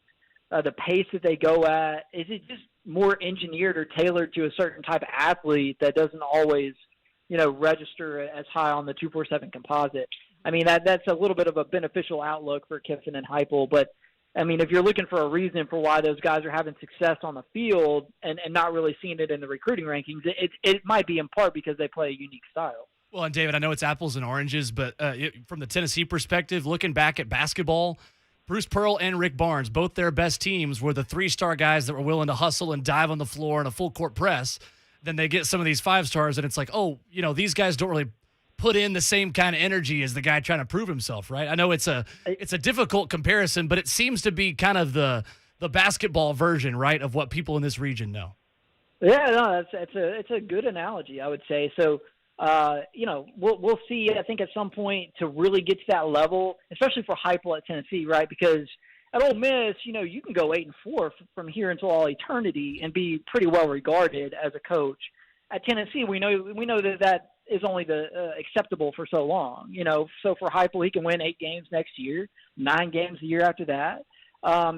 pace that they go at. Is it just more engineered or tailored to a certain type of athlete that doesn't always register as high on the 247 composite? That's a little bit of a beneficial outlook for Kiffin and Heupel, but if you're looking for a reason for why those guys are having success on the field and not really seeing it in the recruiting rankings, it might be in part because they play a unique style. Well, and David, I know it's apples and oranges, but from the Tennessee perspective, looking back at basketball, Bruce Pearl and Rick Barnes, both their best teams were the 3-star guys that were willing to hustle and dive on the floor in a full court press. Then they get some of these 5-stars, and it's like, these guys don't really put in the same kind of energy as the guy trying to prove himself, right? I know it's a difficult comparison, but it seems to be kind of the basketball version, right, of what people in this region know. Yeah, no, it's a good analogy, I would say. So, we'll see, I think, at some point to really get to that level, especially for Heupel at Tennessee, right? Because at Ole Miss, you can go 8-4 from here until all eternity and be pretty well regarded as a coach. At Tennessee, we know that is only acceptable for so long. So for Heupel, he can win 8 games next year, 9 games the year after that.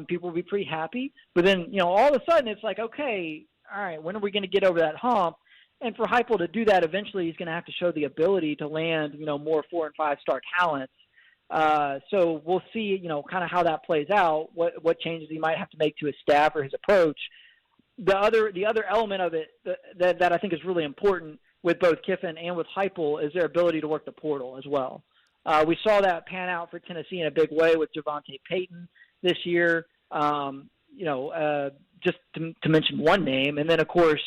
People will be pretty happy. But then, all of a sudden it's like, okay, all right, when are we going to get over that hump? And for Heupel to do that, eventually he's going to have to show the ability to land, more 4- and 5-star talents. So we'll see, kind of how that plays out, what changes he might have to make to his staff or his approach. The other element of it that I think is really important with both Kiffin and with Heupel is their ability to work the portal as well. We saw that pan out for Tennessee in a big way with Javonte Payton this year, just to mention one name. And then, of course,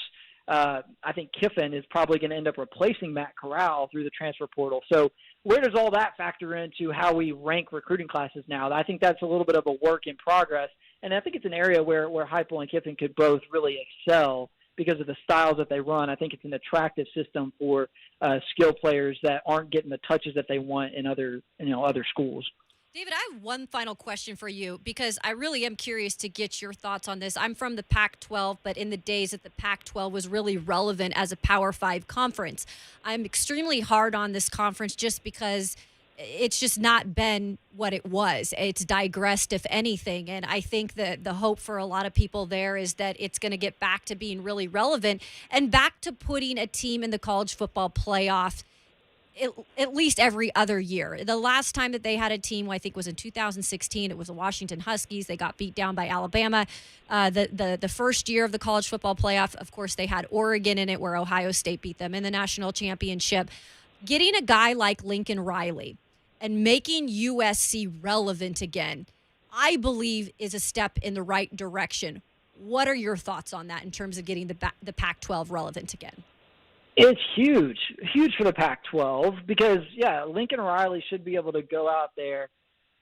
I think Kiffin is probably going to end up replacing Matt Corral through the transfer portal. So where does all that factor into how we rank recruiting classes now? I think that's a little bit of a work in progress. And I think it's an area where Heupel and Kiffin could both really excel because of the styles that they run. I think it's an attractive system for skill players that aren't getting the touches that they want in other schools. David, I have one final question for you because I really am curious to get your thoughts on this. I'm from the Pac-12, but in the days that the Pac-12 was really relevant as a Power 5 conference. I'm extremely hard on this conference just because it's just not been what it was. It's digressed, if anything. And I think that the hope for a lot of people there is that it's going to get back to being really relevant and back to putting a team in the college football playoff at least every other year. The last time that they had a team, I think, was in 2016. It was the Washington Huskies. They got beat down by Alabama. The first year of the college football playoff, of course, they had Oregon in it where Ohio State beat them in the national championship. Getting a guy like Lincoln Riley and making USC relevant again, I believe is a step in the right direction. What are your thoughts on that in terms of getting the Pac-12 relevant again? It's huge for the Pac-12 because, Lincoln Riley should be able to go out there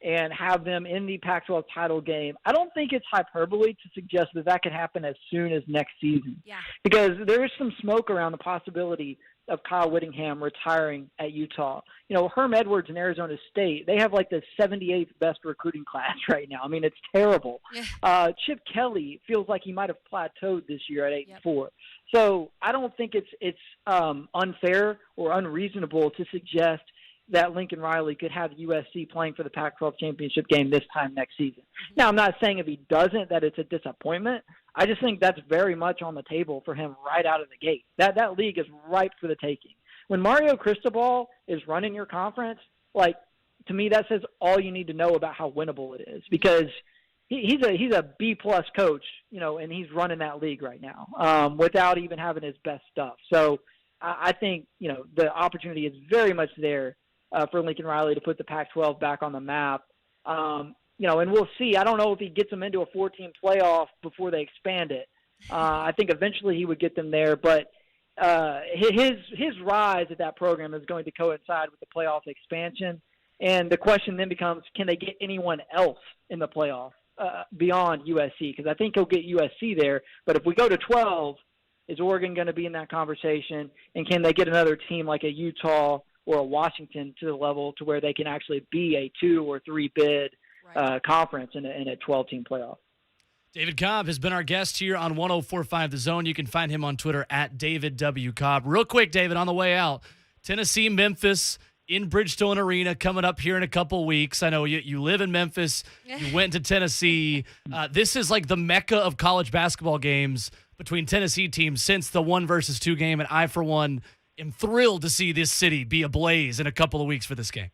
and have them in the Pac-12 title game. I don't think it's hyperbole to suggest that could happen as soon as next season. Yeah. Because there is some smoke around the possibility of Kyle Whittingham retiring at Utah. Herm Edwards in Arizona State, they have like the 78th best recruiting class right now. I mean, it's terrible. Yeah. Chip Kelly feels like he might have plateaued this year at 8-4. So I don't think it's unfair or unreasonable to suggest that Lincoln Riley could have USC playing for the Pac-12 championship game this time next season. Now, I'm not saying if he doesn't that it's a disappointment. I just think that's very much on the table for him right out of the gate. That league is ripe for the taking. When Mario Cristobal is running your conference, to me that says all you need to know about how winnable it is because he's a B-plus coach, and he's running that league right now without even having his best stuff. So I think, the opportunity is very much there for Lincoln Riley to put the Pac-12 back on the map. And we'll see. I don't know if he gets them into a 4-team playoff before they expand it. I think eventually he would get them there, but his rise at that program is going to coincide with the playoff expansion. And the question then becomes, can they get anyone else in the playoff beyond USC? Because I think he'll get USC there. But if we go to 12, is Oregon going to be in that conversation? And can they get another team like a Utah or a Washington to the level to where they can actually be a 2 or 3 bid conference in a 12-team playoff? David Cobb has been our guest here on 104.5 The Zone. You can find him on Twitter at David W. Cobb. Real quick, David, on the way out, Tennessee, Memphis in Bridgestone Arena coming up here in a couple weeks. I know you live in Memphis. You went to Tennessee. This is like the mecca of college basketball games between Tennessee teams since the 1-2 game, and I, for one, am thrilled to see this city be ablaze in a couple of weeks for this game.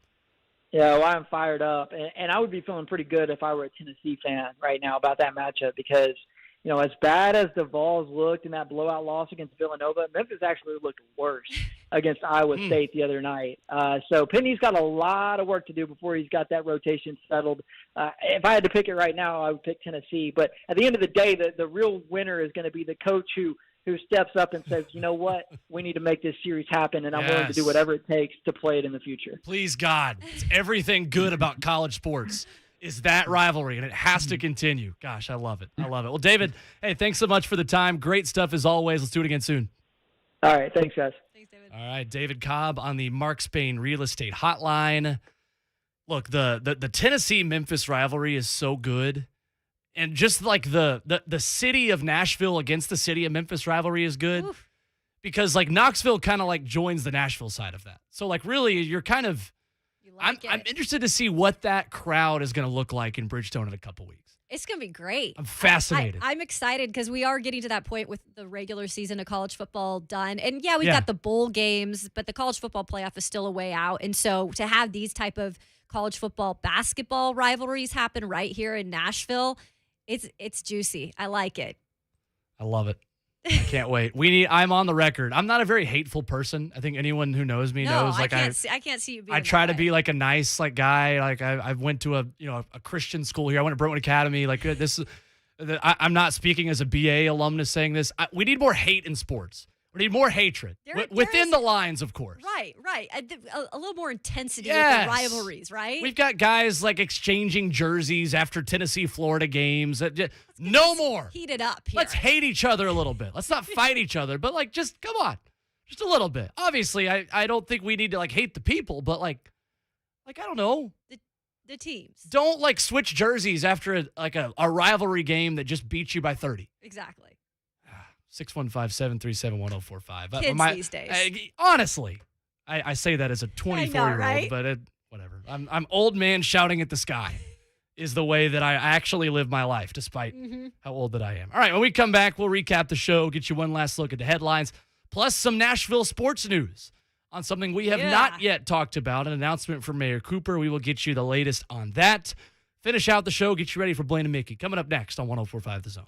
Yeah, well, I'm fired up, and I would be feeling pretty good if I were a Tennessee fan right now about that matchup because, as bad as the Vols looked in that blowout loss against Villanova, Memphis actually looked worse against Iowa State the other night. So Penny's got a lot of work to do before he's got that rotation settled. If I had to pick it right now, I would pick Tennessee. But at the end of the day, the real winner is going to be the coach who steps up and says, you know what, we need to make this series happen, and I'm willing to do whatever it takes to play it in the future. Please, God. It's everything good about college sports is that rivalry, and it has to continue. Gosh, I love it. I love it. Well, David, hey, thanks so much for the time. Great stuff as always. Let's do it again soon. All right. Thanks, guys. Thanks, David. All right, David Cobb on the Mark Spain Real Estate Hotline. Look, the Tennessee-Memphis rivalry is so good. And just like the city of Nashville against the city of Memphis rivalry is good. Oof. Because like Knoxville kind of like joins the Nashville side of that. So like really you're kind of I'm interested to see what that crowd is going to look like in Bridgestone in a couple weeks. It's going to be great. I'm fascinated. I'm excited because we are getting to that point with the regular season of college football done. And we've got the bowl games, but the college football playoff is still a way out. And so to have these type of college football basketball rivalries happen right here in Nashville, it's juicy. I like it. I love it. I can't wait. I'm on the record. I'm not a very hateful person. I think anyone who knows me knows. Like I can't see you being I try that to way. be like a nice guy. Like I went to a Christian school here. I went to Brentwood Academy. Like this is. I'm not speaking as a BA alumnus saying this. We need more hate in sports. We need more hatred within the lines, of course. Right. A little more intensity with the rivalries, right? We've got guys like exchanging jerseys after Tennessee-Florida games. No more. Heat it up here. Let's hate each other a little bit. Let's not fight each other, but like just come on. Just a little bit. Obviously, I don't think we need to like hate the people, but like I don't know. the teams. Don't like switch jerseys after a rivalry game that just beat you by 30. Exactly. 615-737-1045. Kids these days. Honestly, I say that as a 24-year-old, right? but whatever. I'm old man shouting at the sky is the way that I actually live my life, despite how old that I am. All right, when we come back, we'll recap the show, get you one last look at the headlines, plus some Nashville sports news on something we have not yet talked about, an announcement from Mayor Cooper. We will get you the latest on that. Finish out the show, get you ready for Blaine and Mickey. Coming up next on 104.5 The Zone.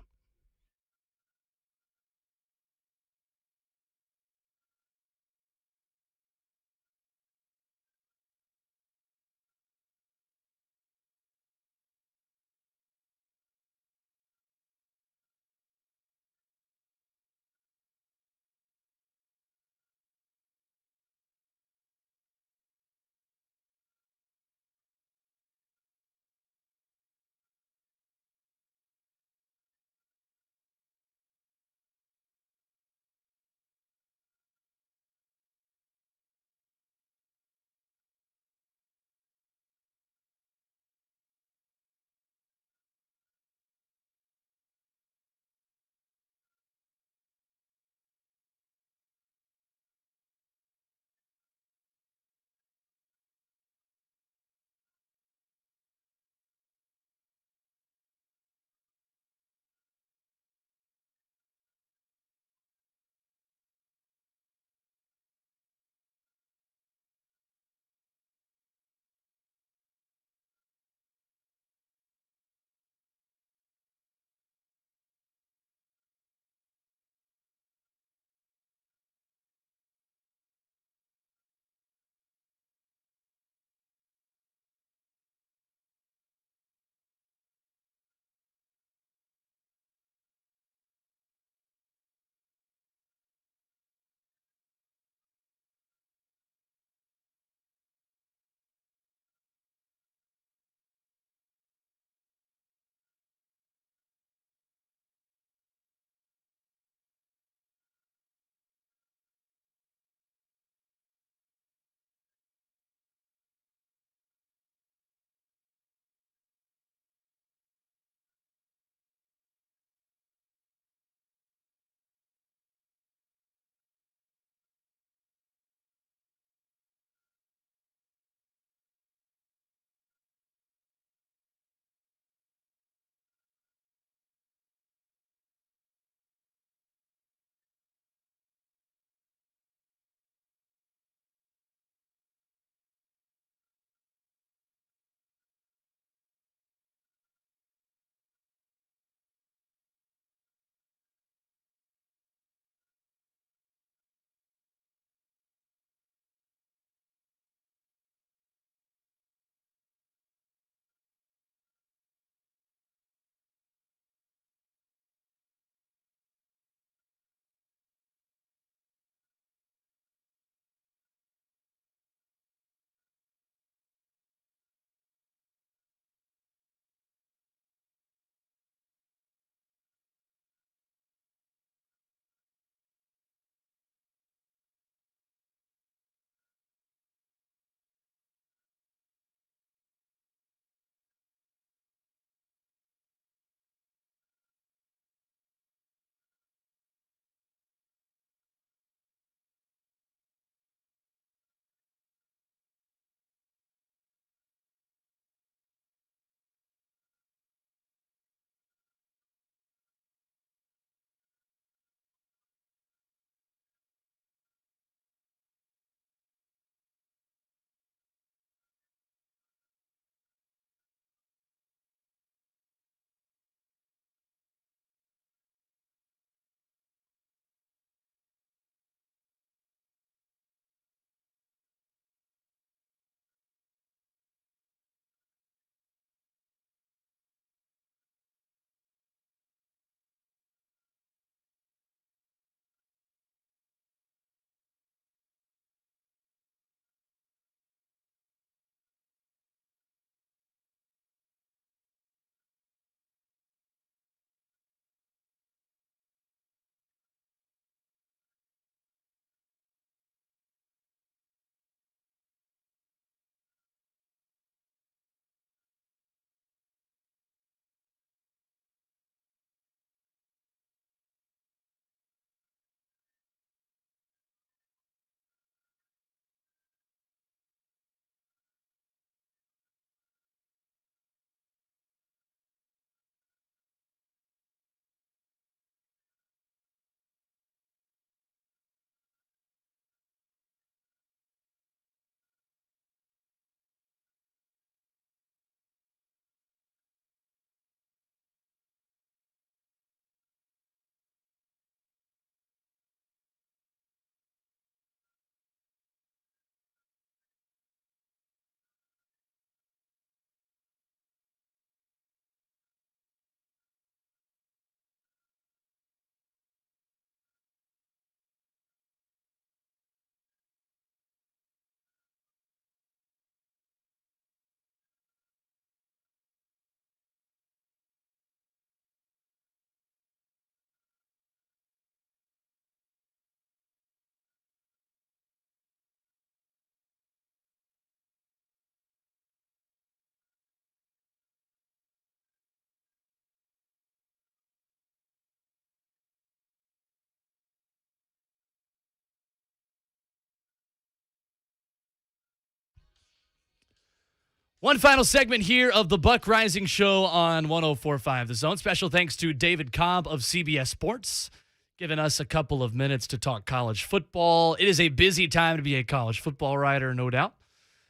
One final segment here of the Buck Reising Show on 104.5 The Zone. Special thanks to David Cobb of CBS Sports, giving us a couple of minutes to talk college football. It is a busy time to be a college football writer, no doubt.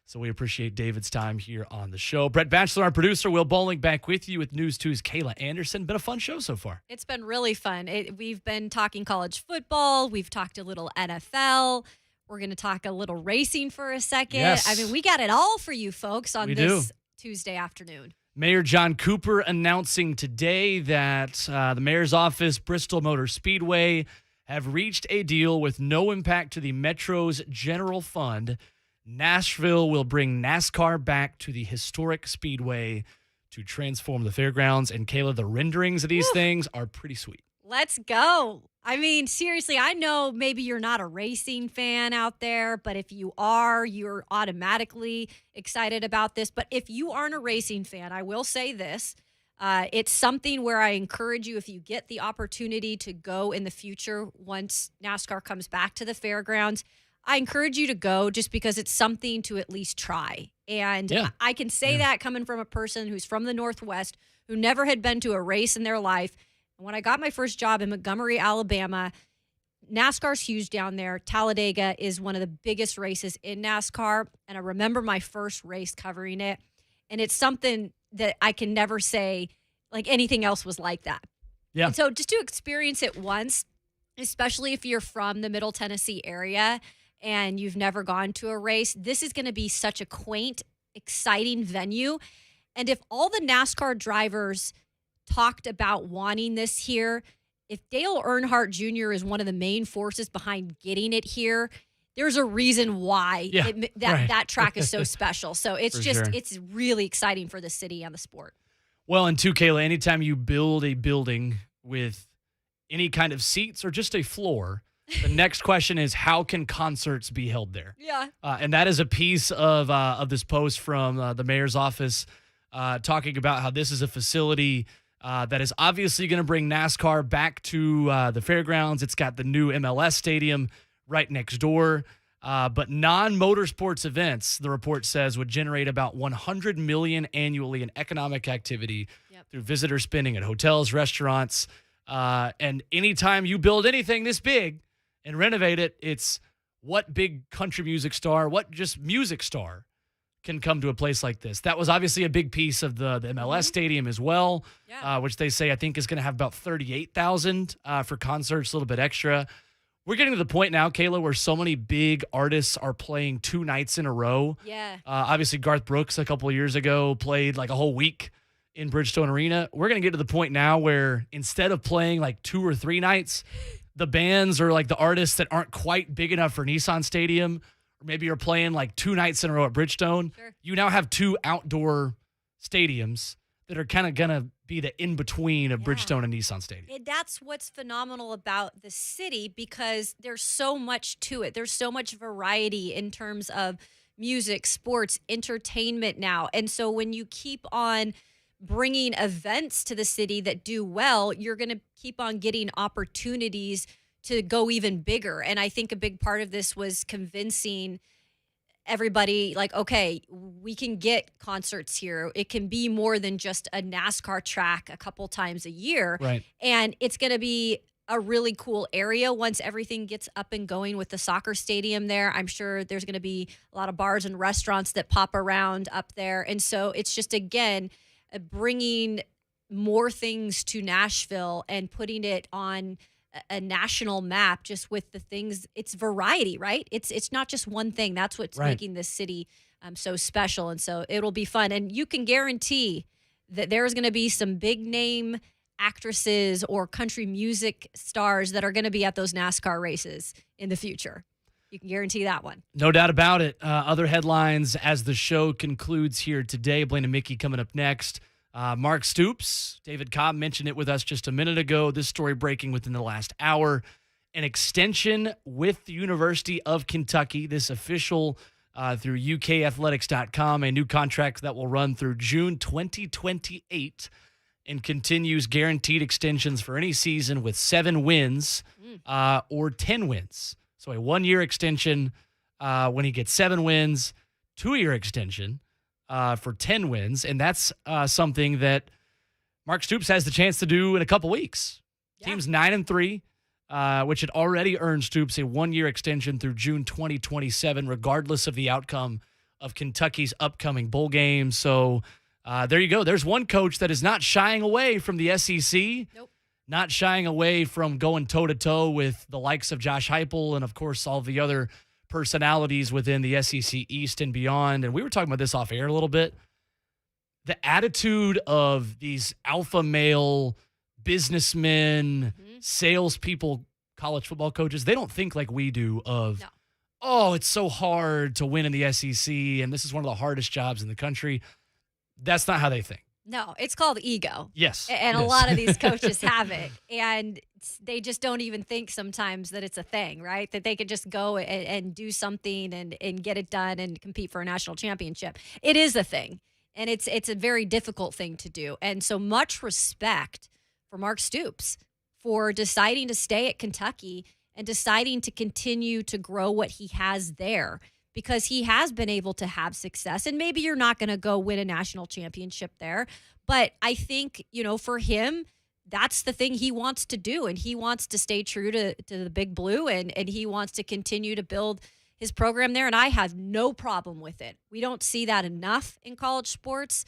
So we appreciate David's time here on the show. Brent Batchelor, our producer, Will Boling, back with you with News 2's Kayla Anderson. Been a fun show so far. It's been really fun. We've been talking college football. We've talked a little NFL. We're going to talk a little racing for a second. Yes. I mean, we got it all for you folks on this Tuesday afternoon. Mayor John Cooper announcing today that the mayor's office, Bristol Motor Speedway, have reached a deal with no impact to the Metro's general fund. Nashville will bring NASCAR back to the historic speedway to transform the fairgrounds. And Kayla, the renderings of these things are pretty sweet. Let's go. I mean, seriously, I know maybe you're not a racing fan out there, but if you are, you're automatically excited about this. But if you aren't a racing fan, I will say this. It's something where I encourage you, if you get the opportunity to go in the future once NASCAR comes back to the fairgrounds, I encourage you to go just because it's something to at least try. And I can say that coming from a person who's from the Northwest, who never had been to a race in their life. When I got my first job in Montgomery, Alabama, NASCAR's huge down there. Talladega is one of the biggest races in NASCAR. And I remember my first race covering it. And it's something that I can never say like anything else was like that. Yeah. And so just to experience it once, especially if you're from the Middle Tennessee area and you've never gone to a race, this is going to be such a quaint, exciting venue. And if all the NASCAR drivers talked about wanting this here, if Dale Earnhardt Jr. is one of the main forces behind getting it here, there's a reason why that track is so special. So it's it's really exciting for the city and the sport. Well, and too, Kayla, anytime you build a building with any kind of seats or just a floor, the next question is, how can concerts be held there? Yeah. And that is a piece of this post from the mayor's office talking about how this is a facility that is obviously going to bring NASCAR back to the fairgrounds. It's got the new MLS stadium right next door. But non-motorsports events, the report says, would generate about $100 million annually in economic activity through visitor spending at hotels, restaurants. And anytime you build anything this big and renovate it, it's what big country music star, what just music star can come to a place like this. That was obviously a big piece of the MLS stadium as well, which they say I think is going to have about 38,000 for concerts, a little bit extra. We're getting to the point now, Kayla, where so many big artists are playing 2 nights in a row. Yeah. Obviously, Garth Brooks a couple of years ago played like a whole week in Bridgestone Arena. We're going to get to the point now where instead of playing like 2 or 3 nights, the bands or like the artists that aren't quite big enough for Nissan Stadium, or maybe you're playing like 2 nights in a row at Bridgestone, you now have 2 outdoor stadiums that are kind of going to be the in-between of Bridgestone and Nissan Stadium. And that's what's phenomenal about the city, because there's so much to it. There's so much variety in terms of music, sports, entertainment now. And so when you keep on bringing events to the city that do well, you're going to keep on getting opportunities to go even bigger. And I think a big part of this was convincing everybody, like, okay, we can get concerts here. It can be more than just a NASCAR track a couple times a year. Right. And it's going to be a really cool area once everything gets up and going with the soccer stadium there. I'm sure there's going to be a lot of bars and restaurants that pop around up there. And so it's just, again, bringing more things to Nashville and putting it on a national map, just with the things. It's variety, right? It's not just one thing. That's what's making this city so special. And so it'll be fun. And you can guarantee that there's going to be some big name actresses or country music stars that are going to be at those NASCAR races in the future. You can guarantee that one. No doubt about it. Other headlines as the show concludes here today. Blaine and Mickey coming up next. Mark Stoops, David Cobb mentioned it with us just a minute ago. This story breaking within the last hour. An extension with the University of Kentucky. This official through UKathletics.com. A new contract that will run through June 2028 and continues guaranteed extensions for any season with 7 wins or 10 wins. So a 1-year extension when he gets 7 wins, 2-year extension for 10 wins, and that's something that Mark Stoops has the chance to do in a couple weeks. Yeah. Team's 9-3, which had already earned Stoops a 1-year extension through June 2027, regardless of the outcome of Kentucky's upcoming bowl game. So there you go. There's one coach that is not shying away from the SEC. Nope. Not shying away from going toe-to-toe with the likes of Josh Heupel and, of course, all the other personalities within the SEC East and beyond. And we were talking about this off air a little bit. The attitude of these alpha male businessmen, salespeople, college football coaches, they don't think like we do of, oh, it's so hard to win in the SEC, and this is one of the hardest jobs in the country. That's not how they think. No, it's called ego. Yes. And a lot of these coaches have it. And they just don't even think sometimes that it's a thing, right? That they could just go and do something and get it done and compete for a national championship. It is a thing. And it's a very difficult thing to do. And so much respect for Mark Stoops for deciding to stay at Kentucky and deciding to continue to grow what he has there, because he has been able to have success. And maybe you're not going to go win a national championship there, but I think, for him, that's the thing he wants to do. And he wants to stay true to the Big Blue, and he wants to continue to build his program there. And I have no problem with it. We don't see that enough in college sports.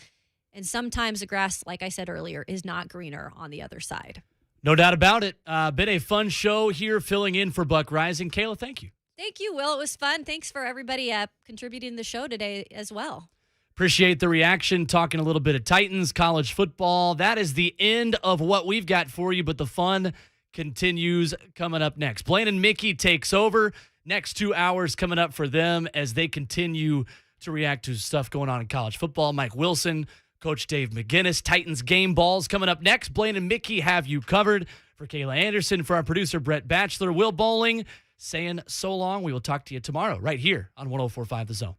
And sometimes the grass, like I said earlier, is not greener on the other side. No doubt about it. Been a fun show here filling in for Buck Reising. Kayla, thank you. Thank you, Will. It was fun. Thanks for everybody contributing to the show today as well. Appreciate the reaction, talking a little bit of Titans, college football. That is the end of what we've got for you, but the fun continues coming up next. Blaine and Mickey takes over. Next 2 hours coming up for them as they continue to react to stuff going on in college football. Mike Wilson, Coach Dave McGinnis, Titans game balls coming up next. Blaine and Mickey have you covered. For Kayla Anderson, for our producer, Brent Batchelor, Will Boling, saying so long. We will talk to you tomorrow right here on 104.5 The Zone.